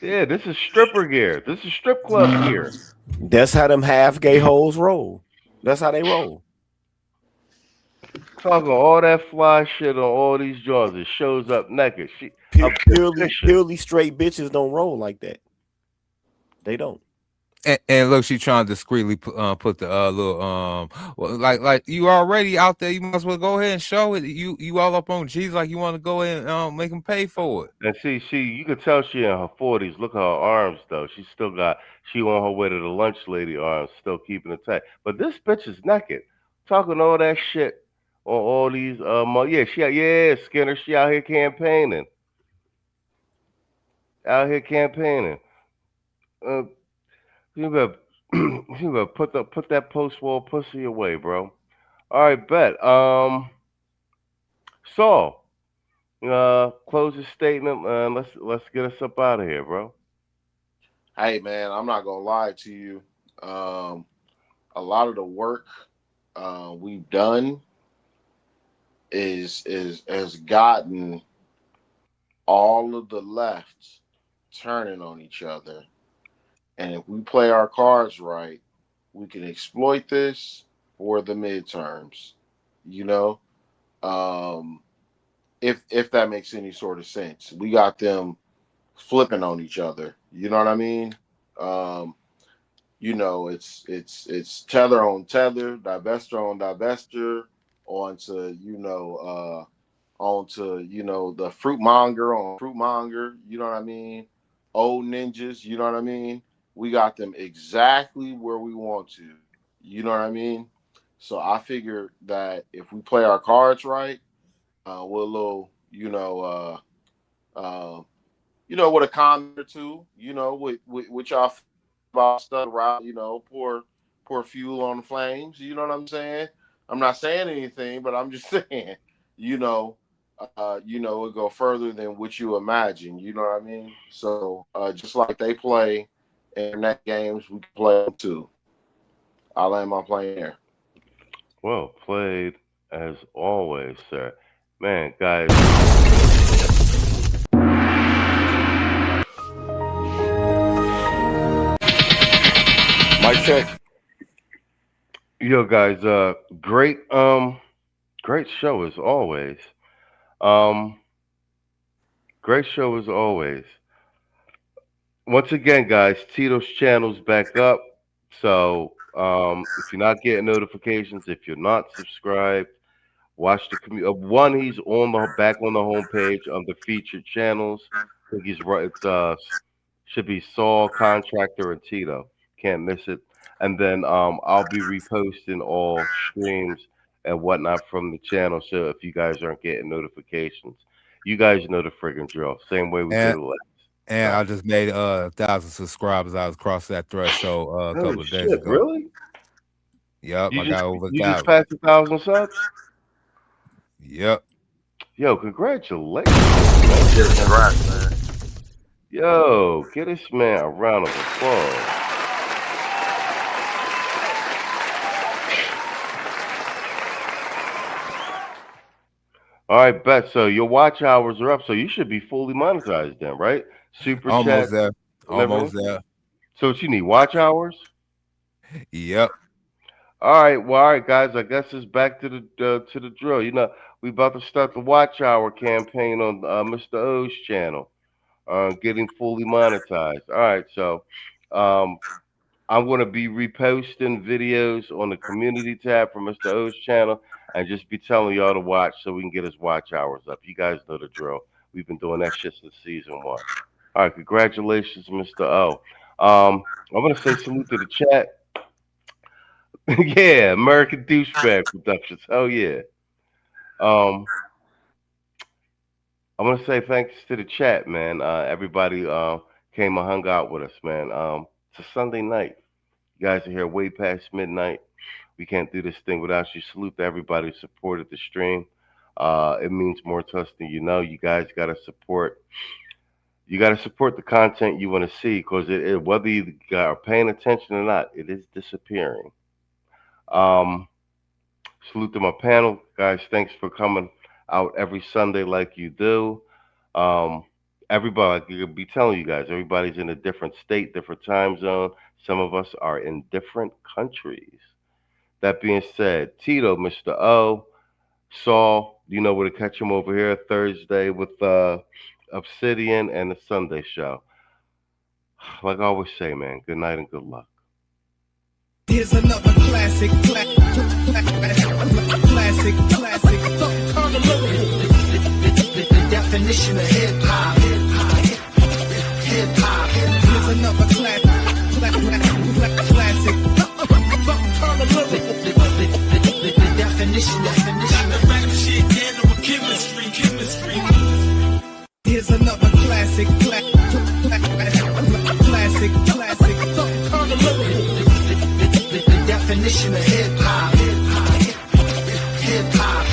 Yeah, this is stripper gear. This is strip club gear. That's how them half gay hoes roll. That's how they roll. Talking all that fly shit on all these joints. It shows up naked. Purely straight bitches don't roll like that. They don't. And look, she trying to discreetly put the little like you already out there. You might as well go ahead and show it. You all up on G's like you want to go ahead and make them pay for it. And see, you can tell she in her 40s. Look at her arms though. She on her way to the lunch lady arms, still keeping it tight. But this bitch is naked, talking all that shit. On all these, Skinner, she out here campaigning. You better put that post-war pussy away, bro. All right, bet. Saul, close your statement. Let's get us up out of here, bro. Hey, man, I'm not gonna lie to you. A lot of the work we've done has gotten all of the left turning on each other. And if we play our cards right, we can exploit this for the midterms, you know? If that makes any sort of sense. We got them flipping on each other. You know what I mean? You know, it's tether on tether, divestor on divestor, onto the fruitmonger on fruitmonger, you know what I mean? Old ninjas, you know what I mean? We got them exactly where we want to, you know what I mean? So I figured that if we play our cards right, we're a little, with a comment or two, with y'all about stuff around, pour fuel on the flames, you know what I'm saying? I'm not saying anything, but I'm just saying, it'll go further than what you imagine. You know what I mean? So just like they play internet games, we can play them too. I'll land my plane there. Well played as always, sir. Man, guys. Mic check. Yo, guys, great show as always. Great show as always. Once again, guys, Tito's channel's back up. So if you're not getting notifications, if you're not subscribed, watch the he's back on the homepage under featured channels. I think he's right. Should be Saul, Contractor, and Tito. Can't miss it. And then I'll be reposting all streams and whatnot from the channel. So if you guys aren't getting notifications, you guys know the friggin' drill. Same way we did last. And I just made 1,000 subscribers. I was across that threshold a couple of days ago. Really? Yep, I got over 1,000. You just passed 1,000 subs? Yep. Yo, congratulations. Congrats, man. Yo, get this man a round of applause. All right, bet. So your watch hours are up, so you should be fully monetized then, right? Super chat. Almost there. and Almost everything. there. So what you need? Watch hours? Yep. All right, well, all right, guys. I guess it's back to the drill. You know, we about to start the watch hour campaign on Mr. O's channel, getting fully monetized. All right, so I'm going to be reposting videos on the community tab for Mr. O's channel, and just be telling y'all to watch so we can get his watch hours up. You guys know the drill. We've been doing that shit since season 1. All right, congratulations, Mr. O. I'm going to say salute to the chat. Yeah, American Douchebag Productions. Oh yeah. I'm gonna say thanks to the chat, man. Everybody came and hung out with us, man. It's a Sunday night. You guys are here way past midnight. We can't do this thing without you. Salute to everybody who supported the stream. It means more to us than you know. You guys gotta support. You gotta support the content you want to see, because whether you are paying attention or not, it is disappearing. Salute to my panel, guys. Thanks for coming out every Sunday like you do. Everybody, I could be telling you guys, everybody's in a different state, different time zone. Some of us are in different countries. That being said, Tito, Mr. O, Saul, you know where to catch him over here Thursday with Obsidian and the Sunday show. Like I always say, man, good night and good luck. Here's another classic. The definition of hip hop. Here's another classic. The definition. Here's another classic. The definition of hip hop.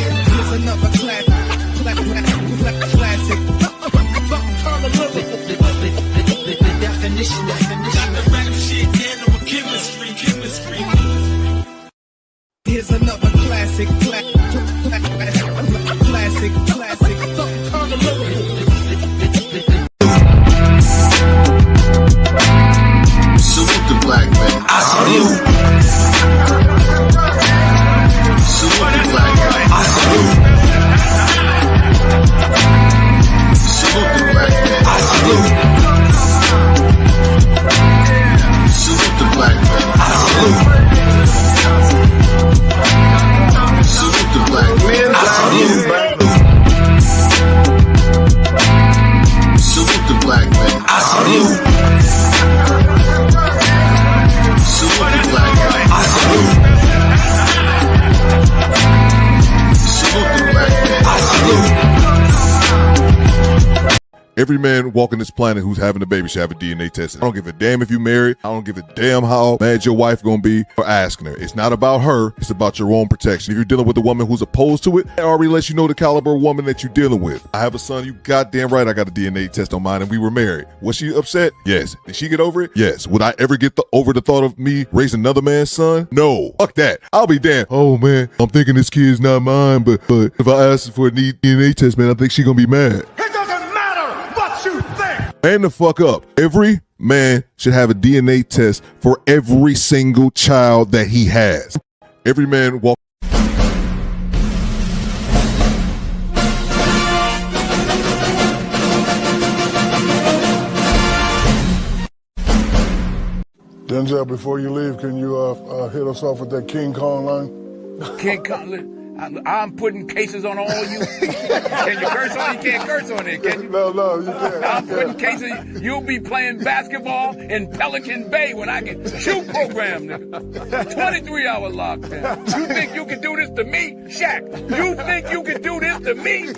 Here's another classic. The definition. Here's another classic. Salute the black man. I salute. Salute the black man. I salute. Salute the black man. I salute. Salute the black man. I salute. Salute the black man. I salute. Salute the black man. I salute. Salute the black man. I salute. Salute the black man. I salute. Every man walking this planet who's having a baby should have a DNA test. I don't give a damn if you married. I don't give a damn how mad your wife gonna be for asking her. It's not about her. It's about your own protection. If you're dealing with a woman who's opposed to it, that already lets you know the caliber of woman that you're dealing with. I have a son. You goddamn right I got a DNA test on mine, and we were married. Was she upset? Yes. Did she get over it? Yes. Would I ever get over the thought of me raising another man's son? No. Fuck that. I'll be damned. Oh man, I'm thinking this kid's not mine, but if I ask her for a DNA test, man, I think she's gonna be mad. Man the fuck up. Every man should have a DNA test for every single child that he has. Every man walk. Denzel, before you leave, can you hit us off with that King Kong line? King Kong, I'm putting cases on all you. Can you curse on it? You can't curse on it, can you? No, you can't. I'm putting cases. You'll be playing basketball in Pelican Bay when I get shoot program, nigga. 23-hour lockdown. You think you can do this to me? Shaq, you think you can do this to me?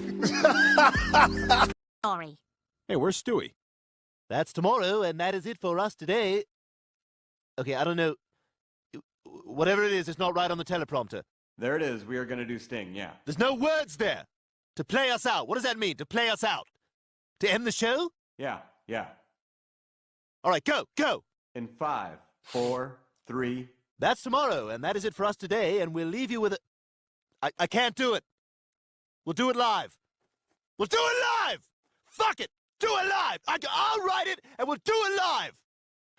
Sorry. Hey, where's Stewie? That's tomorrow, and that is it for us today. Okay, I don't know. Whatever it is, it's not right on the teleprompter. There it is. We are going to do Sting, yeah. There's no words there. To play us out. What does that mean, to play us out? To end the show? Yeah. All right, go. In 5, 4, 3. That's tomorrow, and that is it for us today, and we'll leave you with a... I can't do it. We'll do it live. We'll do it live! Fuck it! Do it live! I'll write it, and we'll do it live!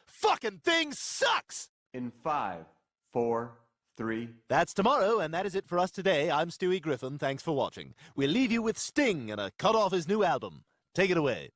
Fucking thing sucks! In 5, 4, 3. That's tomorrow, and that is it for us today. I'm Stewie Griffin. Thanks for watching. We'll leave you with Sting and a cut off his new album. Take it away.